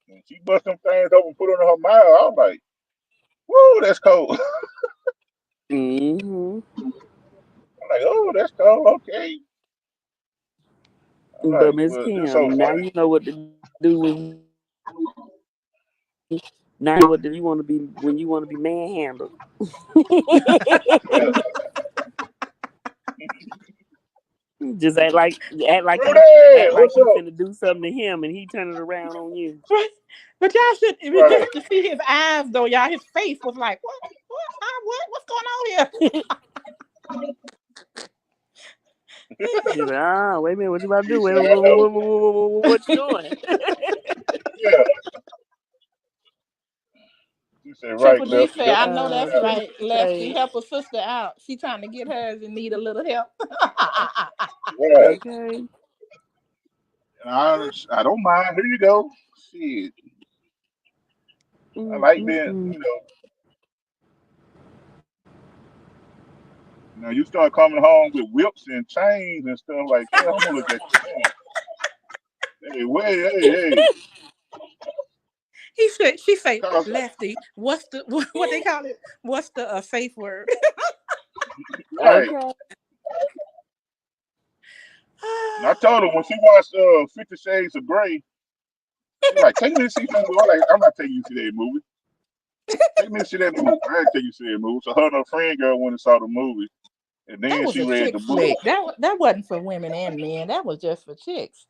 And she bust them things open, put it in her mouth. I was like, "Woo, that's cold." Mm-hmm. I'm like, "Oh, that's cold. Okay." I'm But like, Miss "Well, it's so Kim, now funny." you know what to do when now you know what to you want to be when you want to be manhandled. Yeah. Just act like you Rudy, act like what's you up? finna do something to him, and he turn it around on you. But but y'all should it was Right. just to see his eyes though, y'all. His face was like, what's going on He's like, ah, wait a minute, what you about to He do? said, Wait, I know. what you doing? Yeah. He said, right, Triple D lefty. said, That's I know that's Triple right. D Lefty, say, help a sister out. She trying to get hers and need a little help. right. okay. And I don't mind. Here you go. Shit. I like being, Mm-mm-mm. you start coming home with whips and chains and stuff like that. I'm gonna look at you. Man, hey, wait, hey, hey. She say, Cause, Lefty, what's the what they call it? What's the safe word? right. Okay. And I told her when she watched 50 Shades of Grey, she like, take me to see something. I'm like, I'm not taking you to that movie. Take me to see that movie. I ain't take you to see that movie. So her and her friend girl went and saw the movie. And That then was she a read chick the book. flick. That wasn't for women and men. That was just for chicks.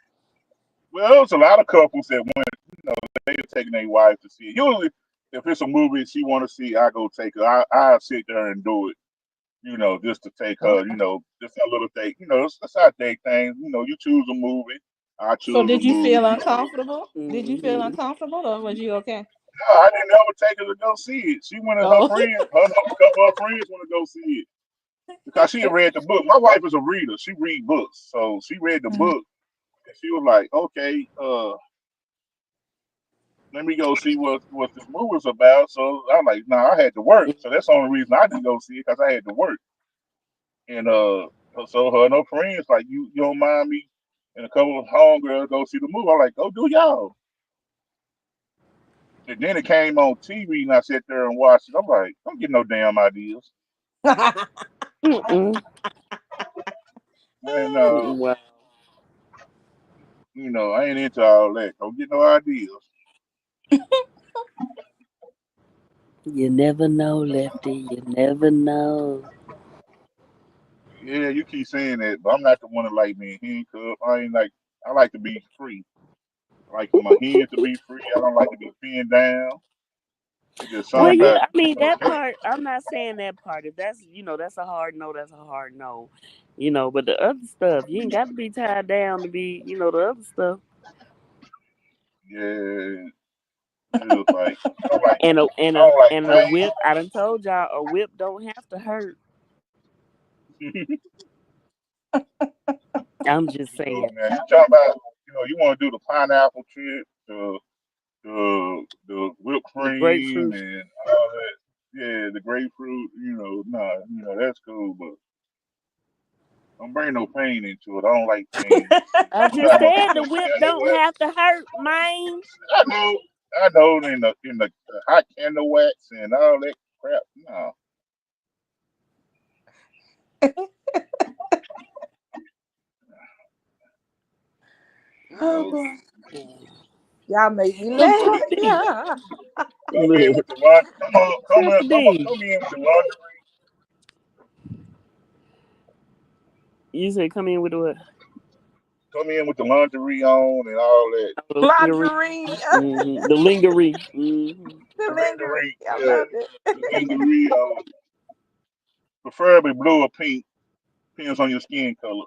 Well, there was a lot of couples that went, they were taking their wife to see it. Usually, if it's a movie she want to see, I go take her. I sit there and do it, just to take her, Okay. just a little date. That's how date things. You choose a movie, I So choose a did you movie. feel uncomfortable? Did you feel Mm-hmm. uncomfortable or was you okay? No, I didn't ever take her to go see it. She wanted her Oh. friends, her and a couple of her friends want to go see it because she had read the book. My wife is a reader; she read books, so she read the Mhm. book and she was like, "Okay, let me go see what this movie's about." So I'm like, "Nah, I had to work, so that's the only reason I didn't go see it because I had to work." And so her and her friends like, "You don't mind me and a couple of homegirls go see the movie?" I'm like, "Go do y'all." And then it came on TV, and I sat there and watched it. I'm like, "Don't get no damn ideas." Mm-mm. And Wow. I ain't into all that. Don't get no ideas. You never know, Lefty. You never know. Yeah, you keep saying that, but I'm not the one that like being handcuffed. I ain't like. I like to be free. I like for my hands to be free. I don't like to be pinned down. It's just Well, something yeah, about I mean that hand. part. I'm not saying that part. If that's that's a hard no. That's a hard no. But the other stuff, you ain't got to be tied down to be the other stuff. Yeah, it was like I don't like. And a and I a don't like and a whip. I done told y'all a whip don't have to hurt. pain. I'm just saying Now you talking about you want to do the pineapple trip, the whipped the cream grapefruit. and all that. Yeah, the grapefruit. Nah, that's cool, but don't bring no pain into it. I don't like pain. I I'm just not gonna be said the no whip candle don't wax. have to hurt, man. I know, I know. In the hot candle wax and all that crap. No, you Oh know, boy. Y'all make me come laugh. Triple in, D. Yeah. come in Look, with the laundry. Come on, Triple D. come in with the laundry. You said come in with the what? Come in with the lingerie on and all that. Oh, the lingerie. Lingerie. The lingerie. The The lingerie. lingerie, I yeah, love it. the lingerie on. Preferably blue or pink. Depends on your skin color.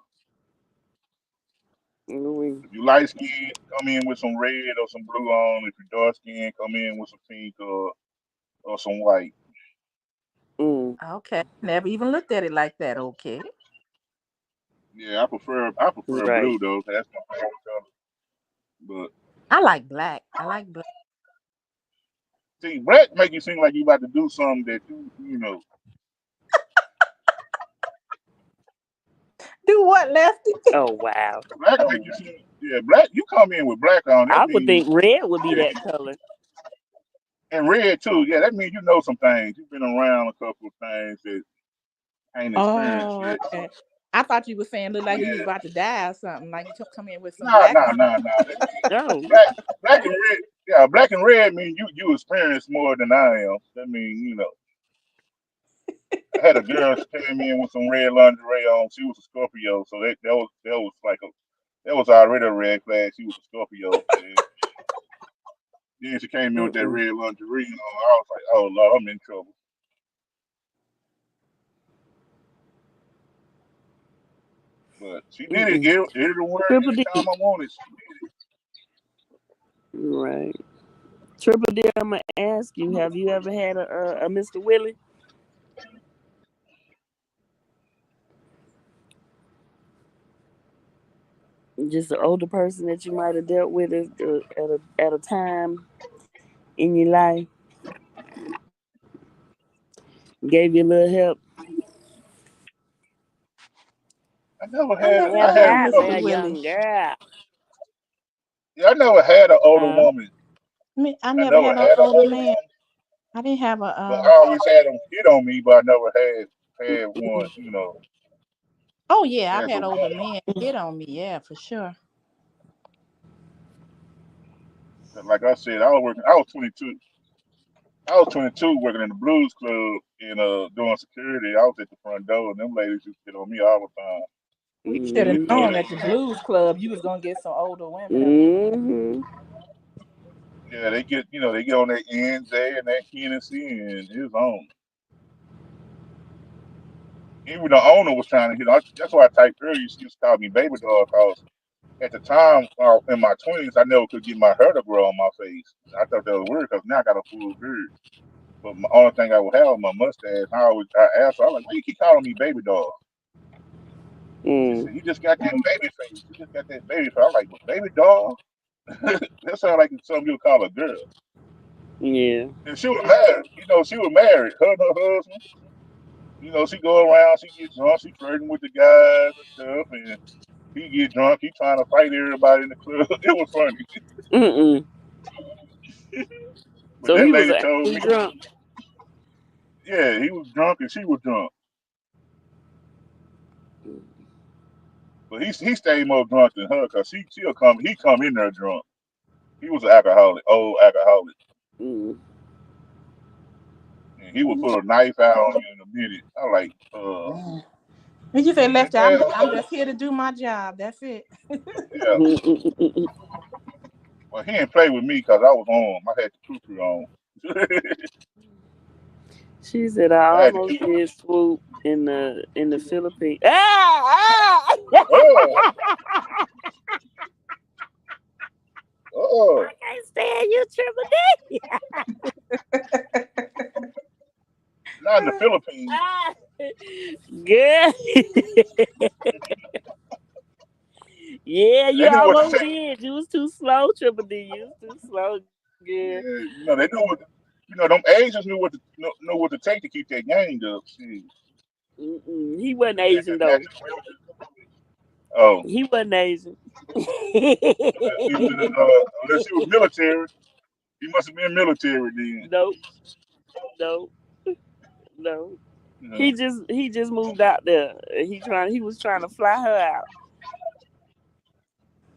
Mm. If you light skin, come in with some red or some blue on. If you're dark skin, come in with some pink or some white. Mm. Okay. Never even looked at it like that. Okay. Yeah, I prefer Right. blue though. That's my favorite color. But I like black. I like black. see, black make you seem like you about to do something that you know. Do what, Lefty? Oh wow. Black make you seem yeah. Black you come in with black on. That I would means think red would be yeah, that color. and red too. Yeah, that means you know some things. You've been around a couple of things that ain't experienced Oh, yet. okay. I thought you were saying look like you was Yeah, about to die or something. Like you come in with some nah, black nah, on. nah, nah. That mean Oh. black and red. Yeah, black and red mean you experience more than I am. That mean I had a girl she came in with some red lingerie on. She was a Scorpio, so that was like that was already a red flag. She was a Scorpio. And then she came in with that Mm-mm. red lingerie on. I was like, oh Lord, I'm in trouble. But she did it. Mm-mm. Every word, Triple anytime D. I wanted. She Right. Triple D. I'm gonna ask you. Have you ever had a Mr. Willie? Just an older person that you might have dealt with at a time in your life, gave you a little help. I never I had. never I Help had had no a out Mr. there, couple. Willie. young girl. Yeah, I never had an older Huh? woman. I I never never had no had an older older man. woman, I didn't have a but I always had them hit on me. But I never had one. Oh yeah, I've As a had older woman. men hit on me. Yeah, for sure. 'Cause like I said, I was working. I was 22. I was 22 working in the blues club and doing security. I was at the front door, and them ladies used to get on me all the time. We should have Mm-hmm. known at the blues club you was gonna get some older women up in. Mm-hmm. Yeah, they get on that NJ and that Hennessy, and it's on. Even the owner was trying to hit. That's why I typed earlier. She used to call me baby doll, cause at the time in my 20s, I never could get my hair to grow on my face. I thought that was weird because now I got a full beard. But my only thing I would have was my mustache. I asked her, I was like, why you keep calling me baby doll? She Mm. said, you just got that baby face. You just got that baby face. I was like, but baby doll? That sounds like something you would call a girl. Yeah. And she was married. She was married. Her and her husband. She go around, she get drunk, she flirting with the guys and stuff, and he get drunk, he trying to fight everybody in the club. It was funny. Mm-mm. But So that he was lady told actually me, drunk. yeah, he was drunk and she was drunk. But he stayed more drunk than her because he come in there drunk. He was an alcoholic, old alcoholic. Mm. he would put a knife out on you in a minute. I'm like, And you say, that Lefty, man, I'm just here to do my job. That's it. yeah. Well, he didn't play with me because I was home. I had the tutu on. She said I I had to almost keep. did swoop in the Philippines. Ah! Oh, I oh. can't stand you, Triple D. Not in the Philippines. Ah! Girl. Yeah, They you knew what to almost take. did. You was too slow, Triple D. You was too slow, girl. Yeah, they knew what. Them Asians knew what to take to keep their gangs up. See, Mm-mm. He wasn't they had Asian that though. natural ability. Oh, He wasn't Asian. unless he was military, he must have been military then. Nope, nope, no. You know. He just moved out there. He was trying to fly her out.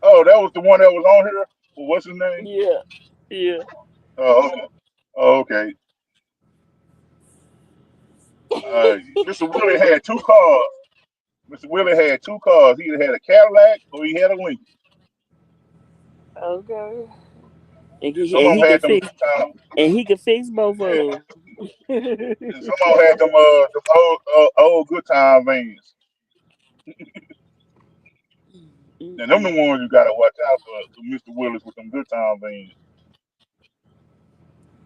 Oh, that was the one that was on here. Well, what's his name? Yeah, yeah. Oh, okay. Oh, okay. Mr. Willie had two cars. Mr. Willie had two cars. He either had a Cadillac or he had a Lincoln. Okay. And And some of them had them good time. he could fix both Yeah, of them. and some of them had them old good time vans. Now them the Mm-mm. ones you gotta watch out for Mr. Willis with them good time vans.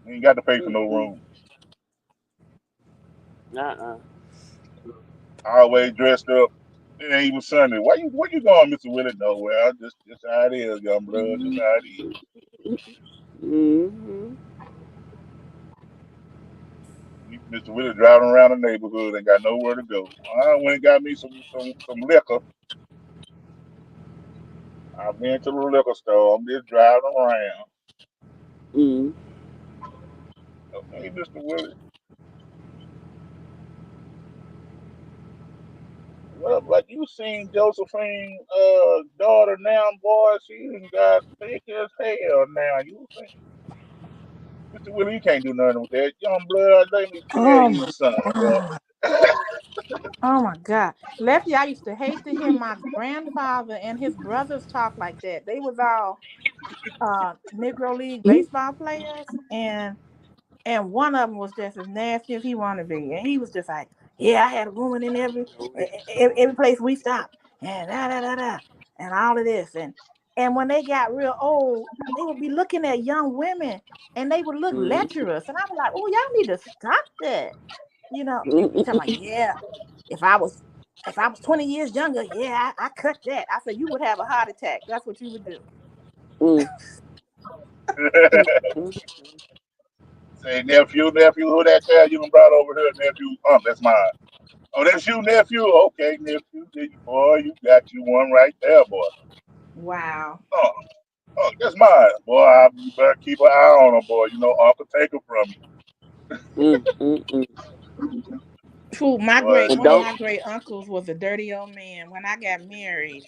He ain't got to pay for no Mm-mm. room. Uh-uh. Always dressed up. It ain't even Sunday. Where you going, Mr. Willis? Nowhere. Just how it is, young blood. Just how it is. Mm-hmm. Mr. Willis driving around the neighborhood and got nowhere to go. I went and got me some liquor. I've been to the liquor store. I'm just driving around. Mm. Okay, Mr. Willis. Well, but you seen Josephine daughter now, boy. She done got thick as hell now. You think Mr. Willis, you can't do nothing with that. Young blood, let me tell Oh you my something, boy. God. Oh my God. Lefty, I used to hate to hear my grandfather and his brothers talk like that. They was all Negro League baseball players, and one of them was just as nasty as he wanted to be. And he was just like, yeah, I had a woman in every place we stopped, and da da da da, and all of this. And when they got real old, they would be looking at young women, and they would look Mm. lecherous. And I was like, oh, y'all need to stop that. He talking about, yeah, if I was if I was 20 years younger, yeah, I cut that. I said, you would have a heart attack. That's what you would do. Mm. Mm. Say, nephew, who that child you done brought over here, nephew? That's mine. Oh, that's you, nephew? Okay, nephew. Boy, you got you one right there, boy. Wow. Oh, that's mine. Boy, you better keep an eye on her, boy. Uncle take her from you. Mm. Mm. Mm. True, Boy, And one of don't. my great uncles was a dirty old man. When I got married,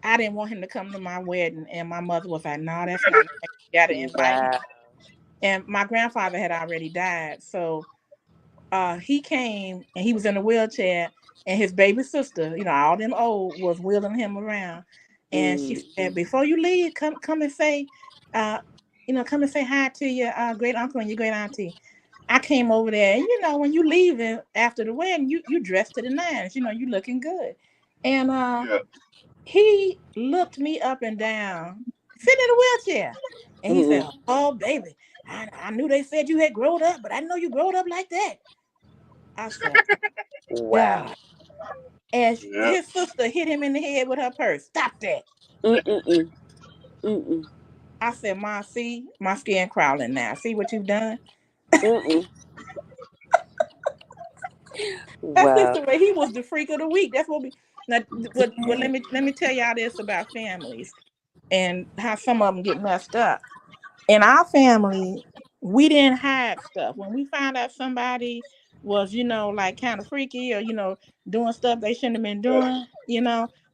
I didn't want him to come to my wedding, and my mother was like, "No, that's not nice. You got to invite him." Wow. And my grandfather had already died, so he came and he was in a wheelchair, and his baby sister, all them old, was wheeling him around. And she Mm. said, "Before you leave, come and say, uh, come and say hi to your great uncle and your great auntie." I came over there, and when you leaving after the wedding, you dressed to the nines. You looking good, and yeah. he looked me up and down, sitting in a wheelchair, and he Mm. said, "Oh, baby, I knew they said you had grown up, but I didn't know you growed up like that." I said, Wow. "God," and Yeah. his sister hit him in the head with her purse. Stop that! Mm. Mm. Mm. I said, "Ma, see my skin crawling now. See what you've done." Mm. Mm. That's just Wow. the way he was the freak of the week. That's what we now. What let me tell y'all this about families and how some of them get messed up. In our family, we didn't hide stuff. When we found out somebody was, like kind of freaky or, doing stuff they shouldn't have been doing,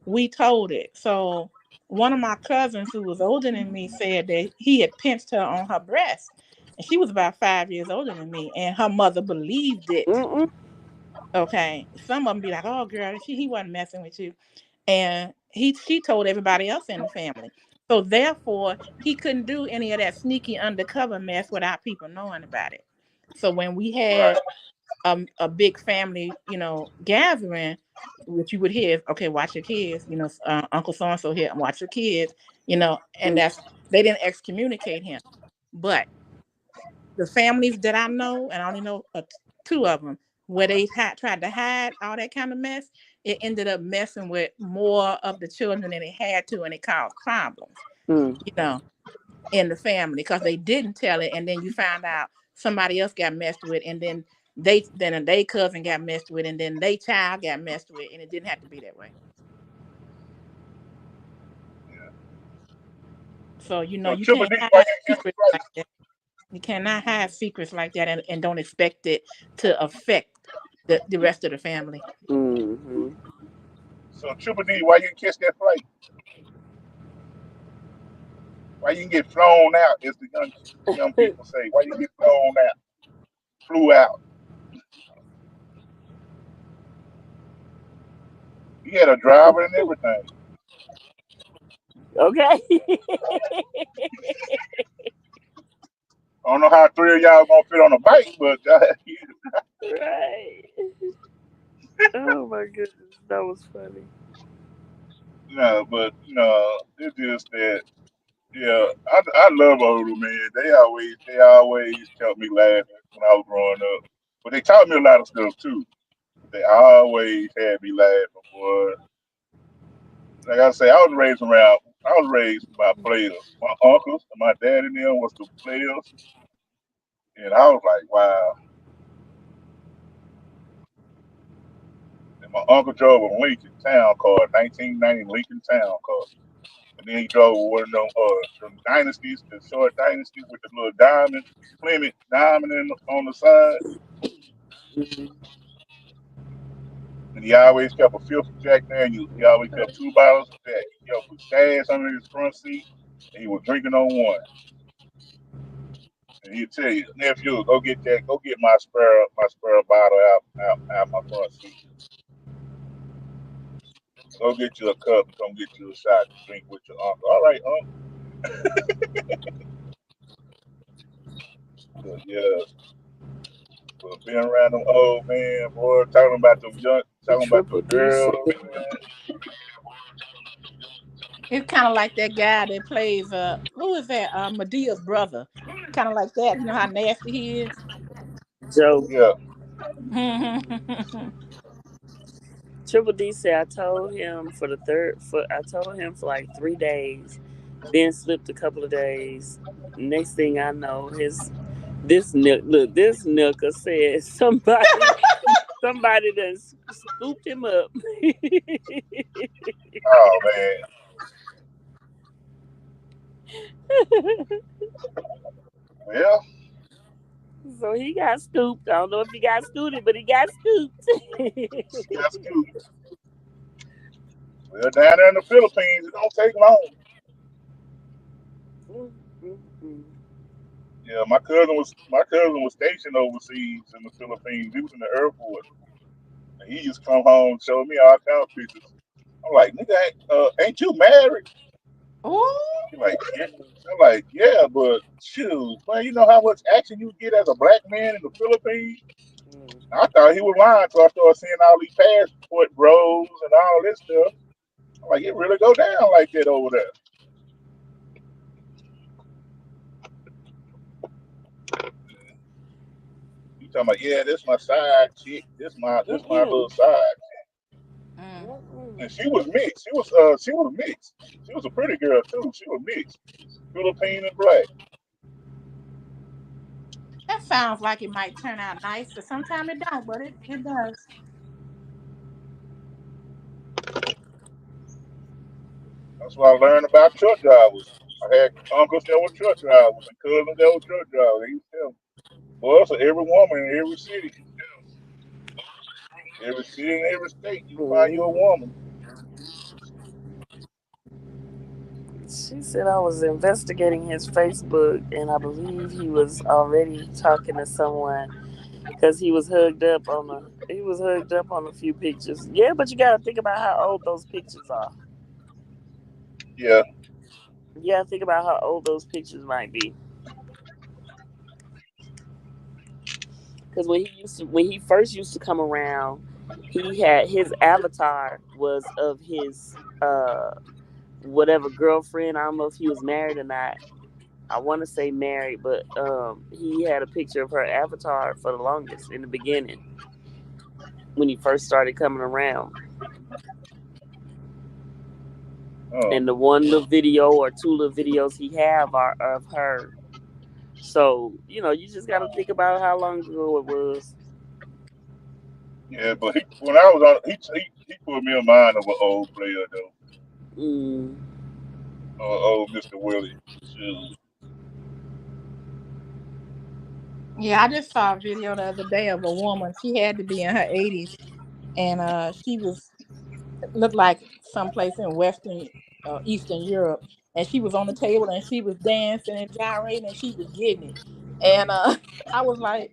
we told it. So one of my cousins who was older than me said that he had pinched her on her breast. and she was about 5 years older than me, and her mother believed it. Mm-mm. Okay, some of them be like, "Oh, girl, he wasn't messing with you," and she told everybody else in the family. So therefore, he couldn't do any of that sneaky undercover mess without people knowing about it. So when we Right. had a big family, gathering, which you would hear, okay, watch your kids, Uncle so and so here, and watch your kids, and they didn't excommunicate him, but the families that I know, and I only know two of them, where they had tried to hide all that kind of mess, it ended up messing with more of the children than it had to, and it caused problems, Mm. you know, in the family because they didn't tell it, and then you found out somebody else got messed with, and then they cousin got messed with, and then they child got messed with, and it didn't have to be that way. So So you Triple can't D, why hide you kiss the secrets plate? like that. You cannot hide secrets like that and don't expect it to affect the rest of the family. Mm-hmm. So Triple D, why you kiss that plate? Why you can get flown out, as the young people say? Why you get flown out? Flew out. He had a driver and everything. Okay. I don't know how three of y'all gonna fit on a bike, but Right. Oh my goodness, that was funny. but it's just that. Yeah, I love older men. They always kept me laughing when I was growing up. But they taught me a lot of stuff too. They always had me laughing, boy. Like I say, I was raised by players. My uncles and my dad and them was the players, and I was like, wow. And my uncle drove a Lincoln Town Car, 1990 Lincoln Town Car, and then he drove one of them dynasties, the short dynasties with the little diamond, Plymouth diamond on the side. And he always kept a fifth of Jack Daniels. He always kept two bottles of Jack. He kept put stash under his front seat, and he was drinking on one. And he'd tell you, nephew, go get my spare bottle out my front seat. Go get you a cup and come get you a shot to drink with your uncle. All right, uncle. But yeah, but being around them old man, boy, talking about them Triple D said, girls, man. It's kind of like that guy that plays who is that? Medea's brother. Kind of like that. You know how nasty he is. Joe. Yeah. Triple D said, I told him for like 3 days, then slipped a couple of days. Next thing I know, this nooker said somebody done scooped him up. Oh man. Well, So he got scooped. I don't know if he got scooted, but he got scooped. that's cute. Well, down there in the Philippines, it don't take long. Yeah, my cousin was stationed overseas in the Philippines. He was in the Air Force, and he used to come home and show me all kind of pictures. I'm like, nigga, ain't you married? Oh, He like, yeah. I'm like, yeah, but shoot, man, you know how much action you get as a black man in the Philippines? I thought he was lying until I started seeing all these passport bros and all this stuff. I'm like, it really go down like that over there. You talking about, yeah, this my side chick, this my little side. mm. And she was mixed. She was mixed. She was a pretty girl too. She was mixed, Philippine and black. That sounds like it might turn out nice, but sometimes it don't. But it does. That's what I learned about truck drivers. I had uncles that were truck drivers and cousins that were truck drivers. They used to tell me, well, so every woman in every city and every state, you find you a Mhm. woman. She said I was investigating his Facebook, and I believe he was already talking to someone because he was hugged up on a few pictures. Yeah, but you got to think about how old those pictures are. Yeah. You got to think about how old those pictures might be. Because when he first used to come around, he had his avatar was of his whatever girlfriend. I don't know if he was married or not. I want to say married, but he had a picture of her avatar for the longest in the beginning when he first started coming around. Oh, And the one little video or two little videos he have are of her. So you just got to think about how long ago it was. yeah. But when I was on, he put me in mind of an old player though, Mm, old Mr. Willie. Shoot. Yeah, I just saw a video the other day of a woman. She had to be in her 80s, and she was looked like someplace in Western, Eastern Europe, and she was on the table and she was dancing and gyrating and she was getting it, and I was like,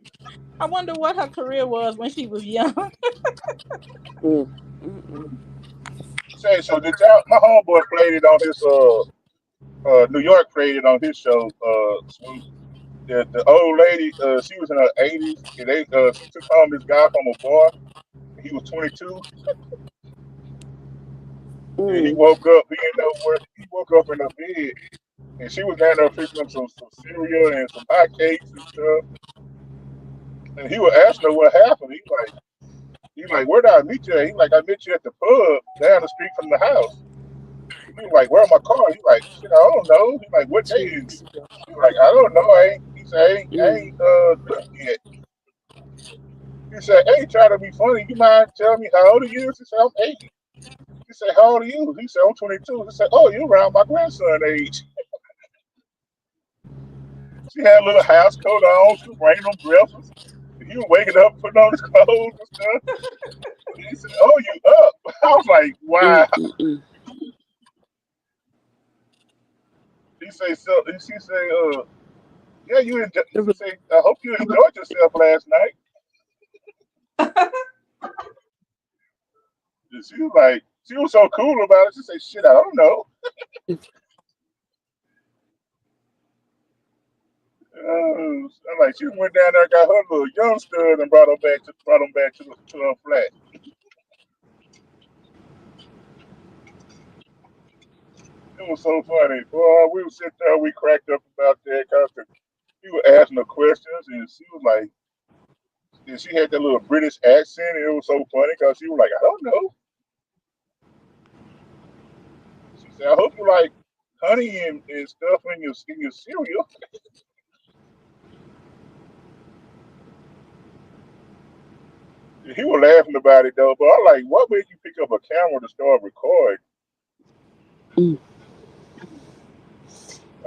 I wonder what her career was when she was young. mm, mm, mm, Say so. Did y'all? My homeboy played it on his New York played it on his show. Swoop. The old lady, she was in her 80s, and she took home this guy from a bar. And he was 22, and he mm, woke up. He didn't know where he woke up in her bed, and she was down there fixing him some cereal and some hot cakes and stuff. And he was asking her what happened. He like, where did I meet you at? He like, I met you at the pub down the street from the house. He was like, where my car? He like, shit, I don't know. He like, what day 2 weeks is it? ago. He like, I don't know. I ain't. He said, I Mm, ain't looked yet. He said, hey, try to be funny. You mind telling me how old are you? He said, I'm 80. He said, how old are you? He said, I'm 22. He said, oh, you around my grandson age. She had a little house coat on. She was wearing them dresses. He was waking up, putting on his clothes and stuff. He said, oh, you up? I was like, mm, wow. mm, mm. He say, so, she say, yeah, you enjoy, It she was- say, I hope you enjoyed yourself last night. And she was like, she was so cool about it. She said, shit, I don't know. I'm like, she went down there, got her little young stud, and brought him back to her flat. It was so funny, boy. We were sitting there, we cracked up about that because he was asking her questions, and she was like, and she had that little British accent, and it was so funny because she was like, I don't know. She said, I hope you like honey and stuff in your cereal. And he was laughing about it though, but I'm like, what made you pick up a camera to start recording? mm,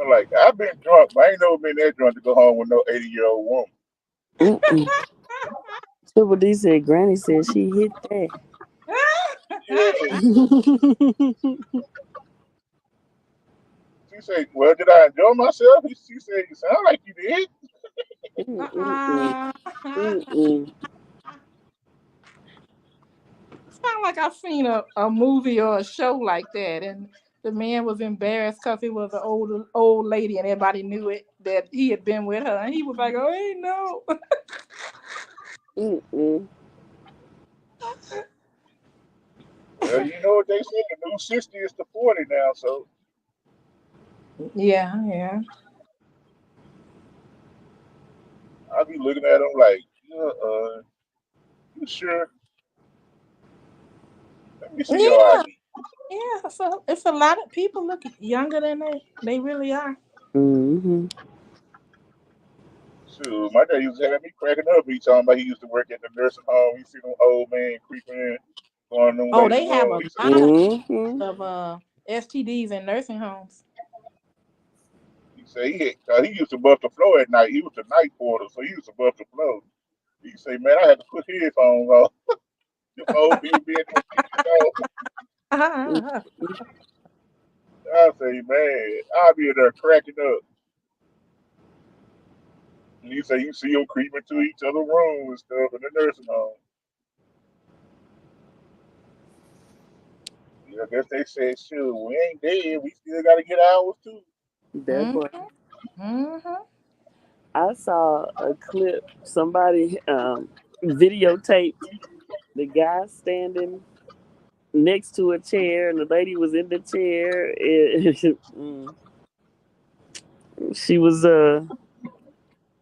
I'm like, I've been drunk, but I ain't never been that drunk to go home with no 80-year-old woman. mm, mm. Triple D said Granny said she hit that. Yeah. She said, well, did I enjoy myself? She said, you sound like you did. Mm, mm, mm, Uh-uh. mm, mm. Sound like I've seen a movie or a show like that, and the man was embarrassed because it was an old lady, and everybody knew it that he had been with her, and he was like, "Oh, ain't no." Mm, mm. Well, you know what they say, the new 60 is the 40 now, so Yeah, yeah, I'll be looking at them like, you sure? Let me see your yeah, ID. yeah. So it's a lot of people look younger than they really are. Mm-hmm. Shoot, my dad used to have me cracking up. He talking about he used to work at the nursing home. He see them old man creeping in, going in them Oh, ladies' they have room. a He said, lot Mm-hmm. of STDs in nursing homes. he used to bust the floor at night. He was the night porter, so he used to bust the floor. He say, man, I had to put headphones on. The old people being them 60 years old. Mm-hmm. I say, man, I'll be in there cracking up. And you say you see them creeping to each other's rooms and stuff in the nursing home. Yeah, I guess they said, "Shoot, we ain't dead. We still got to get ours too." That Mm-hmm. part. Mm-hmm. I saw a clip. Somebody videotaped the guy standing next to a chair, and the lady was in the chair. She was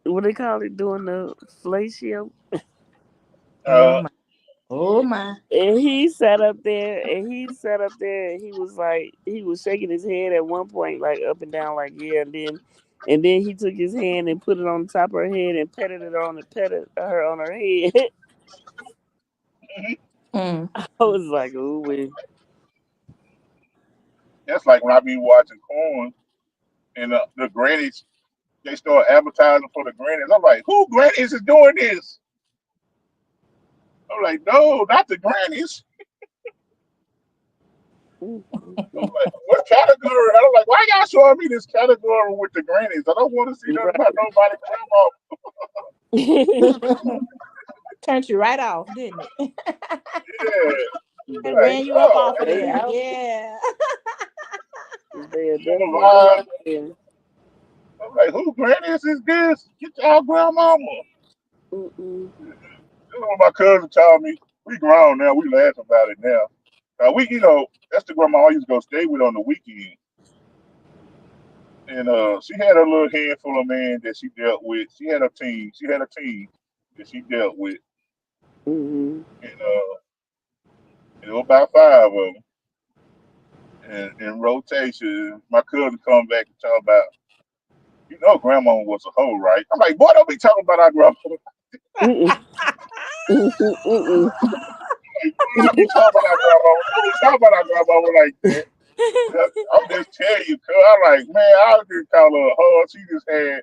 what they call it, doing the fellatio. Oh Uh, my. Oh my. And he sat up there, and he was like, he was shaking his head at one point, like up and down, like yeah, and then he took his hand and put it on top of her head and petted her on her head. Mm. I was like, ooh, we. that's like when I be watching corn and the grannies they start advertising for the grannies. I'm like, who grannies is doing this? I'm like, no, not the grannies. Mm, mm, I'm mm. like, what category? I'm like, why y'all showing me this category with the grannies? I don't want to see nothing about Right. nobody grandma. Turned you right off, didn't it? Yeah, It But like ran you up no, off of they there. out Yeah. they are on the definitely line. out there. I'm like, who grannies is this? Get y'all grandmama. Mm-mm. That's what my cousin told me. We grown now. We laugh about it now. That's the grandma I used to go stay with on the weekend. And she had a little handful of men that she dealt with. She had a team. She had a team that she dealt with, Mm-hmm. and it was about five of them. And in rotation, my cousin come back and talk about, grandma was a hoe, right? I'm like, boy, don't be talking about our grandma. Mm-mm. Mm-mm. Mm-mm. Like, boy, don't be talking about our grandma. Don't be talking about our grandma like that. I'm just telling you, cuz I'm like, man, I didn't call her a hoe. She just had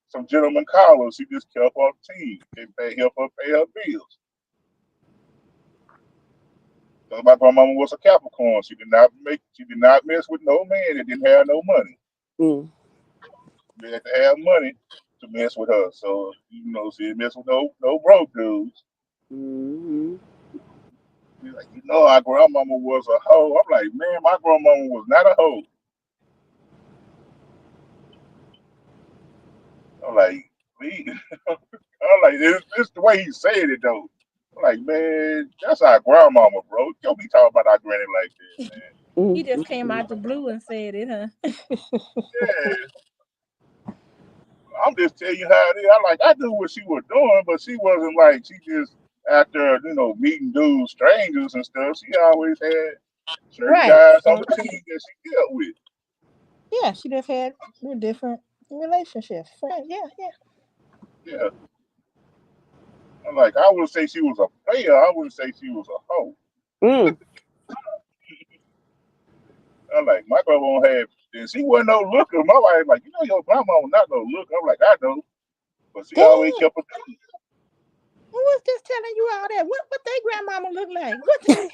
some gentleman callers. She just kept her team and help her pay her bills. So my grandmama was a Capricorn. She did not mess with no man that didn't have no money. Mm. They had to have money to mess with her. So, she didn't mess with no broke dudes. Mhm. She's like, our grandmama was a hoe. I'm like, man, my grandmama was not a hoe. I'm like, we I'm like, this the way he said it though. I'm like, man, that's our grandmama, bro. Don't be talking about our granny like that, man. He Mm, just mm, came mm. out the blue and said it, huh? Yeah, I'm just telling you how it is. I knew what she was doing, but she wasn't like she just out there, meeting dudes, strangers and stuff. She always had certain Right. guys on the team that she dealt with. Yeah, she just had different relationships. Friends. Yeah, yeah. Yeah. I'm like, I wouldn't say she was a player. I wouldn't say she was a hoe. Mm. I'm like, my grandma had, and she wasn't no looker. My wife like, your grandma was not no looker. I'm like, I know, but she always Damn. kept a. Who was just telling you all that? What they grandmama look like? What the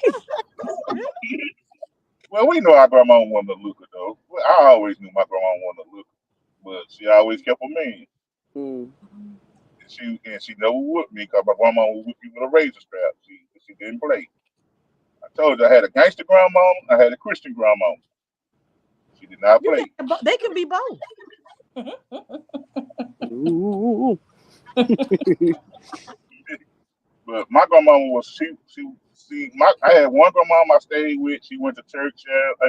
really? Well, we know our grandma wasn't a looker though. Well, I always knew my grandma wasn't a looker, but she always kept a man. Mm. And she never whooped me because my grandma would whip you with a razor strap. She didn't play. I told you I had a gangster grandma. I had a Christian grandma. She did not You can play. have they can be both. Ooh. But my grandma was I had one grandma I stayed with. She went to church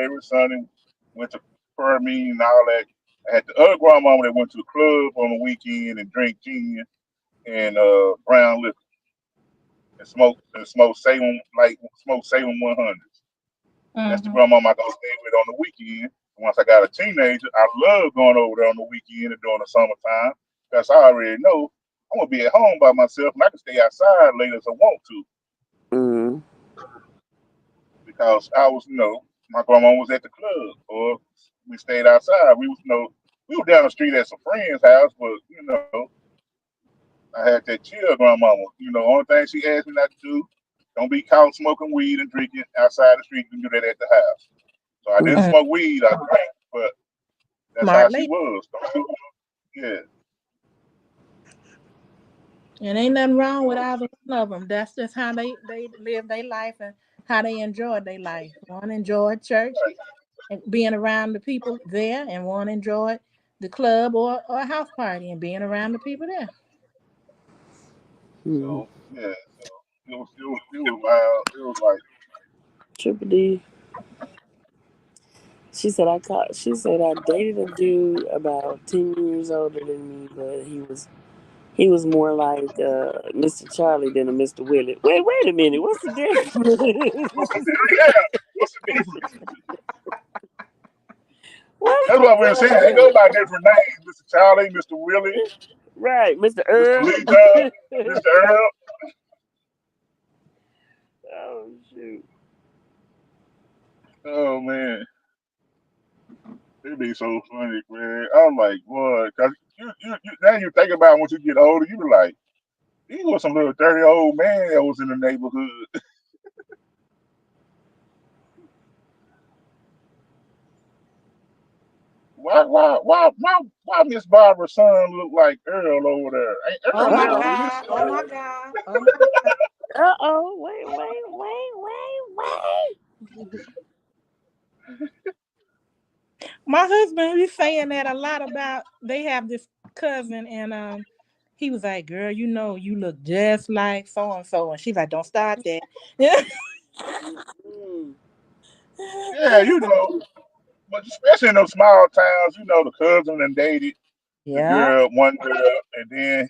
every Sunday, went to prayer meeting and all that. I had the other grandma that went to the club on the weekend and drank gin and brown liquor and smoke Salem 100s. That's the Mm-hmm. grandma I go stay with on the weekend. Once I got a teenager, I love going over there on the weekend and during the summertime because I already know I'm gonna be at home by myself and I can stay outside later if I want to Mm. because my grandma was at the club or we stayed outside. We were down the street at some friend's house, but I had that chill grandmama. Only thing she asked me not to do, don't be caught smoking weed and drinking outside the street. You can do that at the house. So I didn't Mm. Mm. smoke weed. I drank. but that's how Smart she lady. was. Yeah. And ain't nothing wrong with So, either one of them. That's just how they live their life and how they enjoy their life. One enjoyed church and being around the people there, and one enjoyed the club or a house party and being around the people there. Hmm. so yeah. So it was wild. It was like, Triple D. She said I dated a dude about 10 years older than me, but he was more like Mr. Charlie than a Mr. Willie. Wait a minute. What's the what's the difference? yeah? What's the difference? What's That's what we're the saying. They go difference? by different names. Mr. Charlie, Mr. Willie, Right, Mr. Mr. Earl. Lee Mr. Earl. Oh shoot. Oh man, it'd be so funny, man. I'm like, what? Cause you now you think about when you get older, you be like, he was some little dirty old man that was in the neighborhood. Why Miss Barbara's son look like Earl over there? Ain't Oh Earl my never Uh-oh. God! missing Oh my her? God! Oh my God! Uh-oh. Wait. My husband was saying that a lot about they have this cousin and he was like, "Girl, you know you look just like so and so," and she's like, "Don't start that." Yeah. Mm-mm. Yeah, but especially in those small towns, the cousin and dated Yeah. one girl, and then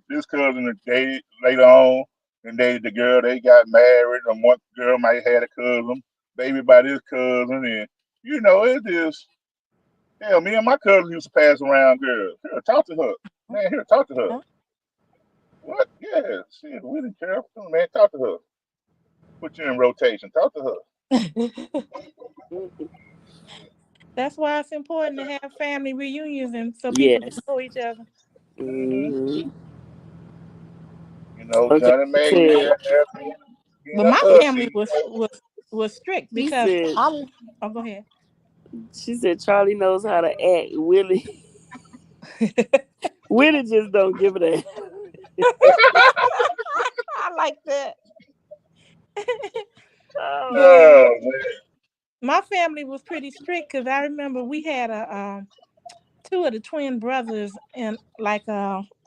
this cousin that dated later on and dated the girl. They got married, and one girl might have had a cousin, baby by this cousin, and it is. Hell, me and my cousin used to pass around girls. Here, talk to her, man. Here, talk to her. What? Yeah, shit, we didn't care. Come on, man, talk to her. Put you in rotation. Talk to her. That's why it's important to have family reunions and so people can Yes. know each other. Hmm. Hmm. Okay. Johnny She May said. being But my a family hussy. was strict She because said. I. Oh, go ahead. She said Charlie knows how to act. Willie just don't give a damn. I like that. But Oh. Oh man. my family was pretty strict because I remember we had a two of the twin brothers and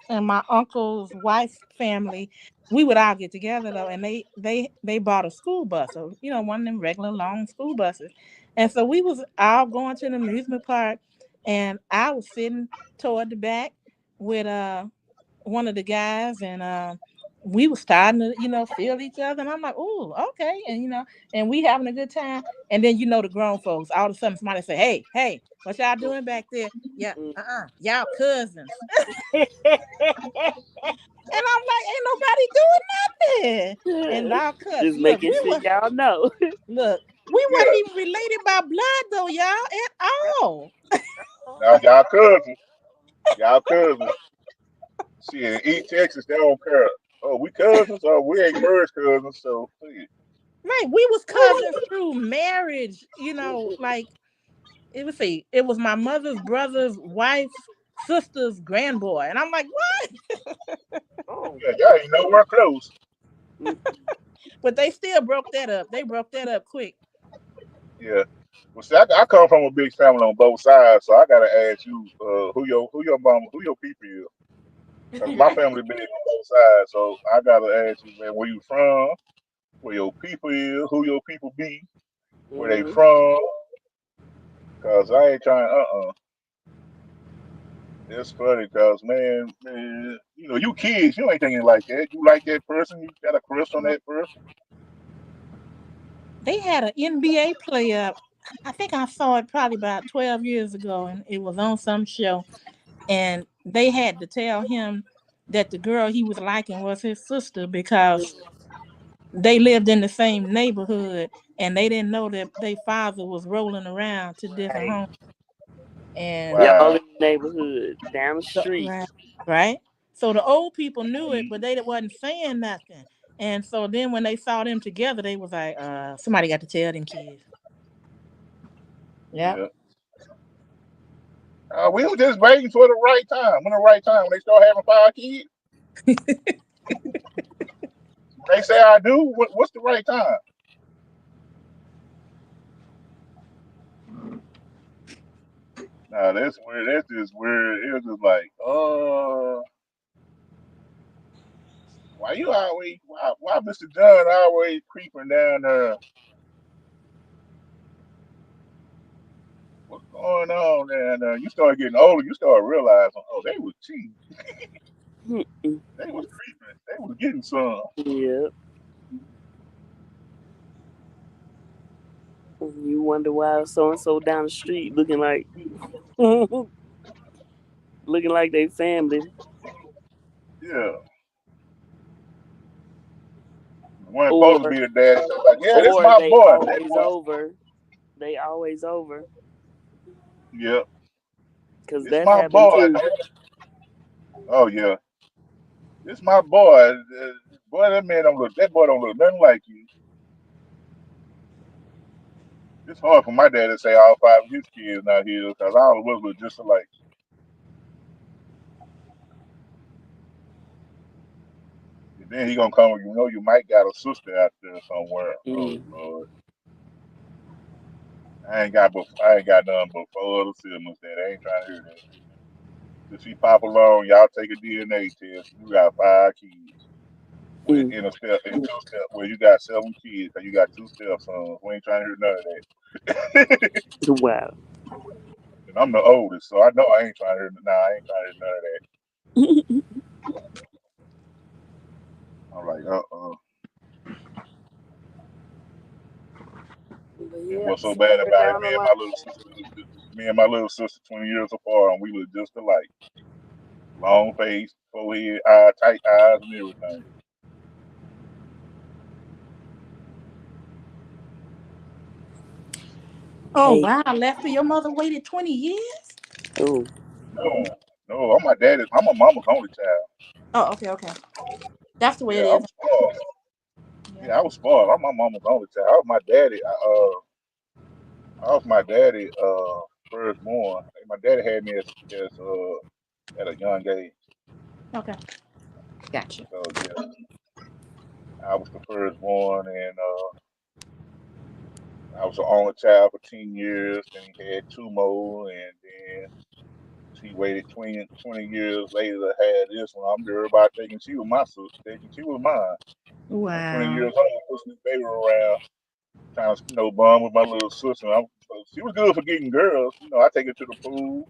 my uncle's wife's family. We would all get together though, and they bought a school bus, so one of them regular long school buses, and so we was all going to the amusement park, and I was sitting toward the back with one of the guys, and we was starting to feel each other, and I'm like, "Ooh, okay," and and we having a good time, and then the grown folks all of a sudden somebody say, "Hey, what y'all doing back there?" Yeah, y'all cousins. And I'm like, ain't nobody doing nothing. And our cousins, Just making sure y'all know. we wasn't Yeah. even related by blood though, y'all, at all. Now y'all cousins. Y'all cousins. See, in East Texas, they don't care. Oh, we cousins? Oh, we ain't first cousins, so see. Right. We was cousins through marriage, like it was my mother's brother's wife's sister's grandboy. And I'm like, what? Oh. Yeah, y'all ain't nowhere close. But they still broke that up. They broke that up quick. Yeah. Well, see, I come from a big family on both sides, so I gotta ask you, who your mama, who your people is? Cause my family big on both sides, so I gotta ask you, man, where you from? Where your people is? Who your people be? Where they Mhm. from? Cause I ain't trying. It's funny, cause man, you kids, you ain't thinking like that. You like that person, you got a crush on that person. They had an NBA player. I think I saw it probably about 12 years ago, and it was on some show. And they had to tell him that the girl he was liking was his sister because they lived in the same neighborhood and they didn't know that their father was rolling around to different Right. homes. And Y'all Wow. in the neighborhood down the street. right, right. So the old people knew it, but they wasn't saying nothing. And so then when they saw them together, they was like, somebody got to tell them kids. Yeah. Yeah. We were just waiting for the right time. When the right time, when they start having 5 kids, they say I do. What's the right time? Nah, that's weird. That's just weird. It was just like, why you always, why Mr. John always creeping down there? What's going on down there? You start getting older, you start realizing, oh, they was cheating. Mm-mm. They was creeping. They was getting some. Yep. You wonder why so and so down the street looking like looking like they family, Yeah. One supposed to or be the daddy. Like, yeah, this or my they boy. That always boy. over. They always over, Yeah. cause This that my happened boy. too. Oh yeah. This my boy. Boy, that man don't look. That boy don't look nothing like you. It's hard for my dad to say all 5 of his kids not here because all of us look just alike. And then he gonna come. You know, you might got a sister out there somewhere. Oh Mm. Lord, I ain't got none but 4 other siblings. That I ain't trying to hear that. If she pop along, y'all take a DNA test. You got 5 kids. With Mm. in two step where you got 7 kids because you got 2 stepsons. We ain't trying to hear none of that. Wow. And I'm the oldest, so I know I ain't trying to hear. Nah, I ain't trying to hear none of that. I'm like, But And yeah, what's so bad somewhere about it? down the line. Me and my little sister, 20 years apart, and we look just alike. Long face, forehead, tight eyes, and everything. Oh Hey, wow, Lester, your mother waited 20 years? oh, No, no, I'm my daddy. I'm my mama's only child. Oh, okay, okay. That's the way Yeah, it I is. was spoiled. Yeah. Yeah, I was spoiled. I'm my mama's only child. I was my daddy. I was my daddy. Firstborn. My daddy had me at a young age. Okay. Gotcha. So yeah, I was the firstborn, and I was the only child for 10 years. Then he had 2 more, and then she waited 20 years later to have this one. I'm there about thinking she was my sister, thinking she was mine. I'm 20 Wow. years old, pushing this baby around, trying to bond with my little sister. She was good for getting girls. I take her to the pool.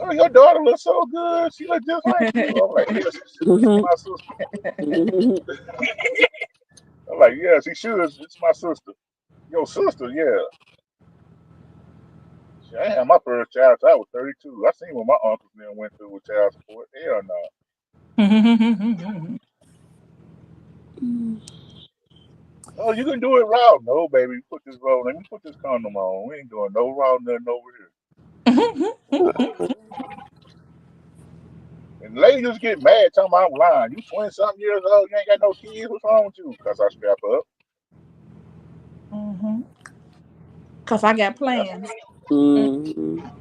Oh, your daughter looks so good. She look just like you. I'm like, yeah, she's mhm, my sister. mhm. I'm like, yeah, she should. It's my sister. Your sister, yeah. Shit, I had my first child till I was 32. I seen what my uncles then went through with child support. Hell no. Oh, you can do it raw. No, baby, put this roll. Let me put this condom on. We ain't doing no raw nothing over here. And ladies get mad talking about I'm lying. You 20 something years old, you ain't got no kids. What's wrong with you? Cause I strap up. Hmm. Cause I got Yeah, plans. Mhm.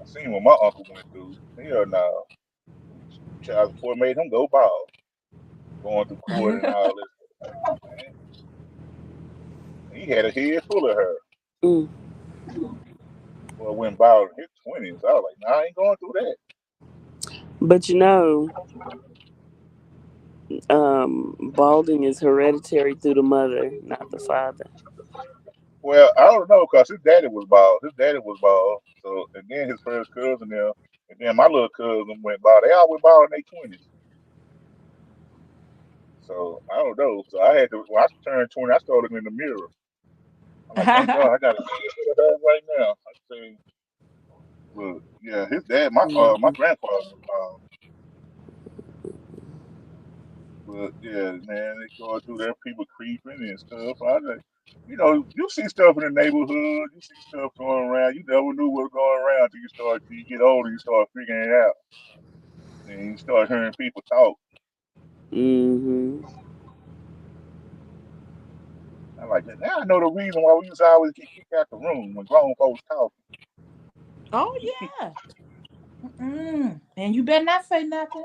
I seen what my uncle went through. Hell no. Child support made him go bald. Going through court and all this. Man, he had a head full of her. Mm. Boy went bald in his 20s. I was like, nah, I ain't going through that. But balding is hereditary through the mother, not the father. Well, I don't know, cause his daddy was bald. His daddy was bald. So, and then his first cousin there, and then my little cousin went bald. They all went bald in their 20s. So I don't know. So I had to when I turned 20, I started looking in the mirror. I'm like, thank God I got a hair right now. I say, but yeah, his dad, my Mhm. grandfather was bald. But yeah, man, they going through there, people creeping and stuff. I like, you see stuff in the neighborhood, you see stuff going around. You never knew what was going around till you get older, you start figuring it out. And you start hearing people talk. Mhm. I like that. Now I know the reason why we used to always get kicked out the room when grown folks talking. Oh yeah. And you better not say nothing.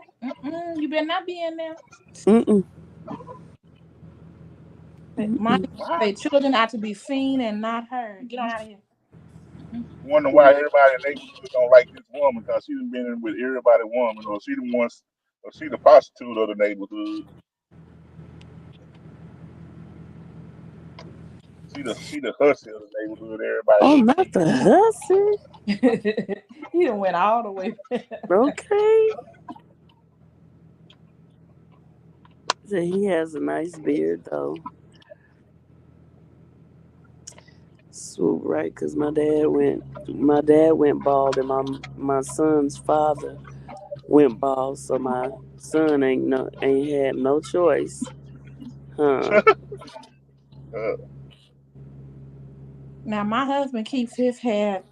You better not be in there. Mm-mm. Mine Mm-mm. Why? say children are to be seen and not heard. Get on out of here. Mm-mm. Wonder why everybody in the neighborhood don't like this woman because she done been in with everybody woman, or she the ones, or she the prostitute of the neighborhood. She the hussy of the neighborhood. Everybody Oh, go not see. the hussy. He done went all the way. Okay. So he has a nice beard though. Swoop, right? Cause my dad went bald, and my son's father went bald. So my son ain't had no choice, huh? Now my husband keeps his hair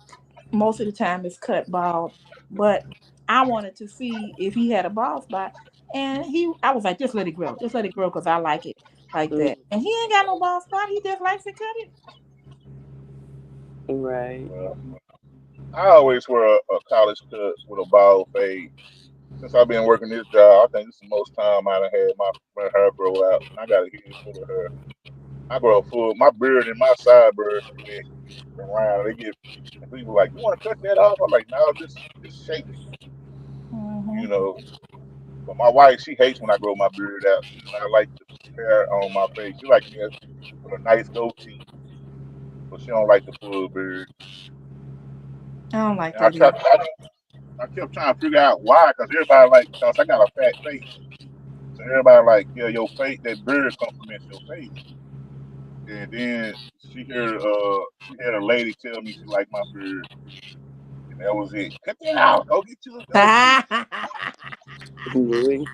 most of the time is cut bald, but I wanted to see if he had a bald spot, and I was like, just let it grow, cause I like it like Mm, that. And he ain't got no bald spot. He just likes to cut it. right. Well, I always wear a college cut with a bald fade. Since I've been working this job, I think this is the most time I done had my hair grow out, and I got a head full of hair. I grow full. My beard and my sideburns get around. They get. And people like, you want to cut that off? I'm like, no, just shape it, Hmm. you know. But my wife, she hates when I grow my beard out. And I like the hair on my face. She like me with a nice goatee, but she don't like the full beard. I don't like And I that either. kept, I, don't, I kept trying to figure out why, because everybody like, because I got a fat face. So everybody like, yeah, your face, that beard complements your face. And then she had a lady tell me she liked my beard, and that was it. Cut that out. Go get you a goatee. Really.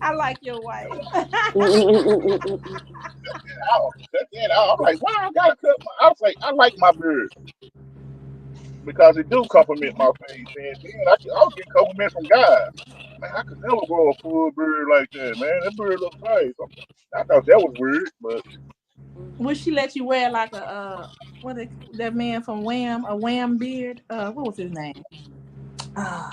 I like your wife. Out. Cut that out. I'm like, why I gotta cut my? I was like, I like my beard because it do complement my face, and then I was getting compliments from guys. Man, I could never grow a full beard like that, man. That beard looks nice. I thought that was weird, but Would she let you wear like a that man from Wham, a Wham beard? What was his name? Uh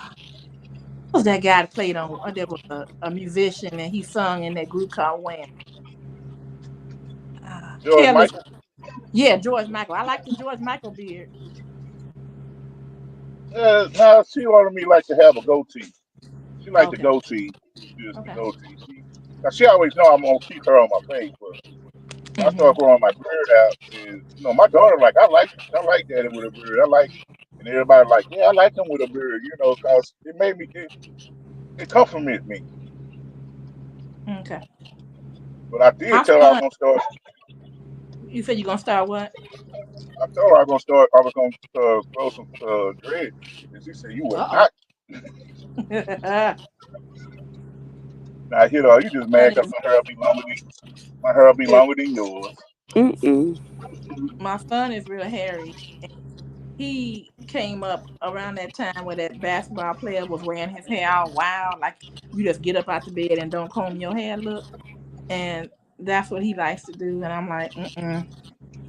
what was that guy that played on? There was a musician and he sung in that group called Wham. George Careless. Michael, Yeah, George Michael. I like the George Michael beard. nah, she wanted me like to have a goatee. She liked the Okay. goatee, just the Okay. goatee. Cause she always know I'm gonna keep her on my face, but when I Hmm. start growing my beard out, my daughter like I like that with a beard. And everybody like, yeah, I like him with a beard, cause it complimented me. Okay. But I did My tell her I was son, gonna start. you said you're gonna start what? I told her I was gonna start. I was gonna grow some dreads, and she said, "You will Uh not." oh. Now I hit her. You just mad Son because is my hair will be is longer than yours. Mm-mm. my son is real hairy. He came up around that time where that basketball player was wearing his hair all wild, like you just get up out the bed and don't comb your hair look. And that's what he likes to do. And I'm like,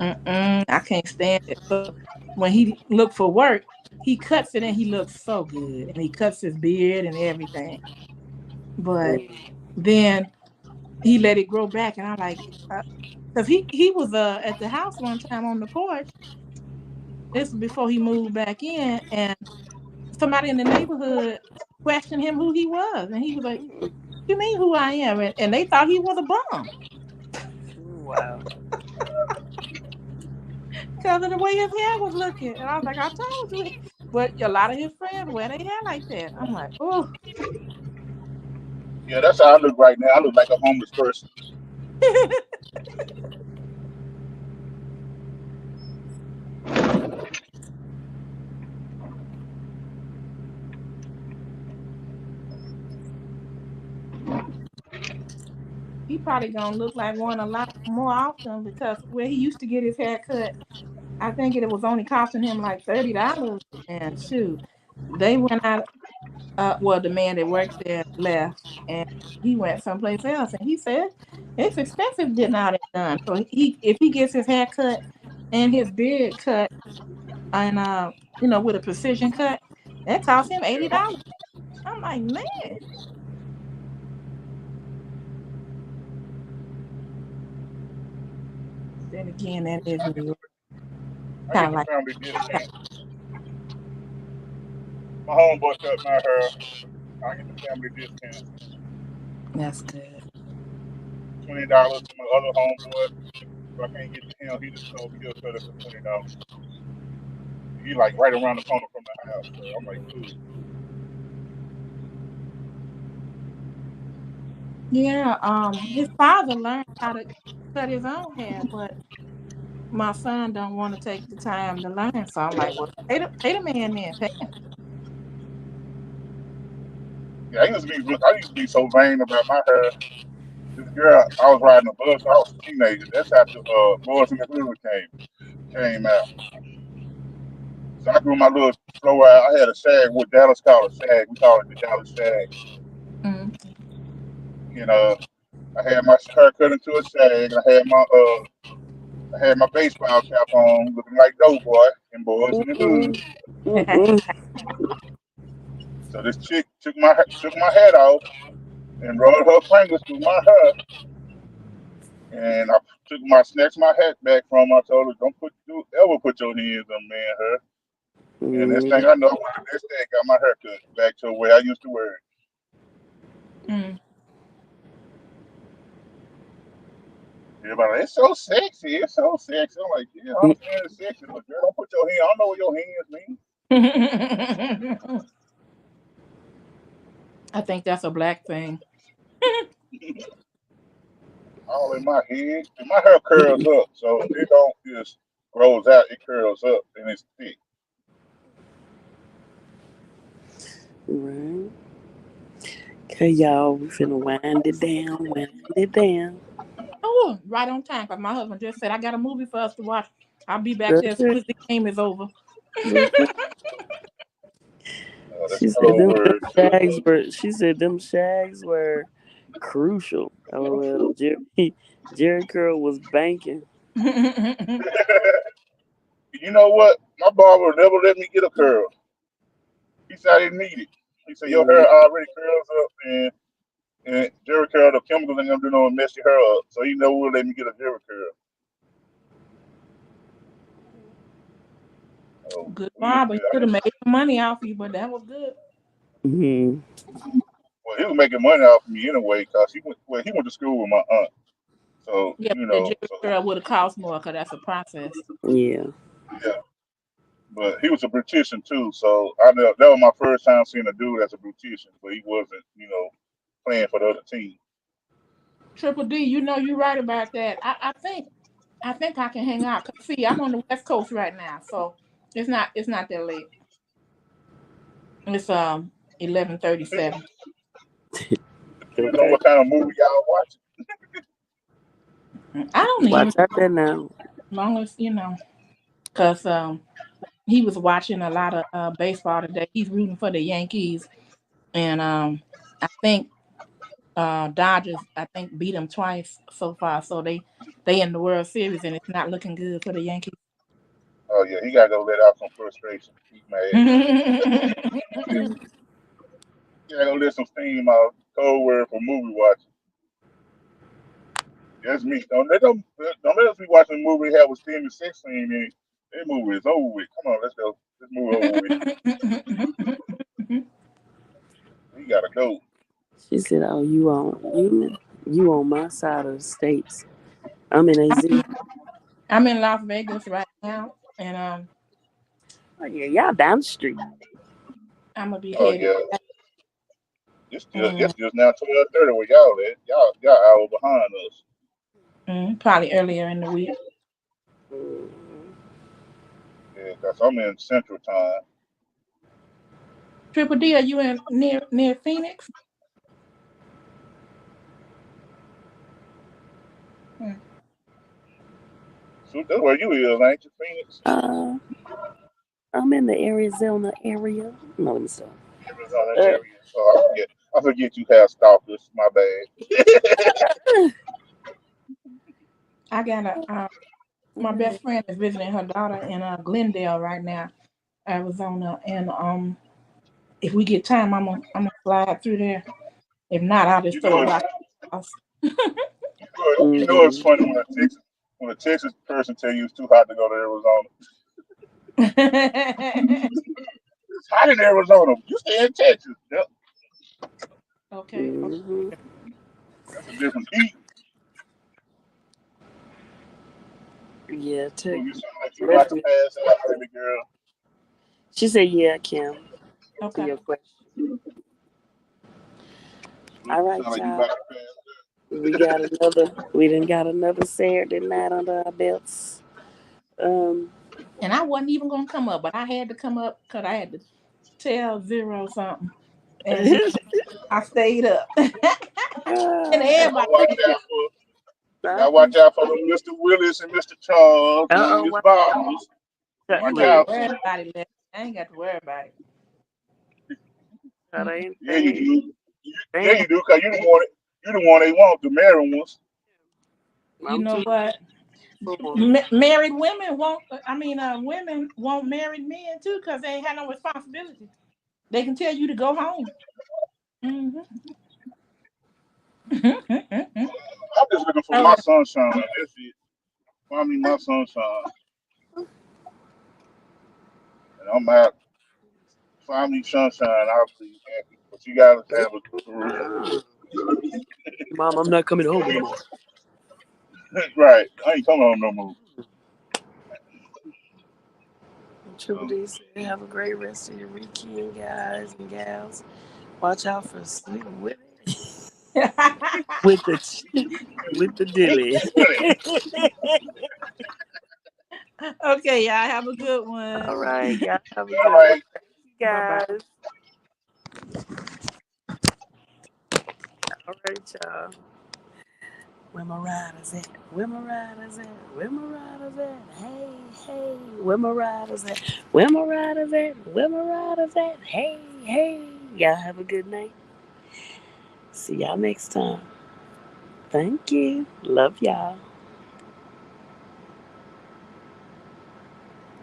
I can't stand it. So when he look for work, he cuts it and he looks so good. And he cuts his beard and everything. But then he let it grow back, and I'm like, because he was at the house one time on the porch. This was before he moved back in, and somebody in the neighborhood questioned him who he was, and he was like, "You mean who I am?" And they thought he was a bum Wow. because of the way his hair was looking. And I was like, "I told you." But a lot of his friends wear their hair like that. I'm like, "Oh." Yeah, that's how I look right now. I look like a homeless person. He probably gonna look like one a lot more often because where he used to get his hair cut, I think it was only costing him like $30. And shoot, they went out. Well, the man that works there left, and he went someplace else. And he said it's expensive getting out and done. So if he gets his hair cut and his beard cut, and with a precision cut. That cost him $80. I'm like, man. Then again, that is New York. I Kind get of the like, family discount. My homeboy cut my hair. I get the family discount. that's good. $20 to my other homeboy. If I can't get to him, he just told me he'll cut it for $20. He like right around the corner from the house, so I'm like, cool. Yeah, his father learned how to cut his own hair, but my son don't want to take the time to learn. So I'm like, well, pay the man then. Pay him. Yeah, I used to be so vain about my hair. This girl, I was riding a bus. I was a teenager. That's after Boys in the Hood came out. So I grew my little flow out. I had a shag, what Dallas called a shag. We call it the Dallas shag. Mm. You know, I had my hair cut into a shag. I had my baseball cap on, looking like Doughboy and Boys in the Hood. Mm-mm. Mm-mm. So this chick took my hat off and rolled her fingers through my hair, and I snatched my hat back from her. I told her, don't ever put your hands on man hair. And next thing Mm. I know, I went the next day and got my hair cut back to the way I used to wear it. Mm. Everybody, like, it's so sexy. It's so sexy. I'm like, yeah, I understand it's sexy, but girl, don't put your hand. I don't know what your hands mean. I think that's a black thing. All in my head. And my hair curls up, so it don't just grows out. It curls up and it's thick. Right. Okay, y'all, we finna wind it down, wind it down. Oh, right on time. Cause my husband just said I got a movie for us to watch. I'll be back there That's as soon it. as the game is over. That's it. That's She said code them word. shags were. She said them shags were crucial. LOL. Jerry Curl was banking. You know what? My barber never let me get a curl. He said I didn't need it. He said your Mm, hair already curls up, and Jerry curl, the chemicals ain't gonna do no mess your hair up. So he never would let me get a Jerry curl. Oh, Good we was barber. He good. could have made some money off you, but that was good. mm, Well, he was making money off of me anyway because he went to school with my aunt. So Yeah, but that Jerry so curl would have cost more because that's a process. yeah. yeah. But he was a beautician too, so I know that was my first time seeing a dude as a beautician, but he wasn't, playing for the other team. Triple D, you're right about that. I think I can hang out. 'Cause see, I'm on the West Coast right now, so it's not that late. It's 11:37. Depends on Okay. what kind of movie y'all watching. I don't even, Watch out there now. as long as cause he was watching a lot of baseball today. He's rooting for the Yankees, and I think Dodgers beat them twice so far. So they in the World Series, and it's not looking good for the Yankees. Oh yeah, he gotta go let out some frustration. He's mad. Mm. He gotta go let some steam out. Cold word for movie watching. That's me. Don't let us be watching a movie that have a steamy sex scene in it. That movie is over with. Come on, let's go. This movie over with. He gotta go. She said, "Oh, you on my side of the states. I'm in AZ. I'm in Las Vegas right now, and Oh yeah, y'all down the street. I'm gonna be Oh headed yeah, back. it's Mm, just now 12:30 where y'all at. Y'all hour behind us. probably earlier in the week. Mm. Yeah, cause I'm in Central Time. Triple D, are you in near Phoenix? Mm. So that's where you is, ain't you, Phoenix? Uh, I'm in the Arizona area. No, let me stop. Arizona Uh, area. Oh, I forget you have stalkers. My bad. I got My best friend is visiting her daughter in Glendale right now, Arizona, and if we get time, I'm gonna slide through there. If not, I'll just You throw a know, rock at the house. it's funny when a Texas person tell you it's too hot to go to Arizona. It's hot in Arizona. You stay in Texas. Yep, Okay. Okay. Mm-hmm. that's a different heat. Yeah, So you sound like you about to especially. pass out, baby girl. She said, "Yeah, Kim." To Okay. your question. You All right, sound like you y'all. about to pass We got another. We didn't got another Saturday night under our belts. Um, And I wasn't even gonna come up, but I had to come up because I had to tell Zero something, and I stayed up. And out. everybody stayed up. Y'all watch out for them Mr. Willis and Mr. Charles and oh, Miss Barbara. You ain't Watch got to look, out. worry about it, man. I ain't got to worry about it. that Mm. ain't Yeah, you thing. do. Yeah, Damn, you do, cause you the one. You the one they want, the married ones. You I'm know too what? for. Married women won't. I mean, women want married men too because they ain't had no responsibility. They can tell you to go home. Hmm. I'm just looking for All my right. sunshine. That's it. Find me my sunshine, and I'm out. Find me sunshine. I'll be happy. But you gotta have a career. Mom, I'm not coming home anymore. Right. I ain't coming home no more. Triple D said, "Have a great rest of your weekend, guys and gals. Watch out for Sweet Willie with the with the dilly." Okay, y'all have a good All one. right, y'all have a All good one. right. Thank you, Bye bye. guys. All right, y'all. Where my riders at? Where my riders at? Where my riders at? Hey, hey. Where my riders at? Where my riders at? Where my riders at? Hey, hey. Y'all have a good night. See y'all next time. Thank you. Love y'all.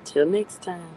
Till next time.